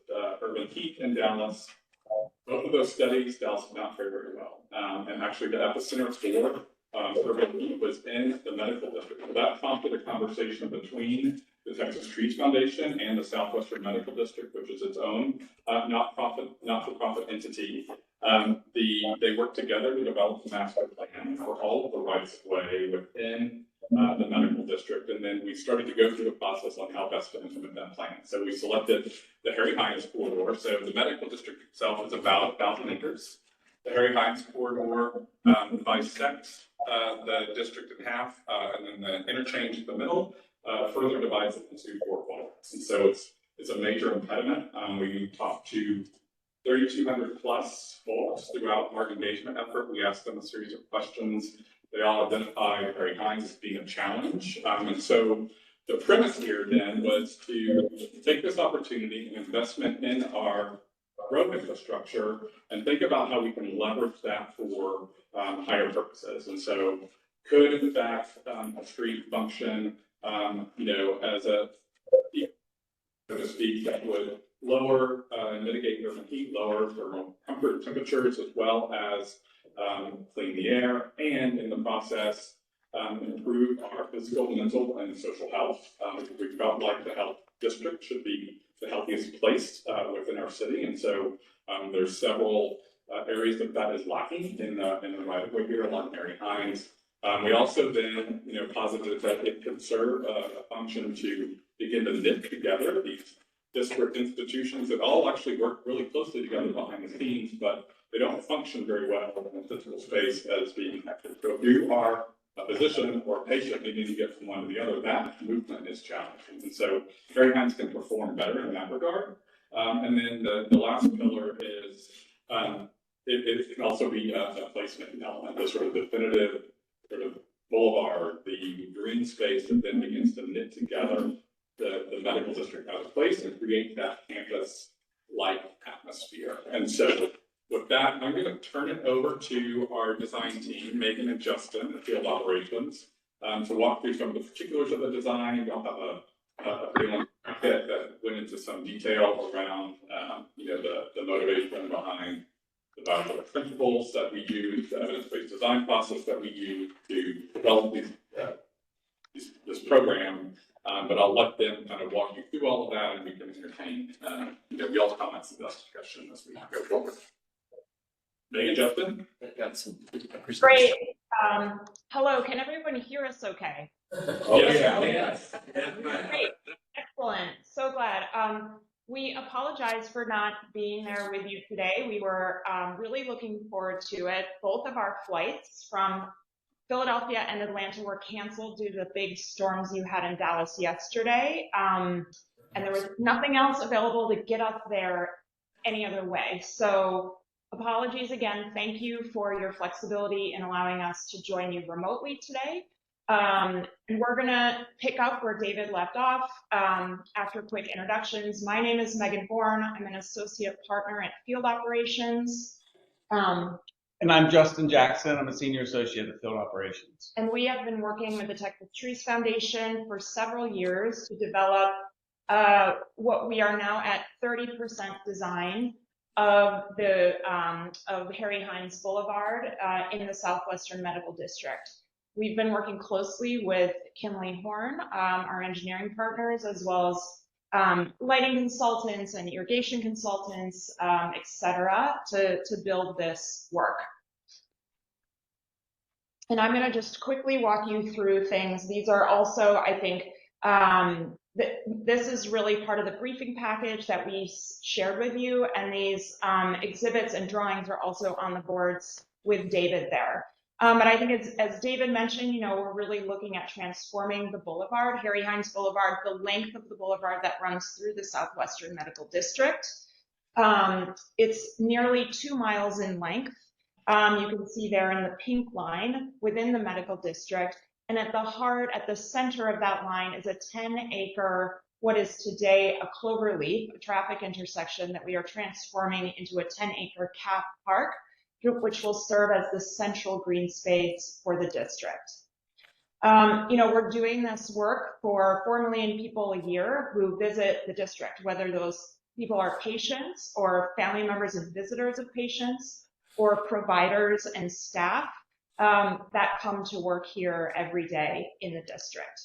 urban heat in Dallas. Both of those studies, Dallas did not fare very well. And actually the epicenter for urban heat was in the medical district. So that prompted a conversation between the Texas Trees Foundation and the Southwestern Medical District, which is its own not-for-profit entity. They worked together to develop a master plan for all of the rights of way within the medical district, and then we started to go through the process on how best to implement that plan. So we selected the Harry Hines corridor. So the medical district itself is about 1,000 acres. The Harry Hines corridor bisects the district in half, and then the interchange in the middle further divides it into 4 quadrants. And so it's a major impediment. We talked to 3,200 plus folks throughout our engagement effort. We asked them a series of questions. They all identified Harry Hines as being a challenge. And so the premise here then was to take this opportunity and investment in our road infrastructure and think about how we can leverage that for higher purposes. And so could in fact a street function, as a, so to speak, that would lower and mitigate urban heat, lower thermal comfort temperatures, as well as clean the air, and in the process improve our physical, mental, and social health. We felt like the health district should be the healthiest place within our city, and so there's several areas that is lacking in the right of way here along Harry Hines. We also then, posited that it could serve a function to begin to knit together these disparate institutions that all actually work really closely together behind the scenes, but they don't function very well in the physical space as being connected. So if you are a physician or a patient needing to get from one to the other, that movement is challenging. And so Harry Hines can perform better in that regard. And then the last pillar is it can also be a placement element, the sort of definitive sort of boulevard, the green space that then begins to knit together the medical district as a place and create that campus-like atmosphere. And so with that, I'm going to turn it over to our design team, Megan and Justin, in field operations, to walk through some of the particulars of the design. You'll have a pretty long packet that went into some detail around, the motivation behind the valuable principles that we use, the evidence-based design process that we use to develop this program. But I'll let them kind of walk you through all of that, and we can entertain y'all's comments in this discussion as we go forward. Megan, Justin? Great. Hello, can everyone hear us okay? Yes. Great. Excellent. So glad. We apologize for not being there with you today. We were really looking forward to it. Both of our flights from Philadelphia and Atlanta were canceled due to the big storms you had in Dallas yesterday. And there was nothing else available to get us there any other way. So apologies again. Thank you for your flexibility in allowing us to join you remotely today. And we're going to pick up where David left off after quick introductions. My name is Megan Bourne. I'm an associate partner at Field Operations. And I'm Justin Jackson. I'm a senior associate at Field Operations. And we have been working with the Texas Trees Foundation for several years to develop what we are now at 30% design of Harry Hines Boulevard in the Southwestern Medical District. We've been working closely with Kinley Horn, our engineering partners, as well as lighting consultants and irrigation consultants, et cetera, to build this work. And I'm going to just quickly walk you through things. These are also, I think, this is really part of the briefing package that we shared with you, and these exhibits and drawings are also on the boards with David there. But I think as David mentioned, we're really looking at transforming the boulevard, Harry Hines Boulevard, the length of the boulevard that runs through the Southwestern Medical District. It's nearly 2 miles in length. You can see there in the pink line within the medical district. And at the center of that line is a 10-acre what is today a cloverleaf, a traffic intersection that we are transforming into a 10-acre cap park, which will serve as the central green space for the district. We're doing this work for 4 million people a year who visit the district, whether those people are patients or family members and visitors of patients or providers and staff that come to work here every day in the district.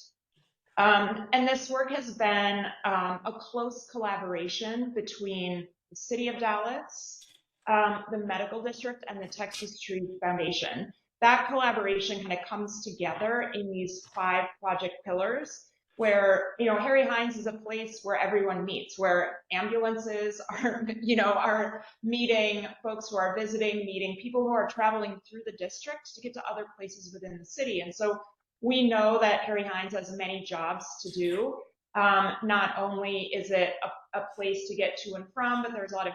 And this work has been a close collaboration between the City of Dallas, the Medical District, and the Texas Trees Foundation. That collaboration kind of comes together in these 5 project pillars where, Harry Hines is a place where everyone meets, where ambulances are, are meeting, folks who are visiting, meeting people who are traveling through the district to get to other places within the city. And so we know that Harry Hines has many jobs to do. Not only is it a place to get to and from, but there's a lot of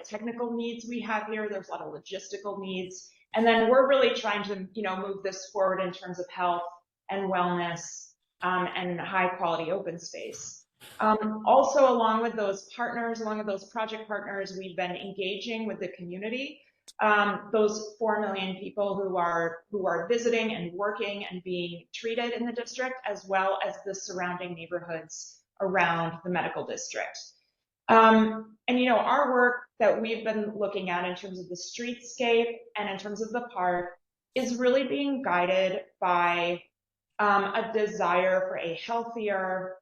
technical needs we have here. There's a lot of logistical needs. And then we're really trying to, move this forward in terms of health and wellness and high quality open space. Also, along with those project partners, we've been engaging with the community, those 4 million people who are visiting and working and being treated in the district, as well as the surrounding neighborhoods around the medical district. Our work that we've been looking at in terms of the streetscape and in terms of the park is really being guided by a desire for a healthier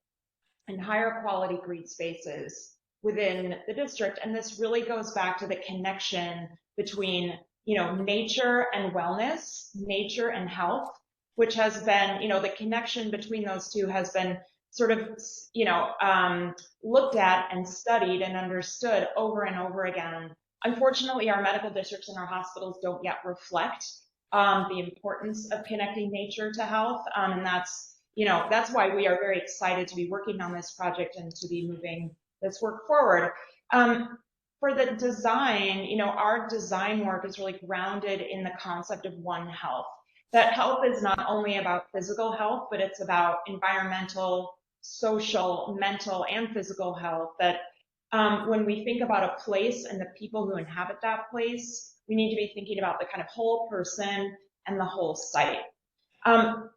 and higher quality green spaces within the district. And this really goes back to the connection between, nature and wellness, nature and health, which has been, the connection between those two has been sort of, looked at and studied and understood over and over again. Unfortunately, our medical districts and our hospitals don't yet reflect the importance of connecting nature to health. And that's why we are very excited to be working on this project and to be moving this work forward. For the design, our design work is really grounded in the concept of One Health. That health is not only about physical health, but it's about environmental, social, mental, and physical health. That when we think about a place and the people who inhabit that place, we need to be thinking about the kind of whole person and the whole site. On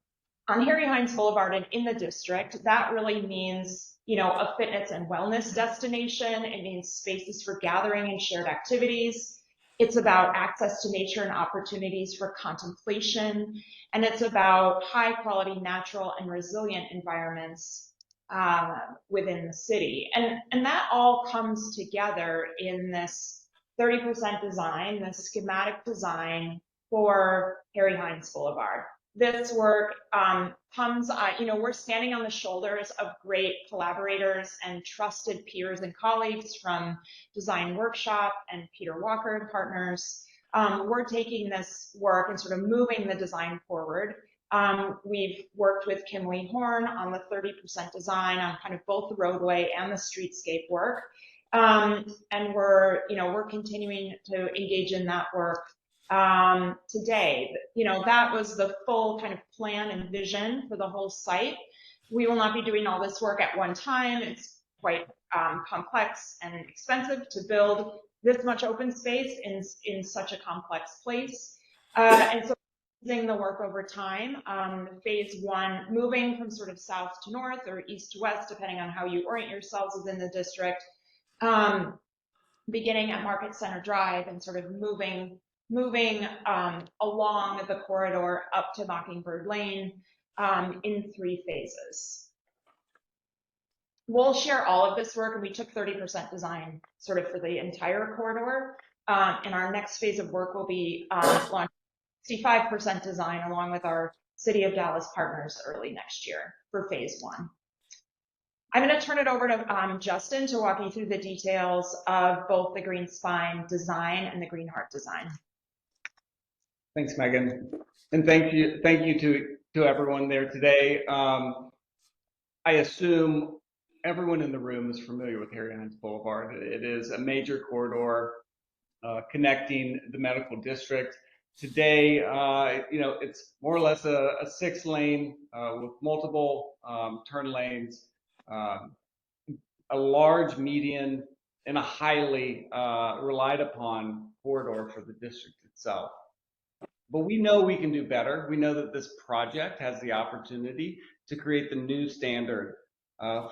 Harry Hines Boulevard and in the district, that really means, a fitness and wellness destination. It means spaces for gathering and shared activities. It's about access to nature and opportunities for contemplation. And it's about high quality, natural, and resilient environments within the city. And that all comes together in this 30% design, the schematic design for Harry Hines Boulevard. This work comes, we're standing on the shoulders of great collaborators and trusted peers and colleagues from Design Workshop and Peter Walker and Partners. We're taking this work and sort of moving the design forward. We've worked with Kimley Horn on the 30% design on kind of both the roadway and the streetscape work. And we're continuing to engage in that work today. That was the full kind of plan and vision for the whole site. We will not be doing all this work at one time. It's quite complex and expensive to build this much open space in such a complex place. And so using the work over time, phase 1, moving from sort of south to north or east to west, depending on how you orient yourselves within the district, beginning at Market Center Drive and sort of moving along the corridor up to Mockingbird Lane in 3 phases. We'll share all of this work, and we took 30% design sort of for the entire corridor. And our next phase of work will be launching 65% design along with our City of Dallas partners early next year for phase 1. I'm going to turn it over to Justin to walk you through the details of both the Green Spine design and the Green Heart design. Thanks, Megan. And thank you to everyone there today. I assume everyone in the room is familiar with Harry Hines Boulevard. It is a major corridor connecting the medical district Today, it's more or less a 6-lane with multiple turn lanes, a large median, and a highly relied upon corridor for the district itself. But we know we can do better. We know that this project has the opportunity to create the new standard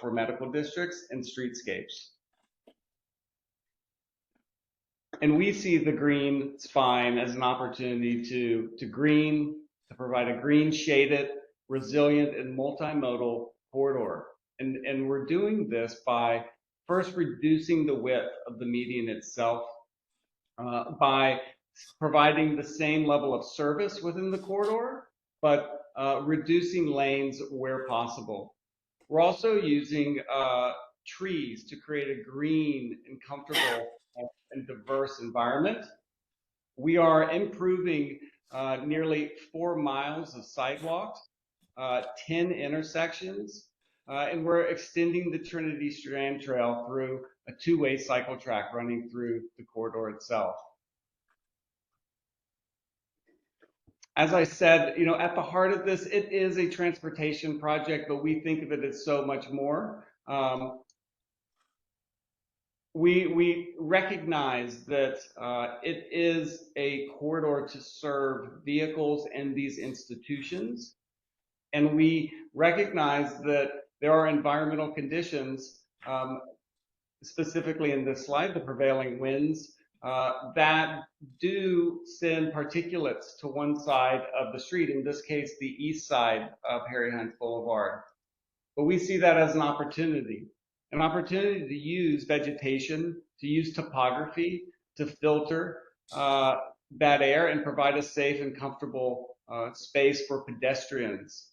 for medical districts and streetscapes. And we see the green spine as an opportunity to provide a green shaded, resilient, and multimodal corridor. And we're doing this by first reducing the width of the median itself, by providing the same level of service within the corridor, but reducing lanes where possible. We're also using trees to create a green and comfortable and diverse environment. We are improving nearly 4 miles of sidewalks, 10 intersections, and we're extending the Trinity Strand Trail through a 2-way cycle track running through the corridor itself. As I said, at the heart of this, it is a transportation project, but we think of it as so much more. We recognize that it is a corridor to serve vehicles and these institutions. And we recognize that there are environmental conditions, specifically in this slide, the prevailing winds, that do send particulates to one side of the street, in this case, the east side of Harry Hines Boulevard. But we see that as an opportunity to use vegetation, to use topography, to filter that air and provide a safe and comfortable space for pedestrians.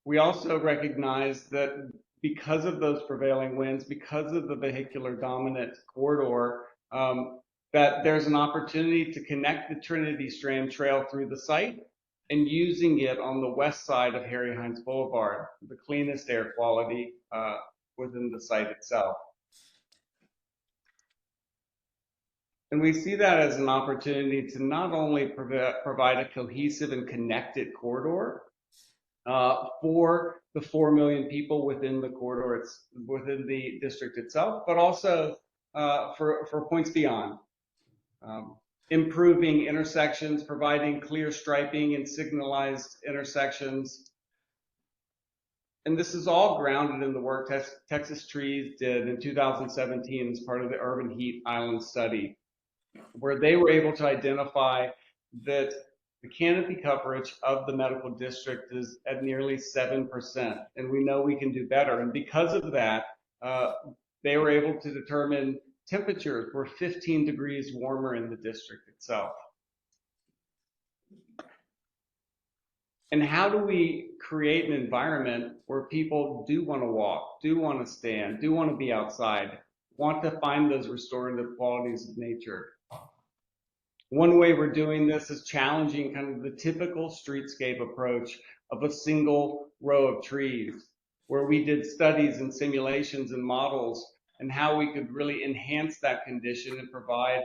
We also recognize that because of those prevailing winds, because of the vehicular dominant corridor, that there's an opportunity to connect the Trinity Strand Trail through the site and using it on the west side of Harry Hines Boulevard, the cleanest air quality within the site itself. And we see that as an opportunity to not only provide a cohesive and connected corridor for the 4 million people within the corridor, within the district itself, but also for points beyond. Improving intersections, providing clear striping and signalized intersections. And this is all grounded in the work Texas Trees did in 2017 as part of the Urban Heat Island study, where they were able to identify that the canopy coverage of the medical district is at nearly 7%, and we know we can do better. And because of that, they were able to determine temperatures were 15 degrees warmer in the district itself. And how do we create an environment where people do want to walk, do want to stand, do want to be outside, want to find those restorative qualities of nature? One way we're doing this is challenging kind of the typical streetscape approach of a single row of trees, where we did studies and simulations and models and how we could really enhance that condition and provide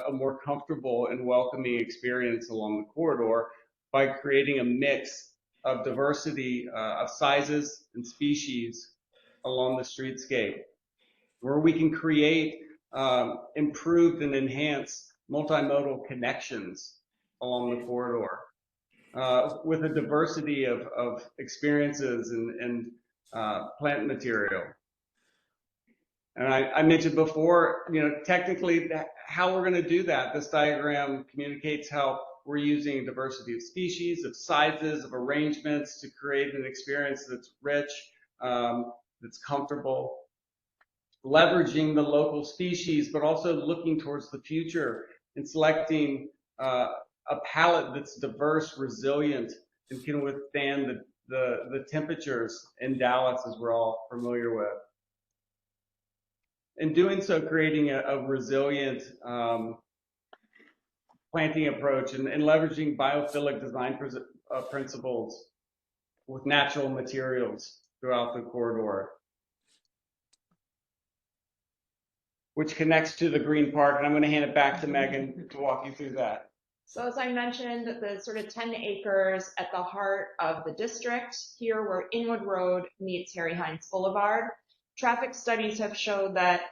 a more comfortable and welcoming experience along the corridor by creating a mix of diversity of sizes and species along the streetscape, where we can create improved and enhanced multimodal connections along the corridor with a diversity of experiences and plant material. And I mentioned before, technically how we're going to do that. This diagram communicates how we're using a diversity of species, of sizes, of arrangements to create an experience that's rich, that's comfortable, leveraging the local species, but also looking towards the future and selecting a palette that's diverse, resilient, and can withstand the temperatures in Dallas, as we're all familiar with. In doing so, creating a resilient planting approach and leveraging biophilic design principles with natural materials throughout the corridor. which connects to the Green Park, and I'm gonna hand it back to Megan to walk you through that. So as I mentioned, the sort of 10 acres at the heart of the district, here where Inwood Road meets Harry Hines Boulevard. Traffic studies have showed that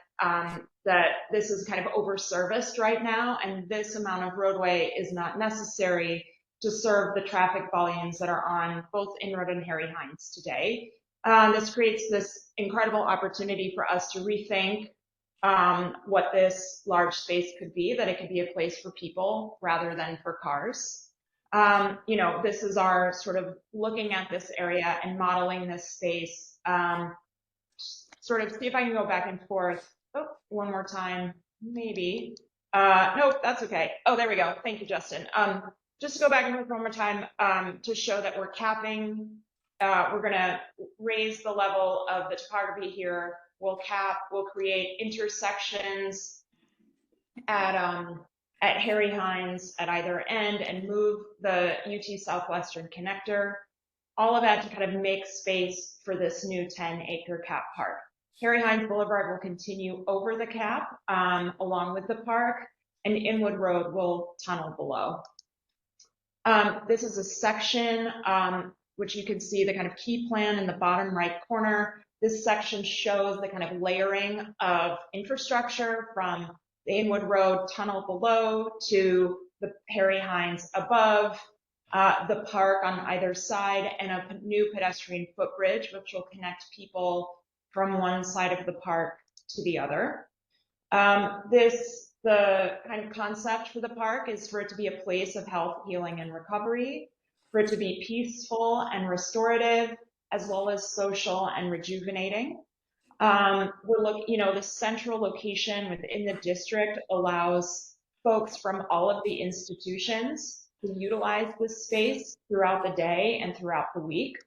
that this is kind of overserviced right now, and this amount of roadway is not necessary to serve the traffic volumes that are on both Inwood and Harry Hines today. This creates this incredible opportunity for us to rethink what this large space could be, that it could be a place for people rather than for cars. You know, this is our sort of looking at this area and modeling this space. Sort of see if I can go back and forth. Oh, one more time, maybe. Nope, that's okay. Oh, there we go. Thank you, Justin. Just to go back and forth one more time to show that we're capping. We're gonna raise the level of the topography here. We'll create intersections at Harry Hines at either end and move the UT Southwestern connector. All of that to kind of make space for this new 10-acre cap park. Harry Hines Boulevard will continue over the cap along with the park, and Inwood Road will tunnel below. This is a section which you can see the kind of key plan in the bottom right corner. This section shows the kind of layering of infrastructure from the Inwood Road tunnel below to the Harry Hines above, the park on either side, and a new pedestrian footbridge, which will connect people from one side of the park to the other. The kind of concept for the park is for it to be a place of health, healing, and recovery, for it to be peaceful and restorative, as well as social and rejuvenating. The central location within the district allows folks from all of the institutions to utilize this space throughout the day and throughout the week.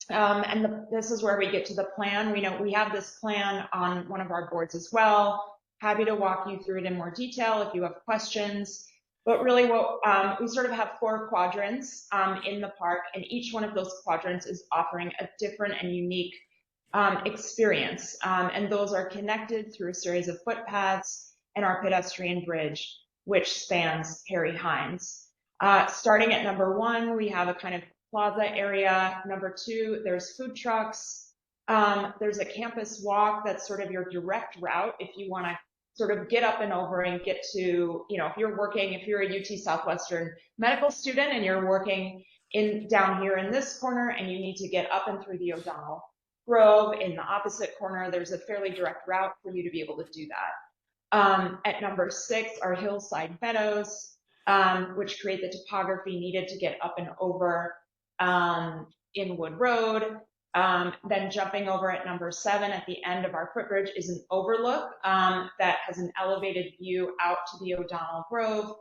This is where we get to the plan. We have this plan on one of our boards as well. Happy to walk you through it in more detail if you have questions. But really we sort of have 4 quadrants in the park, and each one of those quadrants is offering a different and unique experience. And those are connected through a series of footpaths and our pedestrian bridge, which spans Harry Hines. Starting at number 1, we have a kind of plaza area. Number 2, there's food trucks. There's a campus walk that's sort of your direct route if you want to sort of get up and over and get to, if you're a UT Southwestern medical student and you're working down here in this corner and you need to get up and through the O'Donnell Grove in the opposite corner, there's a fairly direct route for you to be able to do that. At number 6 are hillside meadows, which create the topography needed to get up and over Inwood Road. Then jumping over at number 7 at the end of our footbridge is an overlook that has an elevated view out to the O'Donnell Grove,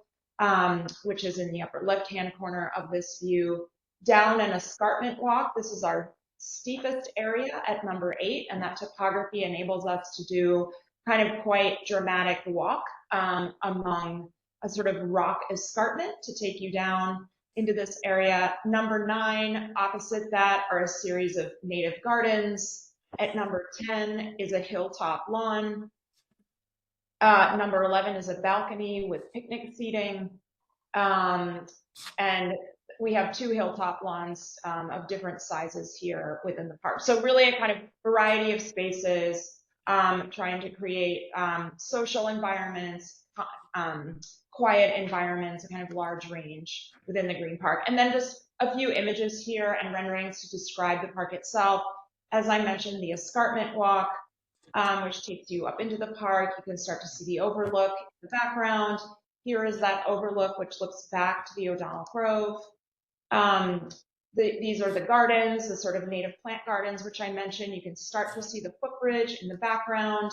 which is in the upper left-hand corner of this view. Down an escarpment walk, this is our steepest area at number 8, and that topography enables us to do kind of quite dramatic walk among a sort of rock escarpment to take you down into this area. Number 9, opposite that, are a series of native gardens. At number 10 is a hilltop lawn. Number 11 is a balcony with picnic seating. And we have 2 hilltop lawns of different sizes here within the park. So really a kind of variety of spaces, trying to create social environments, quiet environments, a kind of large range within the Green Park. And then just a few images here and renderings to describe the park itself. As I mentioned, the escarpment walk, which takes you up into the park. You can start to see the overlook in the background. Here is that overlook, which looks back to the O'Donnell Grove. These are the gardens, the sort of native plant gardens, which I mentioned. You can start to see the footbridge in the background.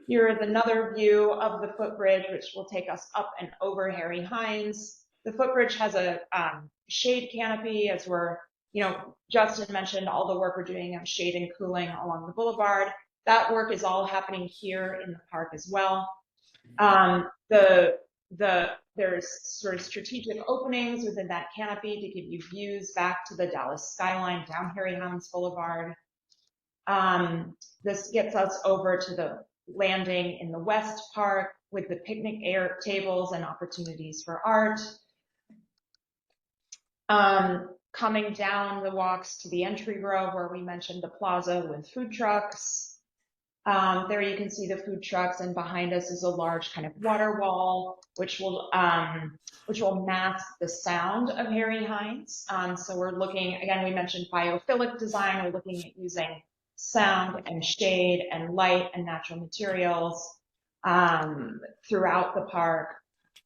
Here is another view of the footbridge, which will take us up and over Harry Hines. The footbridge has a shade canopy, as Justin mentioned all the work we're doing on shade and cooling along the boulevard. That work is all happening here in the park as well. There's sort of strategic openings within that canopy to give you views back to the Dallas skyline down Harry Hines Boulevard. This gets us over to the landing in the West Park with the picnic air tables and opportunities for art. Coming down the walks to the entry grove where we mentioned the plaza with food trucks. There you can see the food trucks, and behind us is a large kind of water wall, which will mask the sound of Harry Hines. So we're looking, again, we mentioned biophilic design. We're looking at using sound and shade and light and natural materials throughout the park.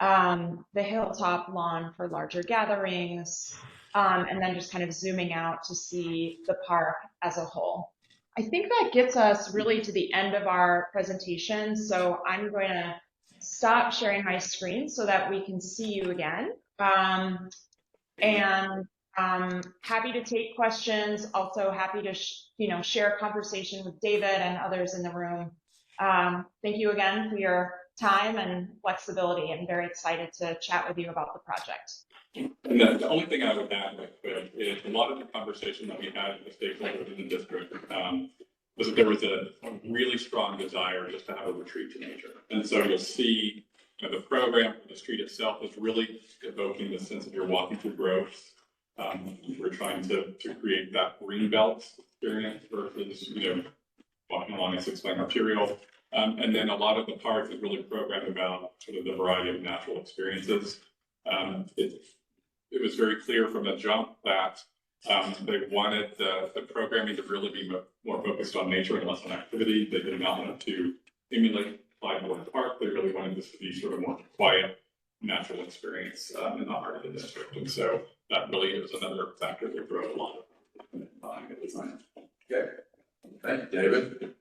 The hilltop lawn for larger gatherings, and then just kind of zooming out to see the park as a whole. I think that gets us really to the end of our presentation. So I'm going to stop sharing my screen so that we can see you again. And happy to take questions. Also happy to share a conversation with David and others in the room. Thank you again for your time and flexibility. I'm very excited to chat with you about the project. And the only thing I would add is a lot of the conversation that we had with the stakeholders in the district was that there was a really strong desire just to have a retreat to nature. And so you'll see the program, the street itself is really evoking the sense of you're walking through growth. We're trying to create that green belt experience versus, walking along a six-lane arterial. And then a lot of the park is really programmed about sort of the variety of natural experiences. It was very clear from the jump that they wanted the programming to really be more focused on nature and less on activity. They did not want to emulate Clydemoor Park. They really wanted this to be sort of more quiet, natural experience in the heart of the district. And so that really is another factor that drove a lot of the design. Okay, thank you, David.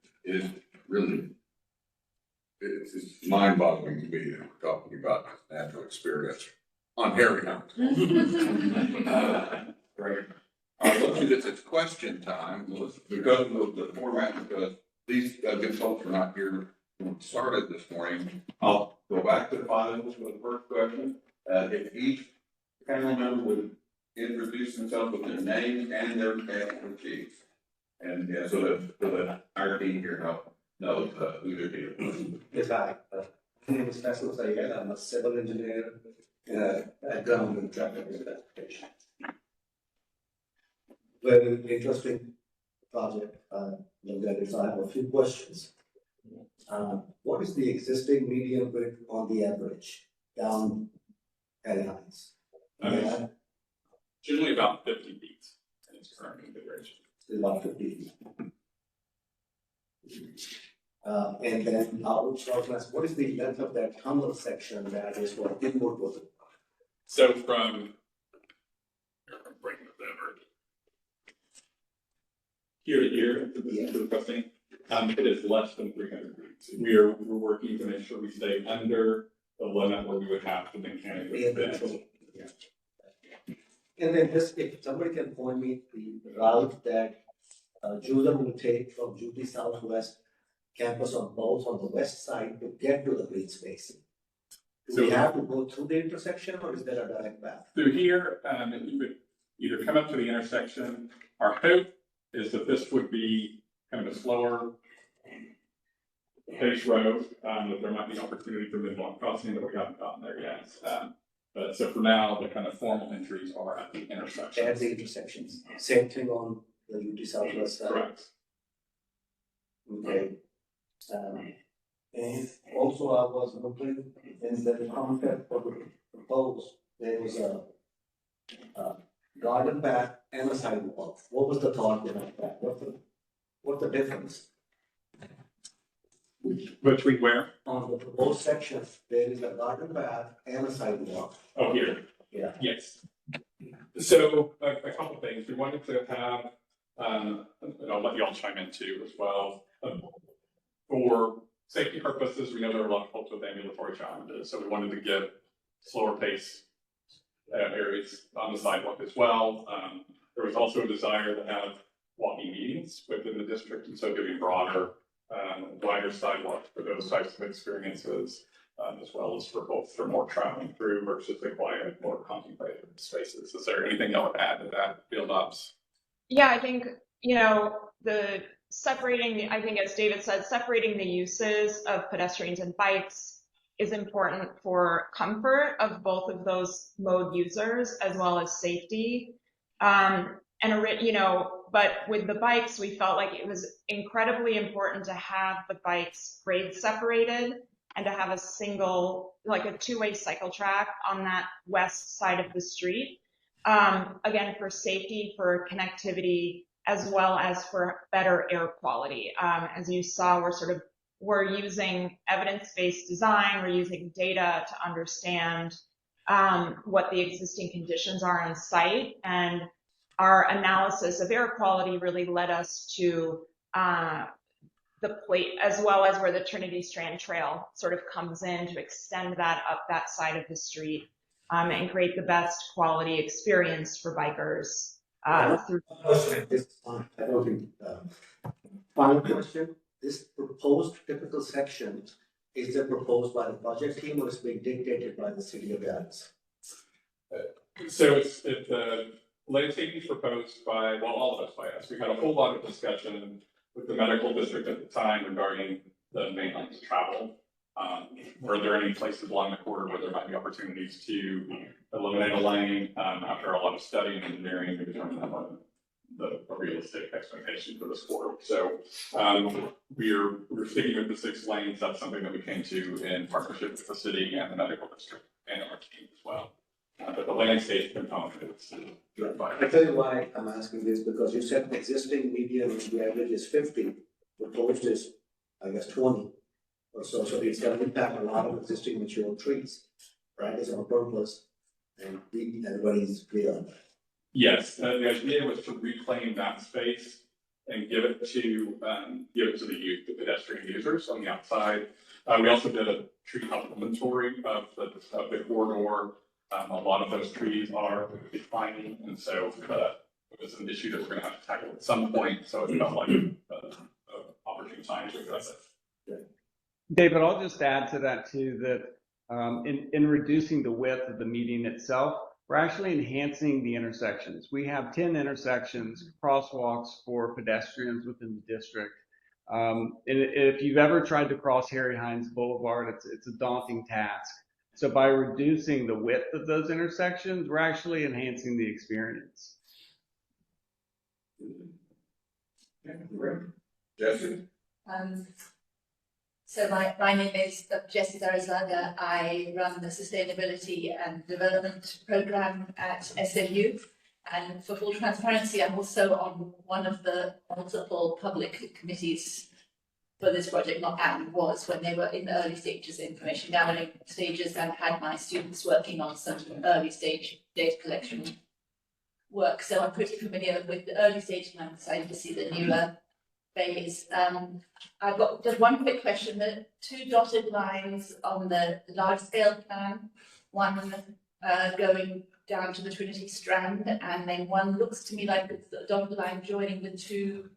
It's mind-boggling to me that we're talking about natural experience on Harry Hines. Great. It's question time. Because of the format, because these good folks are not here when we started this morning, I'll go back to the finals with the first question. If each panel member would introduce themselves with their name and their expertise. And so that our team here knows who they're dealing with. Yes, hi. My name is Faisal Syed. I'm a civil engineer, background in traffic transportation. Very interesting project. So I have a few questions. What is the existing median width on the average down Harry Hines? Generally about 50 feet in its current configuration. About 50 feet. And then what is the length of that tunnel section that is for inward water? So from here to here, to the crossing, it is less than 300 feet. We're working to make sure we stay under the limit where we would have to mechanically fit. And then just if somebody can point me the route that Julian will take from Jubilee Southwest campus on the west side to get to the green space. Do we have to go through the intersection, or is there a direct path? Through here, you would either come up to the intersection. Our hope is that this would be kind of a slower pace road, that there might be opportunity for mid-block crossing, but we haven't gotten there yet. But so for now, the kind of formal entries are at the intersection. At the intersections. Same thing on the UT Southwest side. Correct. Okay. And also I was looking in the concept for the proposed, there was a garden path and a sidewalk. What was the thought behind that? What's the difference? Between where? On the proposed section, there is a garden path and a sidewalk. Oh, here. Yeah. Yes. So a couple of things. We wanted to have, and I'll let you all chime in too as well. For safety purposes, we know there are a lot of folks with ambulatory challenges, so we wanted to give slower pace areas on the sidewalk as well. There was also a desire to have walking meetings within the district, and so giving broader, wider sidewalks for those types of experiences, as well as for folks that are more traveling through versus the quiet, more contemplative spaces. Is there anything y'all would add to that, Field Ops? Yeah, I think, the separating, I think as David said, separating the uses of pedestrians and bikes is important for comfort of both of those mode users as well as safety. But with the bikes, we felt like it was incredibly important to have the bikes grade separated and to have a single, like a two-way cycle track on that west side of the street. Again, for safety, for connectivity, as well as for better air quality. As you saw, we're using evidence-based design, we're using data to understand what the existing conditions are on site, and our analysis of air quality really led us to the plate, as well as where the Trinity Strand Trail sort of comes in to extend that up that side of the street and create the best quality experience for bikers. Final question, this proposed typical section, is it proposed by the project team or is it being dictated by the city of Dallas? So it's the landscape is proposed by, well, all of us by us. We had a whole lot of discussion with the medical district at the time regarding the main lines of travel. Were there any places along the corridor where there might be opportunities to eliminate a lane? After a lot of study and engineering, we determined that wasn't the realistic expectation for this corridor. So we're sticking with the 6 lanes. That's something that we came to in partnership with the city and the medical district and our team as well. But the landscape component is driven by. I tell you why I'm asking this, because you said existing median, the average is 50, proposed is, I guess, 20 or so, so it's gonna impact a lot of existing mature trees, right, it's on purpose, and everybody's clear on that. Yes, the idea was to reclaim that space and give it to the youth, the pedestrian users on the outside. We also did a tree inventory of the corridor. A lot of those trees are declining, and so it was an issue that we're going to have to tackle at some point. So it felt like an opportune time to address it. David, I'll just add to that too, that in reducing the width of the median itself, we're actually enhancing the intersections. We have 10 intersections, crosswalks for pedestrians within the district. And if you've ever tried to cross Harry Hines Boulevard, it's a daunting task. So by reducing the width of those intersections, we're actually enhancing the experience. Jesse? So my name is Jessie Zarazada. I run the Sustainability and Development Program at SMU. And for full transparency, I'm also on one of the multiple public committees for this project, was when they were in the early stages, information gathering stages, and had my students working on some early stage data collection work. So I'm pretty familiar with the early stage, and I'm excited to see the newer phase. I've got just one quick question. The 2 dotted lines on the large scale plan, one going down to the Trinity Strand, and then one looks to me like it's the dotted line joining the 2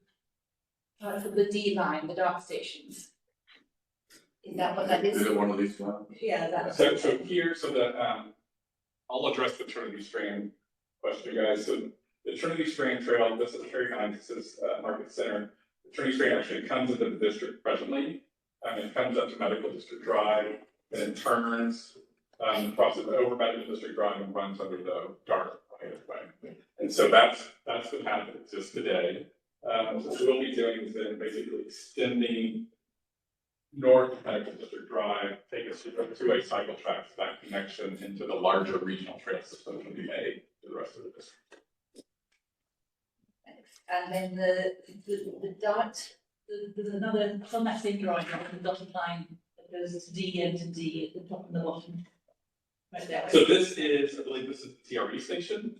the D line, the dark stations. Is that what that is? Is it one of these ones? Yeah, that's. So here, I'll address the Trinity Strand question, guys. So the Trinity Strand Trail, this is Harry Hines, this is Market Center. The Trinity Strand actually comes into the district presently. It comes up to Medical District Drive, and then turns crosses over Medical District Drive and runs under the dark right of way. And so that's the path that exists today. So what we'll be doing is then basically extending north of Medical District Drive, take us to 2-way cycle tracks, that connection into the larger regional trail system can be made to the rest of the district. And then the dot, there's another, on that same drawing, the dotted line that goes to D and to D at the top and the bottom. Right there. So this is, I believe this is the TRE station.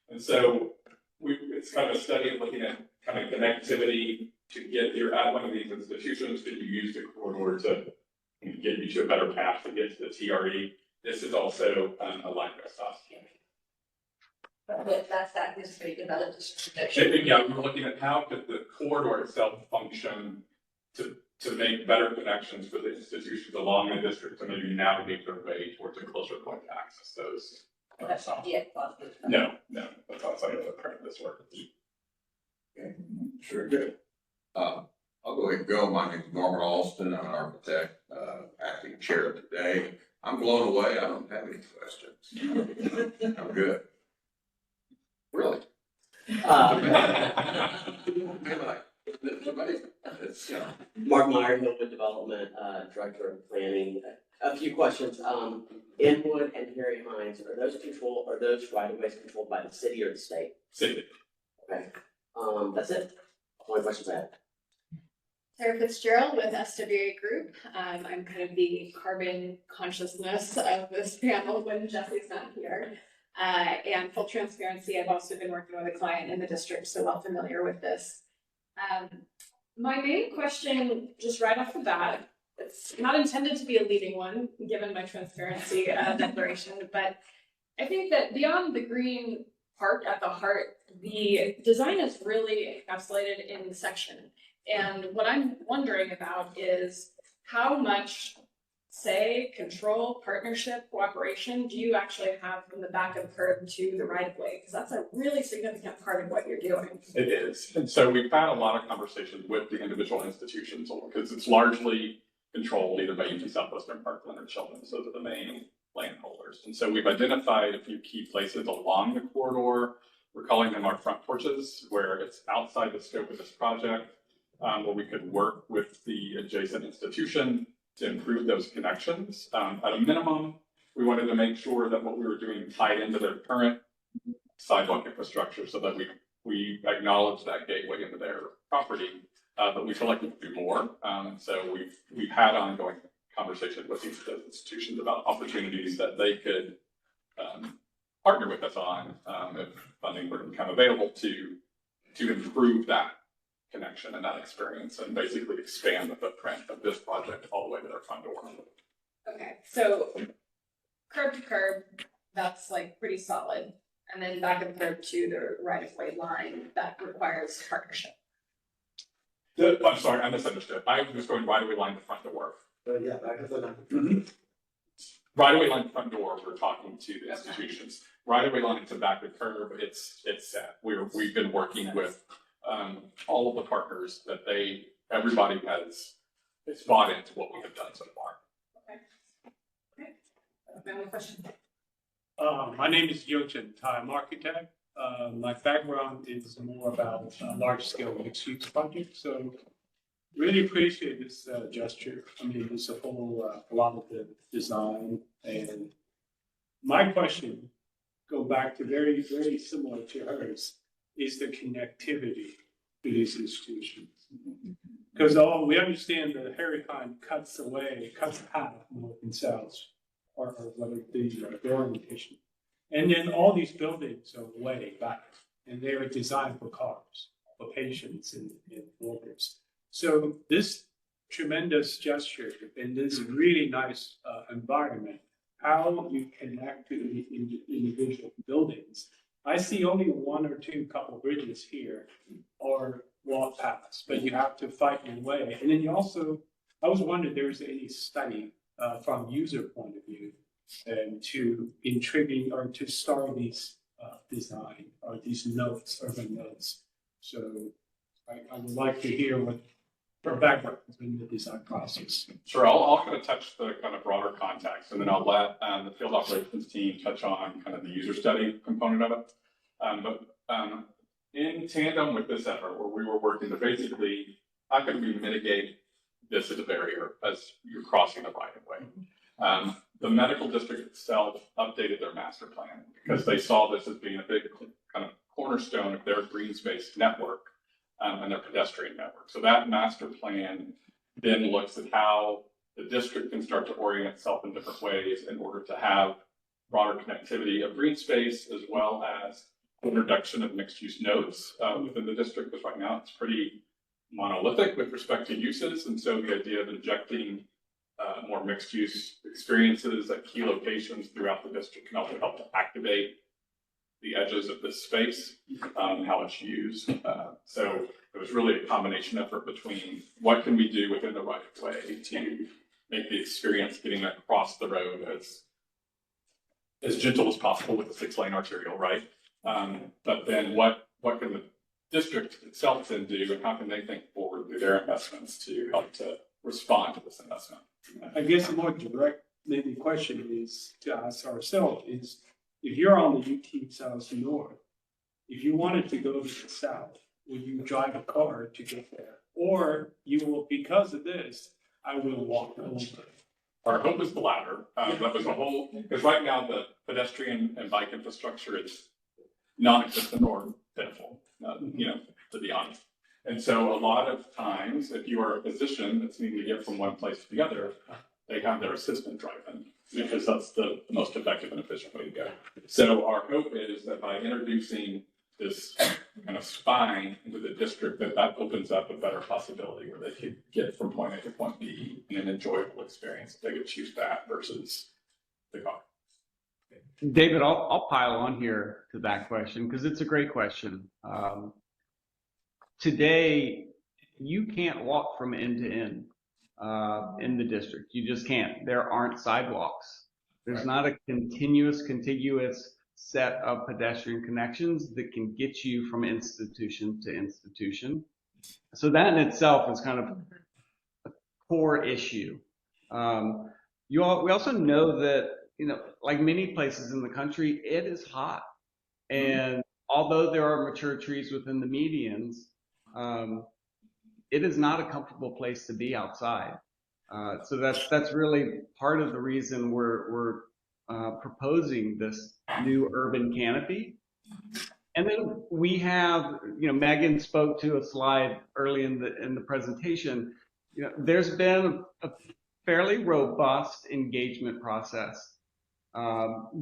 And so it's kind of a study of looking at kind of connectivity to get you at one of these institutions that you use the corridor to get you to a better path to get to the TRE. This is also a line rest stop. But that's that district developed. Yeah, we were looking at how could the corridor itself function to make better connections for the institutions along the district to maybe navigate their way towards a closer point to access those. That's not yet positive. No, that's outside of the part of this work. Okay, sure good. I'll go ahead and go. My name is Norman Alston. I'm an architect, acting chair today. I'm blown away. I don't have any questions. I'm good. Really? It's amazing. It's, Mark Meyer, Hillwood Development, Director of Planning. A few questions. Inwood and Harry Hines, are those right of ways controlled by the city or the state? City. Okay. That's it. Only questions I have. Sarah Fitzgerald with SWA Group. I'm kind of the carbon consciousness of this panel when Jesse's not here. And full transparency, I've also been working with a client in the district, so well familiar with this. My main question, just right off the bat, it's not intended to be a leading one, given my transparency declaration, but I think that beyond the green part at the heart, the design is really encapsulated in the section. And what I'm wondering about is how much, say, control, partnership, cooperation do you actually have from the back of the curb to the right of way? Because that's a really significant part of what you're doing. It is. And so we've had a lot of conversations with the individual institutions because it's largely controlled either by UT Southwestern Parkland or Children's. Those are the main landholders. And so we've identified a few key places along the corridor. We're calling them our front porches, where it's outside the scope of this project, where we could work with the adjacent institution to improve those connections. At a minimum, we wanted to make sure that what we were doing tied into their current sidewalk infrastructure so that we acknowledge that gateway into their property, but we feel like we could do more. So we've had ongoing conversations with each of those institutions about opportunities that they could partner with us on if funding were to become available to improve that connection and that experience and basically expand the footprint of this project all the way to their front door. Okay, so curb to curb, that's like pretty solid. And then back of the curb to the right of way line, that requires partnership. I'm sorry, I misunderstood. I was going right away line to front door. Yeah, back of the. Right away line to front door, we're talking to the institutions. Right away line to back of the curb, it's set. We've been working with all of the partners that everybody has bought into what we have done so far. Okay. Any question? My name is Yojin Tai, I'm architect. My background is more about large-scale mixed-use projects, so really appreciate this gesture. I mean, it's a lot of the design, and my question, go back to very, very similar to hers, is the connectivity to these institutions. Because we understand that Harry Hine cuts half north and south, or whether their orientation. And then all these buildings are way back, and they are designed for cars, for patients and workers. So this tremendous gesture in this really nice environment, how you connect to the individual buildings. I see only one or two couple bridges here or walk paths, but you have to fight your way. And then you also, I was wondering if there's any study from user point of view and to intriguing or to start these design or these notes, urban notes. So I would like to hear what your background in the design process. Sure, I'll kind of touch the kind of broader context, and then I'll let the field operations team touch on kind of the user study component of it. But in tandem with this effort, where we were working to basically, how can we mitigate this as a barrier as you're crossing the right of way? The medical district itself updated their master plan because they saw this as being a big kind of cornerstone of their green space network and their pedestrian network. So that master plan then looks at how the district can start to orient itself in different ways in order to have broader connectivity of green space, as well as introduction of mixed use nodes within the district, because right now it's pretty monolithic with respect to uses. And so the idea of injecting more mixed use experiences at key locations throughout the district can also help to activate the edges of this space and how it's used. So it was really a combination effort between what can we do within the right of way to make the experience getting across the road as gentle as possible with the 6-lane arterial, right? But then what can the district itself then do, and how can they think forward through their investments to help to respond to this investment? I guess a more direct maybe question is to ask ourselves is, if you're on the UT South North, if you wanted to go to the south, would you drive a car to get there? Or you will, because of this, I will walk over. Our hope is the latter. That was a whole, because right now the pedestrian and bike infrastructure is non-existent or pitiful, to be honest. And so a lot of times, if you are a physician that's needing to get from one place to the other, they have their assistant drive in, because that's the most effective and efficient way to go. So our hope is that by introducing this kind of spine into the district, that opens up a better possibility where they could get from point A to point B in an enjoyable experience. They could choose that versus the car. David, I'll pile on here to that question because it's a great question. Today, you can't walk from end to end in the district. You just can't. There aren't sidewalks. There's not a contiguous set of pedestrian connections that can get you from institution to institution. So that in itself is kind of a core issue. We also know that, like many places in the country, it is hot. And although there are mature trees within the medians, it is not a comfortable place to be outside. So that's really part of the reason we're proposing this new urban canopy. And then we have, Megan spoke to a slide early in the presentation. There's been a fairly robust engagement process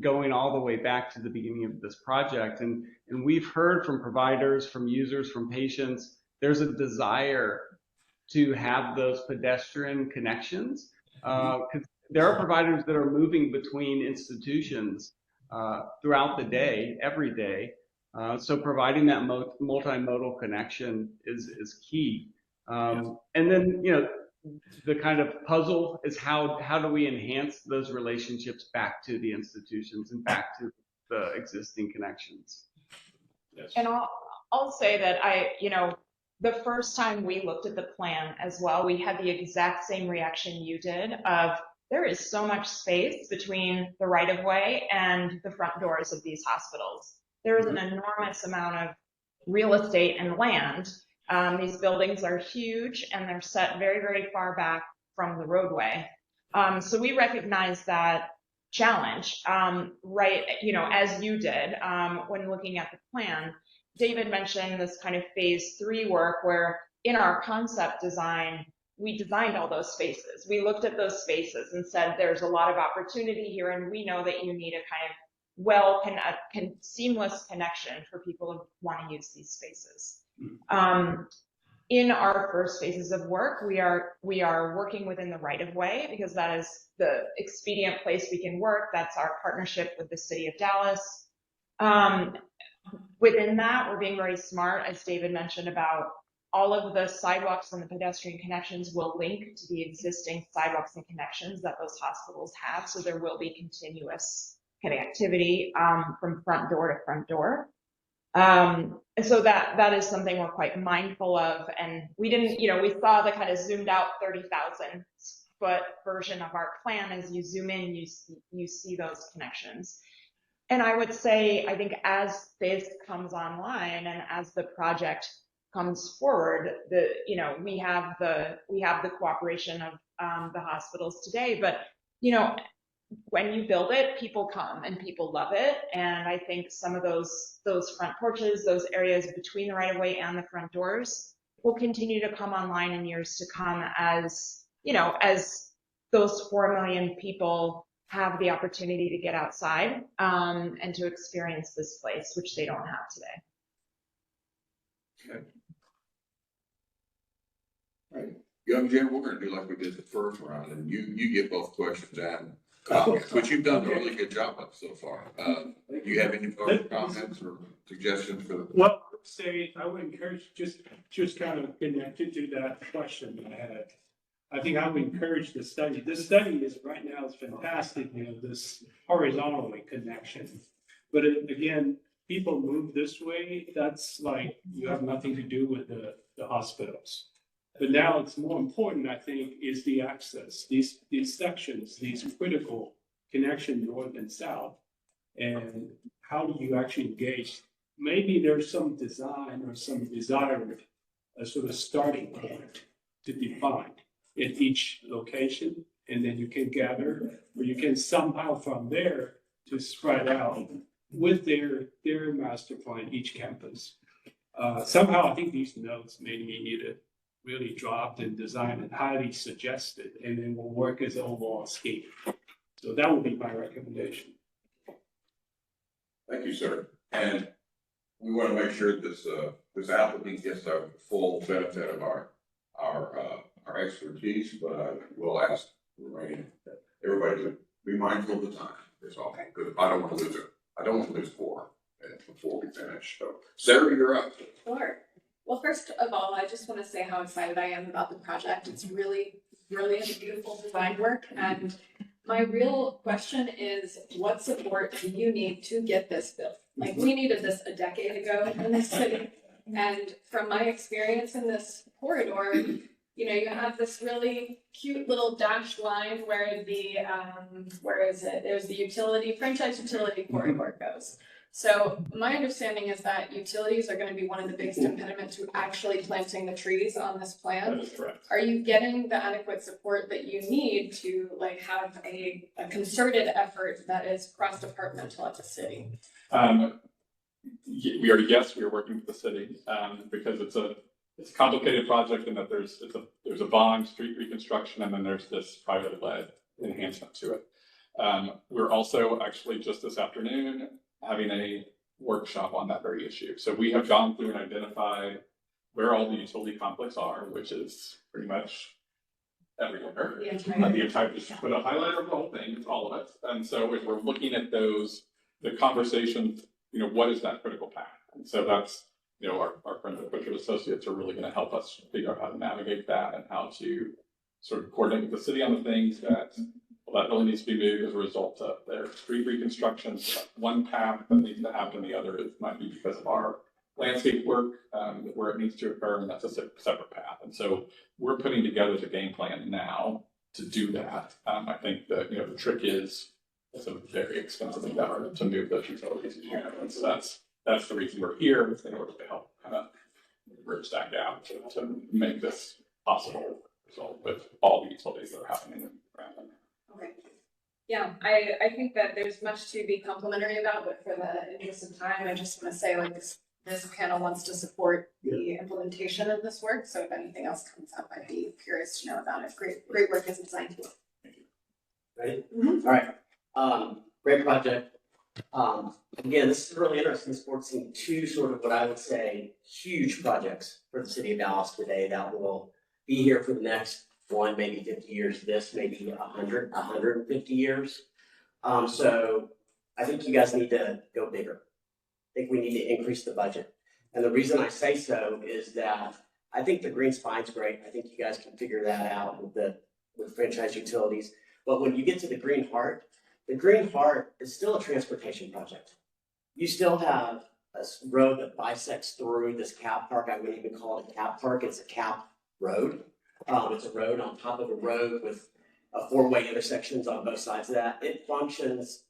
going all the way back to the beginning of this project. And we've heard from providers, from users, from patients, there's a desire to have those pedestrian connections. 'Cause there are providers that are moving between institutions throughout the day, every day. So providing that multimodal connection is key. And then, the kind of puzzle is how do we enhance those relationships back to the institutions and back to the existing connections? Yes. And I'll say that the first time we looked at the plan as well, we had the exact same reaction you did of there is so much space between the right of way and the front doors of these hospitals. There is an enormous amount of real estate and land. These buildings are huge and they're set very, very far back from the roadway. So we recognize that challenge, right, as you did when looking at the plan. David mentioned this kind of phase 3 work where in our concept design, we designed all those spaces. We looked at those spaces and said, there's a lot of opportunity here, and we know that you need a kind of seamless connection for people who want to use these spaces. In our first phases of work, we are working within the right of way because that is the expedient place we can work. That's our partnership with the city of Dallas. Within that, we're being very smart, as David mentioned, about all of the sidewalks and the pedestrian connections will link to the existing sidewalks and connections that those hospitals have. So there will be continuous connectivity from front door to front door. And so that is something we're quite mindful of. And we didn't, we saw the kind of zoomed out 30,000 foot version of our plan. As you zoom in, you see those connections. And I would say, I think as this comes online and as the project comes forward, we have the cooperation of the hospitals today, but when you build it, people come and people love it. And I think some of those front porches, those areas between the right of way and the front doors will continue to come online in years to come as those 4 million people have the opportunity to get outside and to experience this place, which they don't have today. Okay. All right. Young Jen, we're going to do like we did the first round, and you get both questions and comments, which you've done a really good job of so far. Do you have any further comments or suggestions for the? Well, I would encourage just kind of connected to that question I had. I think I would encourage the study. This study is fantastic, this horizontally connection. But again, people move this way, that's like, you have nothing to do with the hospitals. But now it's more important, I think, is the access, these sections, these critical connections north and south. And how do you actually engage? Maybe there's some design or some desired, a sort of starting point to define in each location. And then you can gather, or you can somehow from there to spread out with their master plan, each campus. Somehow I think these notes maybe needed really dropped and designed and highly suggested, and then will work as an overall scheme. So that would be my recommendation. Thank you, sir. And we want to make sure this, this applicant gets the full benefit of our expertise, but I will ask everybody to be mindful of the time. It's all, because I don't want to lose it. I don't want to lose 4 before we finish. So, Sarah, you're up. Sure. Well, first of all, I just want to say how excited I am about the project. It's really, really a beautiful design work. And my real question is, what support do you need to get this built? Like, we needed this a decade ago in this city. And from my experience in this corridor, you know, you have this really cute little dashed line where the, where is it? There's the utility, franchise utility corridor goes. So my understanding is that utilities are going to be one of the biggest impediments to actually planting the trees on this plan. That is correct. Are you getting the adequate support that you need to like have a concerted effort that is cross-departmental at the city? We are working with the city, because it's a complicated project in that there's a bond, street reconstruction, and then there's this private-led enhancement to it. We're also actually just this afternoon having a workshop on that very issue. So we have gone through and identified where all the utility conflicts are, which is pretty much everywhere. The entire, just put a highlighter of the whole thing, it's all of it. And so if we're looking at those, the conversations, you know, what is that critical path? And so that's, you know, our friends at Butcher Associates are really going to help us figure out how to navigate that and how to sort of coordinate with the city on the things that really needs to be moved as a result of their street reconstruction. One path that needs to happen, the other might be because of our landscape work, where it needs to occur, and that's a separate path. And so we're putting together the game plan now to do that. I think that, you know, the trick is it's a very expensive endeavor to move those utilities. And so that's the reason we're here, in order to help kind of bridge that gap to make this possible result with all the utilities that are happening around them. Okay. Yeah, I think that there's much to be complimentary about, but for the interest of time, I just want to say like this panel wants to support the implementation of this work. So if anything else comes up, I'd be curious to know about it. Great work as a design team. Ready? All right. Great project. Again, this is really interesting. Sports seeing 2 sort of what I would say huge projects for the city of Dallas today that will be here for the next 1, maybe 50 years, this maybe 100, 150 years. So I think you guys need to go bigger. I think we need to increase the budget. And the reason I say so is that I think the green spine's great. I think you guys can figure that out with franchise utilities. But when you get to the Green Heart is still a transportation project. You still have a road that bisects through this cap park. I wouldn't even call it a cap park. It's a cap road. It's a road on top of a road with a 4-way intersections on both sides of that. It functions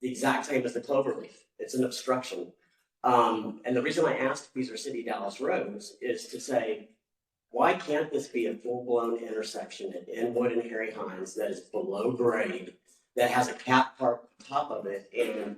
the exact same as the Cloverleaf. It's an obstruction. And the reason I asked if these are City Dallas roads is to say, why can't this be a full-blown intersection at Inwood and Harry Hines that is below grade, that has a cap park on top of it? And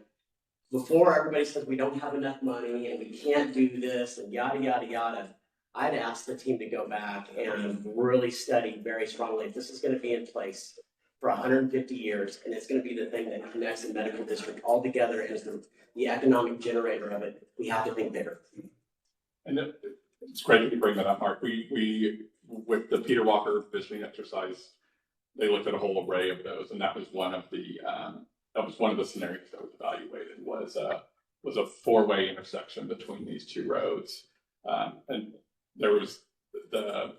before everybody says we don't have enough money and we can't do this and yada, yada, yada, I'd ask the team to go back and really study very strongly if this is going to be in place for 150 years, and it's going to be the thing that connects the medical district all together and is the economic generator of it. We have to think bigger. And it's great that you bring that up, Mark. We with the Peter Walker visioning exercise, they looked at a whole array of those, and that was one of the scenarios that was evaluated was a 4-way intersection between these 2 roads, and there was the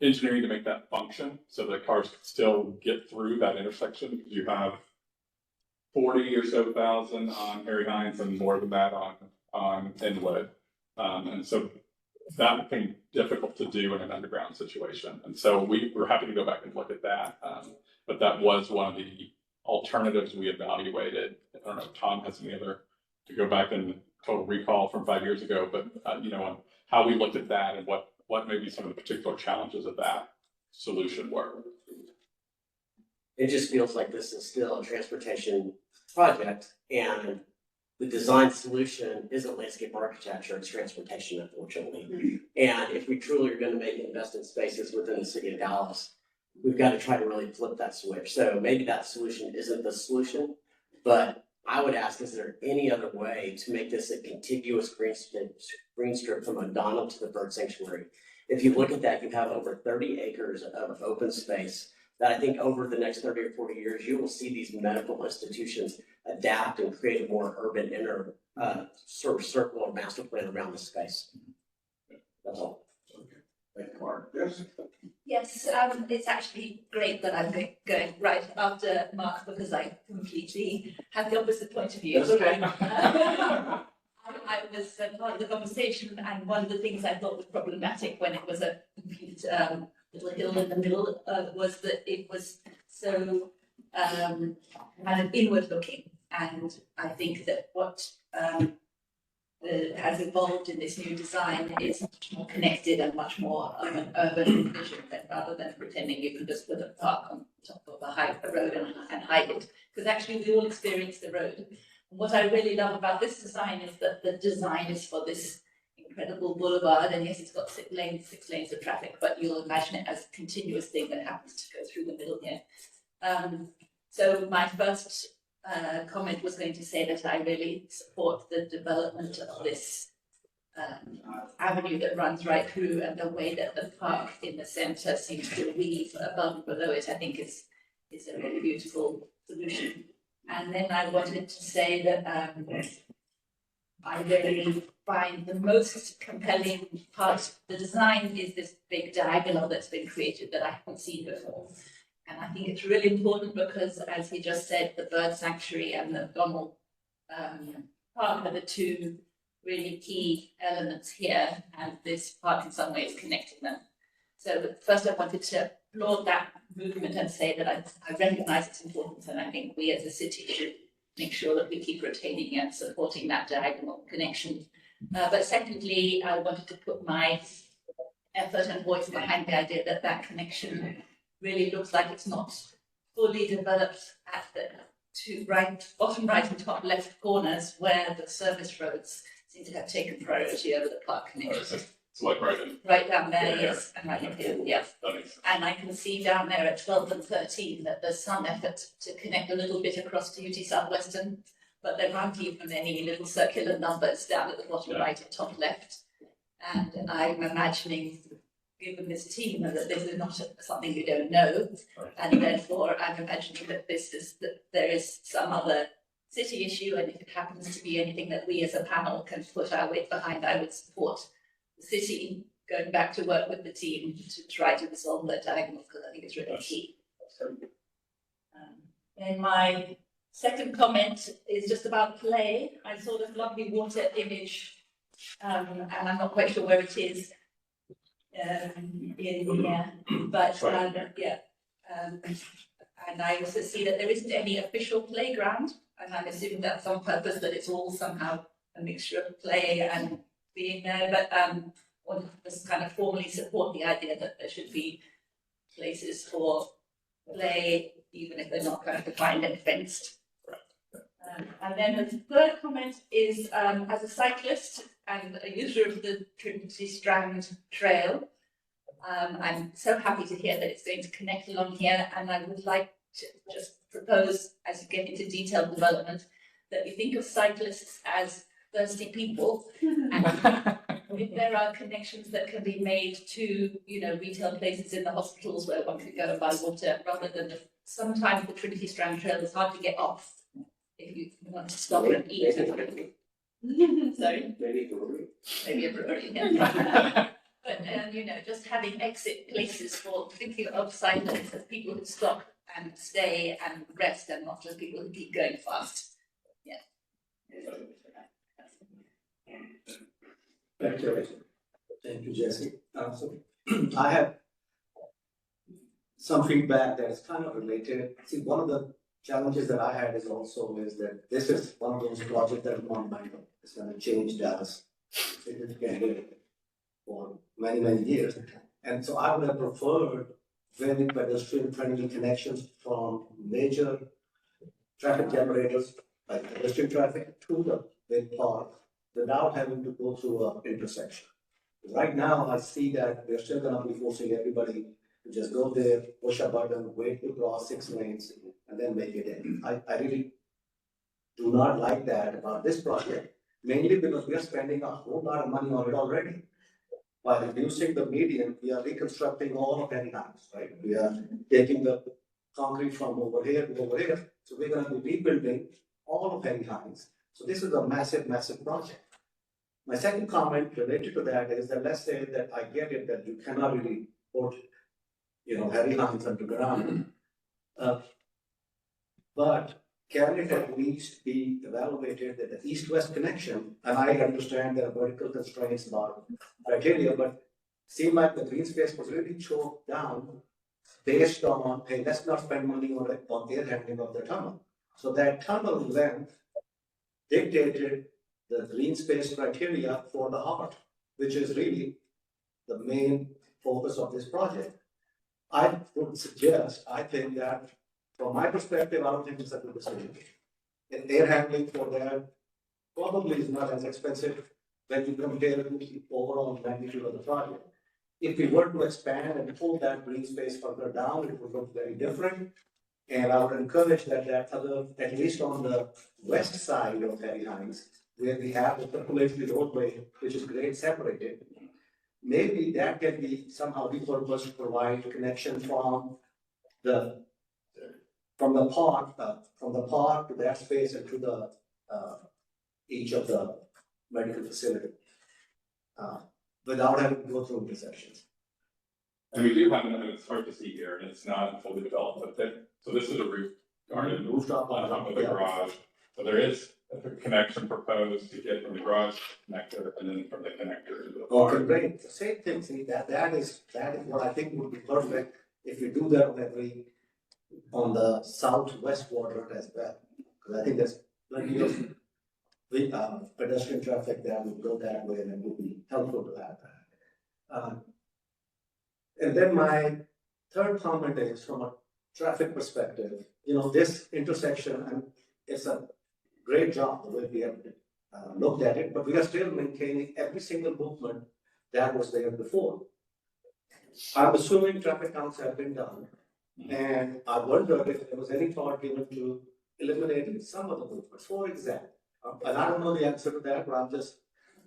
engineering to make that function so that cars could still get through that intersection, because you have 40 or so thousand on Harry Hines and more than that on Inwood. And so that became difficult to do in an underground situation. And so we were happy to go back and look at that. But that was one of the alternatives we evaluated. I don't know if Tom has any other to go back and total recall from 5 years ago, but on how we looked at that and what maybe some of the particular challenges of that solution were. It just feels like this is still a transportation project, and the design solution isn't landscape architecture, it's transportation, unfortunately. And if we truly are gonna make investment spaces within the city of Dallas, we've got to try to really flip that switch. So maybe that solution isn't the solution, but I would ask, is there any other way to make this a contiguous green strip from O'Donnell to the bird sanctuary? If you look at that, you have over 30 acres of open space that I think over the next 30 or 40 years, you will see these medical institutions adapt and create a more urban inner sort of circle or master plan around the space. That's all. Thank you, Mark. Yes. Yes, it's actually great that I'm going right after Mark because I completely have the opposite point of view. That's okay. I was part of the conversation, and one of the things I thought was problematic when it was a complete little hill in the middle was that it was so kind of inward looking. And I think that what has evolved in this new design is much more connected and much more of an urban vision rather than pretending you can just put a park on top of a road and hide it. Because actually we all experience the road. And what I really love about this design is that the design is for this incredible boulevard, and yes, it's got 6 lanes of traffic, but you'll imagine it as a continuous thing that happens to go through the middle here. So my first comment was going to say that I really support the development of this avenue that runs right through, and the way that the park in the centre seems to weave above and below it, I think is a really beautiful solution. And then I wanted to say that I really find the most compelling part of the design is this big diagonal that's been created that I haven't seen before. And I think it's really important because, as he just said, the bird sanctuary and the O'Donnell park are the two really key elements here, and this park in some ways connecting them. So first I wanted to applaud that movement and say that I recognise its importance, and I think we as a city should make sure that we keep retaining and supporting that diagonal connection. But secondly, I wanted to put my effort and voice behind the idea that that connection really looks like it's not fully developed at the bottom right and top left corners, where the service roads seem to have taken priority over the park connection. It's like right down there, Yeah, yes, and right in here, yeah. And I can see down there at 12 and 13 that there's some effort to connect a little bit across to UT Southwestern, but there aren't even any little circular numbers down at the bottom right and top left. And I'm imagining, given this team, that this is not something you don't know, and therefore I'm imagining that there is some other city issue, and if it happens to be anything that we as a panel can put our weight behind, I would support the city going back to work with the team to try to resolve that diagonal, because I think it's really key. And my second comment is just about play. I saw this lovely water image, and I'm not quite sure where it is in here, but and I also see that there isn't any official playground, and I'm assuming that's on purpose, that it's all somehow a mixture of play and being there, but want to just kind of formally support the idea that there should be places for play, even if they're not kind of defined and fenced. And then the third comment is, as a cyclist and a user of the Trinity Strand Trail, I'm so happy to hear that it's going to connect along here, and I would like to just propose, as you get into detailed development, that we think of cyclists as thirsty people, and if there are connections that can be made to, retail places in the hospitals where one could go and buy water, rather than sometimes the Trinity Strand Trail is hard to get off if you want to stop and eat. Sorry? Maybe a brewery. Maybe a brewery, yeah. But, just having exit places for thinking of cyclists as people who stop and stay and rest and not just people who keep going fast. Yeah. Thank you. Thank you, Jesse. So I have some feedback that is kind of related. See, one of the challenges that I had is that this is one of those projects that is monumental. It's going to change Dallas significantly for many, many years. And so I would have preferred very pedestrian friendly connections from major traffic generators like pedestrian traffic to the big park without having to go through an intersection. Right now, I see that we're still gonna be forcing everybody to just go there, push a button, wait to cross 6 lanes, and then make it in. I really do not like that about this project, mainly because we are spending a whole lot of money on it already. By reducing the median, we are reconstructing all of Henry Heights, right? We are taking the concrete from over here to over here, so we're gonna be rebuilding all of Henry Heights. So this is a massive, massive project. My second comment related to that is that let's say that I get it that you cannot really put, Henry Heights underground. But can it at least be evaluated that the east-west connection, and I understand there are vertical constraints about criteria, but seemed like the green space was really choked down based on, hey, let's not spend money on air handling of the tunnel. So that tunnel length dictated the green space criteria for the heart, which is really the main focus of this project. I would suggest, I think that from my perspective, I don't think it's a good decision. And air handling for that probably is not as expensive when you compare it to the overall magnitude of the project. If we were to expand and pull that green space further down, it would look very different. And I would encourage that other, at least on the west side of Henry Heights, where we have the circulatory roadway, which is grade separated, maybe that can be somehow repurposed to provide connection from the park to that space and to the each of the medical facility without having to go through intersections. And we do have, and it's hard to see here, and it's not fully developed, but so this is a roof garden Rooftop on top of the garage. So there is a connection proposed to get from the garage connector and then from the connector to the park. Okay, great. The same thing, see, that is what I think would be perfect if we do that on the southwest quadrant as well. Because I think there's plenty of pedestrian traffic that would go that way and it would be helpful to have that. And then my third comment is from a traffic perspective, this intersection, and it's a great job the way we have looked at it, but we are still maintaining every single movement that was there before. I'm assuming traffic counts have been done, and I wonder if there was any thought given to eliminating some of the movements. For example, and I don't know the answer to that, but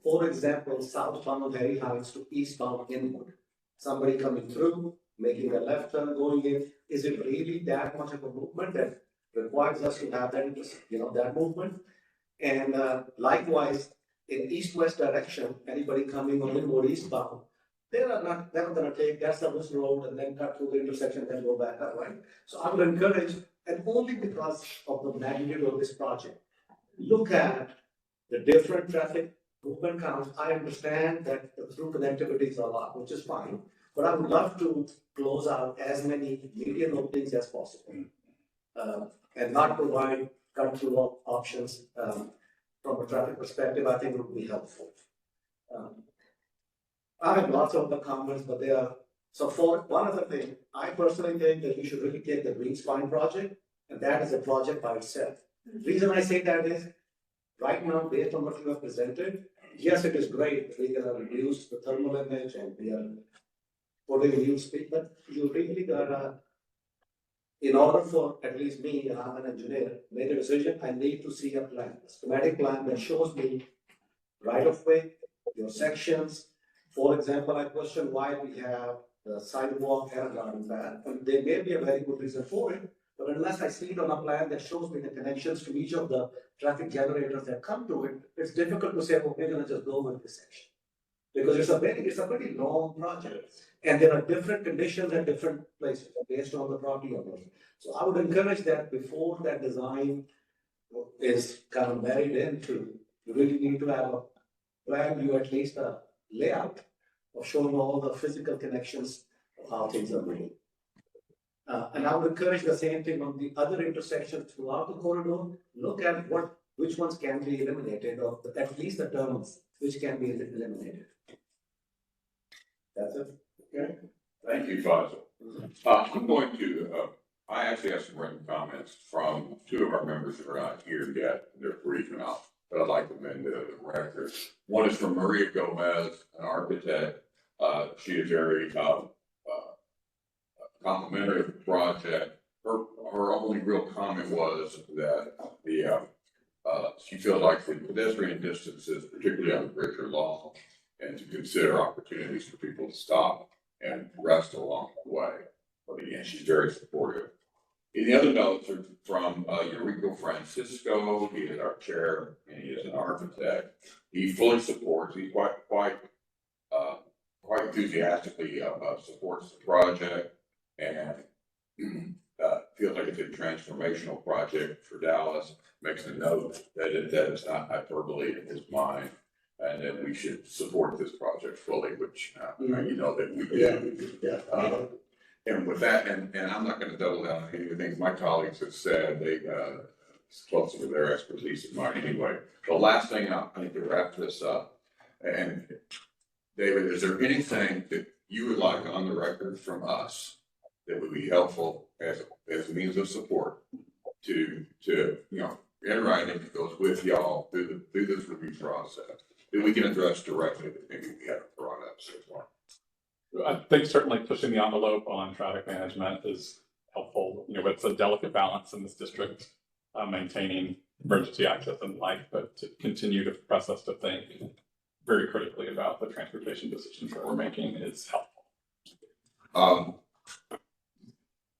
for example, southbound of Henry Heights to eastbound Inwood. Somebody coming through, making a left turn, going in, is it really that much of a movement that requires us to have that, that movement? And likewise, in east-west direction, anybody coming on Inwood eastbound, they're not gonna take that service road and then cut through the intersection and go back up, right? So I would encourage, and only because of the magnitude of this project, look at the different traffic movement counts. I understand that the through connectivity is a lot, which is fine, but I would love to close out as many median openings as possible. And not provide cut-through options from a traffic perspective, I think would be helpful. I have lots of other comments, but they are, so for one other thing, I personally think that we should really take the Green Spine project, and that is a project by itself. The reason I say that is, right now, based on what you have presented, yes, it is great, we're gonna reduce the thermal image and we are putting new speed, but you really gotta, in order for at least me, and I'm an engineer, make a decision, I need to see a plan, a schematic plan that shows me right of way, your sections. For example, I question why we have the sidewalk and a garden path, and there may be a very good reason for it, but unless I see it on a plan that shows me the connections to each of the traffic generators that come to it, it's difficult to say, well, we're gonna just go with this section. Because it's a pretty long project. And there are different conditions at different places based on the property owner. So I would encourage that before that design is kind of married into, you really need to have a plan, you at least a layout of showing all the physical connections of how things are moving. And I would encourage the same thing on the other intersections throughout the corridor. Look at which ones can be eliminated, or at least the terms which can be eliminated. That's it. Okay. Thank you, Faisal. I'm going to, I actually have some written comments from two of our members that are not here yet. They're briefing out, but I'd like to amend the record. One is from Maria Gomez, an architect. She is very complimentary of the project. Her only real comment was that she feels like the pedestrian distances, particularly on the bridge, are long, and to consider opportunities for people to stop and rest along the way. But again, she's very supportive. And the other notes are from Enrico Francisco. He is our chair, and he is an architect. He fully supports. He's quite enthusiastically supports the project, and feels like it's a transformational project for Dallas. Makes a note that it's not hyperbole in his mind, and that we should support this project fully, which you know that we do. Yeah. And with that, and I'm not going to double down on any of the things my colleagues have said. It's closer to their expertise than mine anyway. The last thing I need to wrap this up, and David, is there anything that you would like on the record from us that would be helpful as a means of support to in writing that goes with y'all through this review process that we can address directly that maybe we haven't brought up so far? I think certainly pushing the envelope on traffic management is helpful. It's a delicate balance in this district, maintaining emergency access and life, but to continue to press us to think very critically about the transportation decisions that we're making is helpful.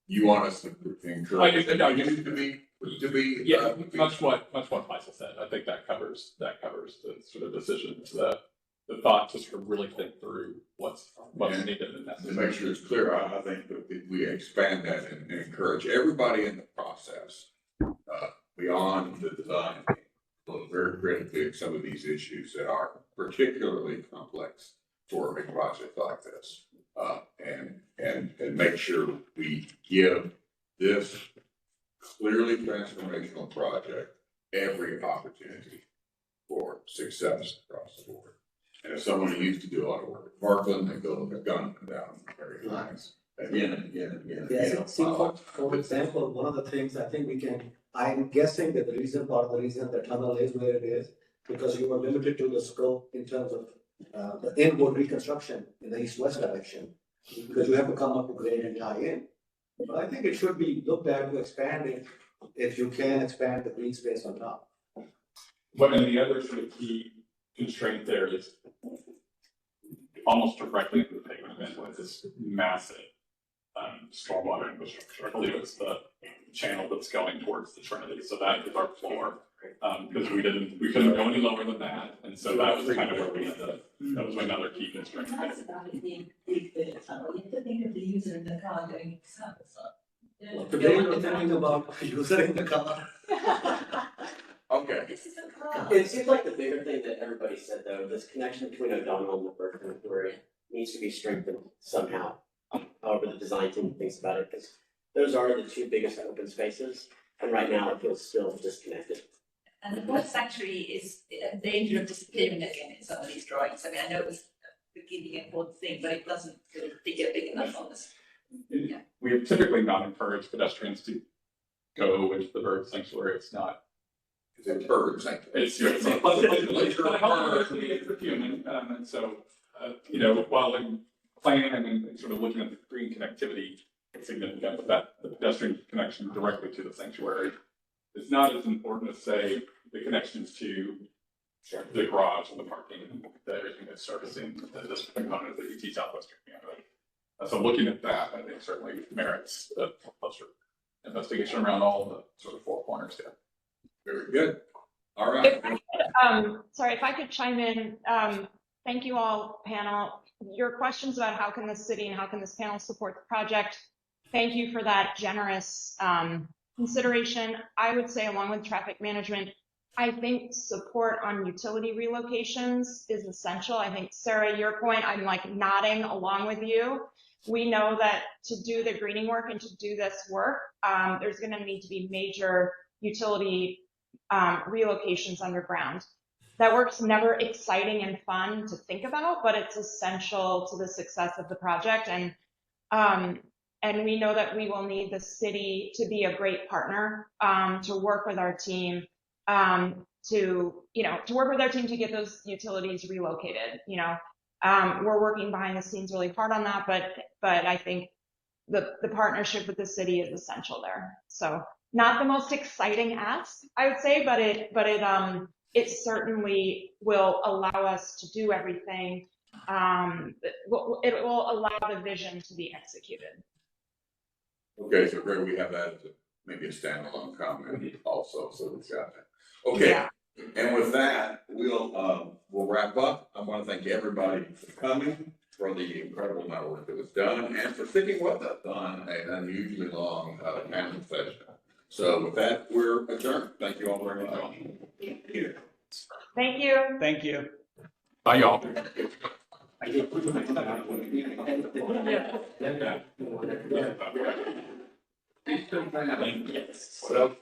You want us to encourage to be yeah, much what Faisal said. I think that covers the sort of decisions, the thought to sort of really think through what's needed in that. To make sure it's clear, I think that we expand that and encourage everybody in the process beyond the design. Look very critically at some of these issues that are particularly complex for a project like this, and make sure we give this clearly transformational project every opportunity for success across the board. And as someone who used to do a lot of work at Parkland, they go look at gun down very lines again and again and again. Yeah, for example, one of the things I think I'm guessing that part of the reason the tunnel is where it is, because you were limited to the scope in terms of the inward reconstruction in the east-west direction, because you have to come up to grade and tie in. But I think it should be looked at to expand it, if you can expand the green space on top. But and the other sort of key constraint there is almost directly into the pavement with this massive stormwater infrastructure. I believe it's the channel that's going towards the Trinity. So that is our floor. Because we couldn't go any lower than that. And so that was kind of where we had that was another key constraint. That's about it being big bit of tunnel. You have to think of the user in the car going south. Well, today we're thinking about user in the car. Okay. It seems like the bigger thing that everybody said though, this connection between O'Donnell and the Berkeley Quarry needs to be strengthened somehow. However the design team thinks about it, because those are the two biggest open spaces, and right now it feels still disconnected. And the bird sanctuary is in danger of disappearing again in some of these drawings. I mean, I know it was the beginning important thing, but it doesn't really get big enough on this. Yeah. We have typically not encouraged pedestrians to go into the bird sanctuary. It's not. It's a bird sanctuary. It's a pleasant place to live. But however, it's for human. And so, while in planning and sort of looking at the green connectivity, it's significant, but that the pedestrian connection directly to the sanctuary is not as important as, say, the connections to the garage and the parking, everything that's servicing this component that UT Southwestern Canada. So looking at that, I think certainly merits a closer investigation around all the sort of four corners there. Very good. All right. Sorry, if I could chime in. Thank you all, panel. Your questions about how can the city and how can this panel support the project, thank you for that generous consideration. I would say, along with traffic management, I think support on utility relocations is essential. I think, Sarah, your point, I'm like nodding along with you. We know that to do the greening work and to do this work, there's going to need to be major utility relocations underground. That work's never exciting and fun to think about, but it's essential to the success of the project. And we know that we will need the city to be a great partner, to work with our team, to work with our team to get those utilities relocated. We're working behind the scenes really hard on that, but I think the partnership with the city is essential there. So not the most exciting ask, I would say, but it certainly will allow us to do everything. It will allow the vision to be executed. Okay, so Greg, we have that as maybe a standalone comment also, so we've got that. Okay, Yeah. And with that, we'll wrap up. I want to thank everybody for coming, for the incredible amount of work that was done, and for sticking with us on an unusually long panel session. So with that, we're adjourned. Thank you all very much. Thank you. Thank you. Bye, y'all. What else?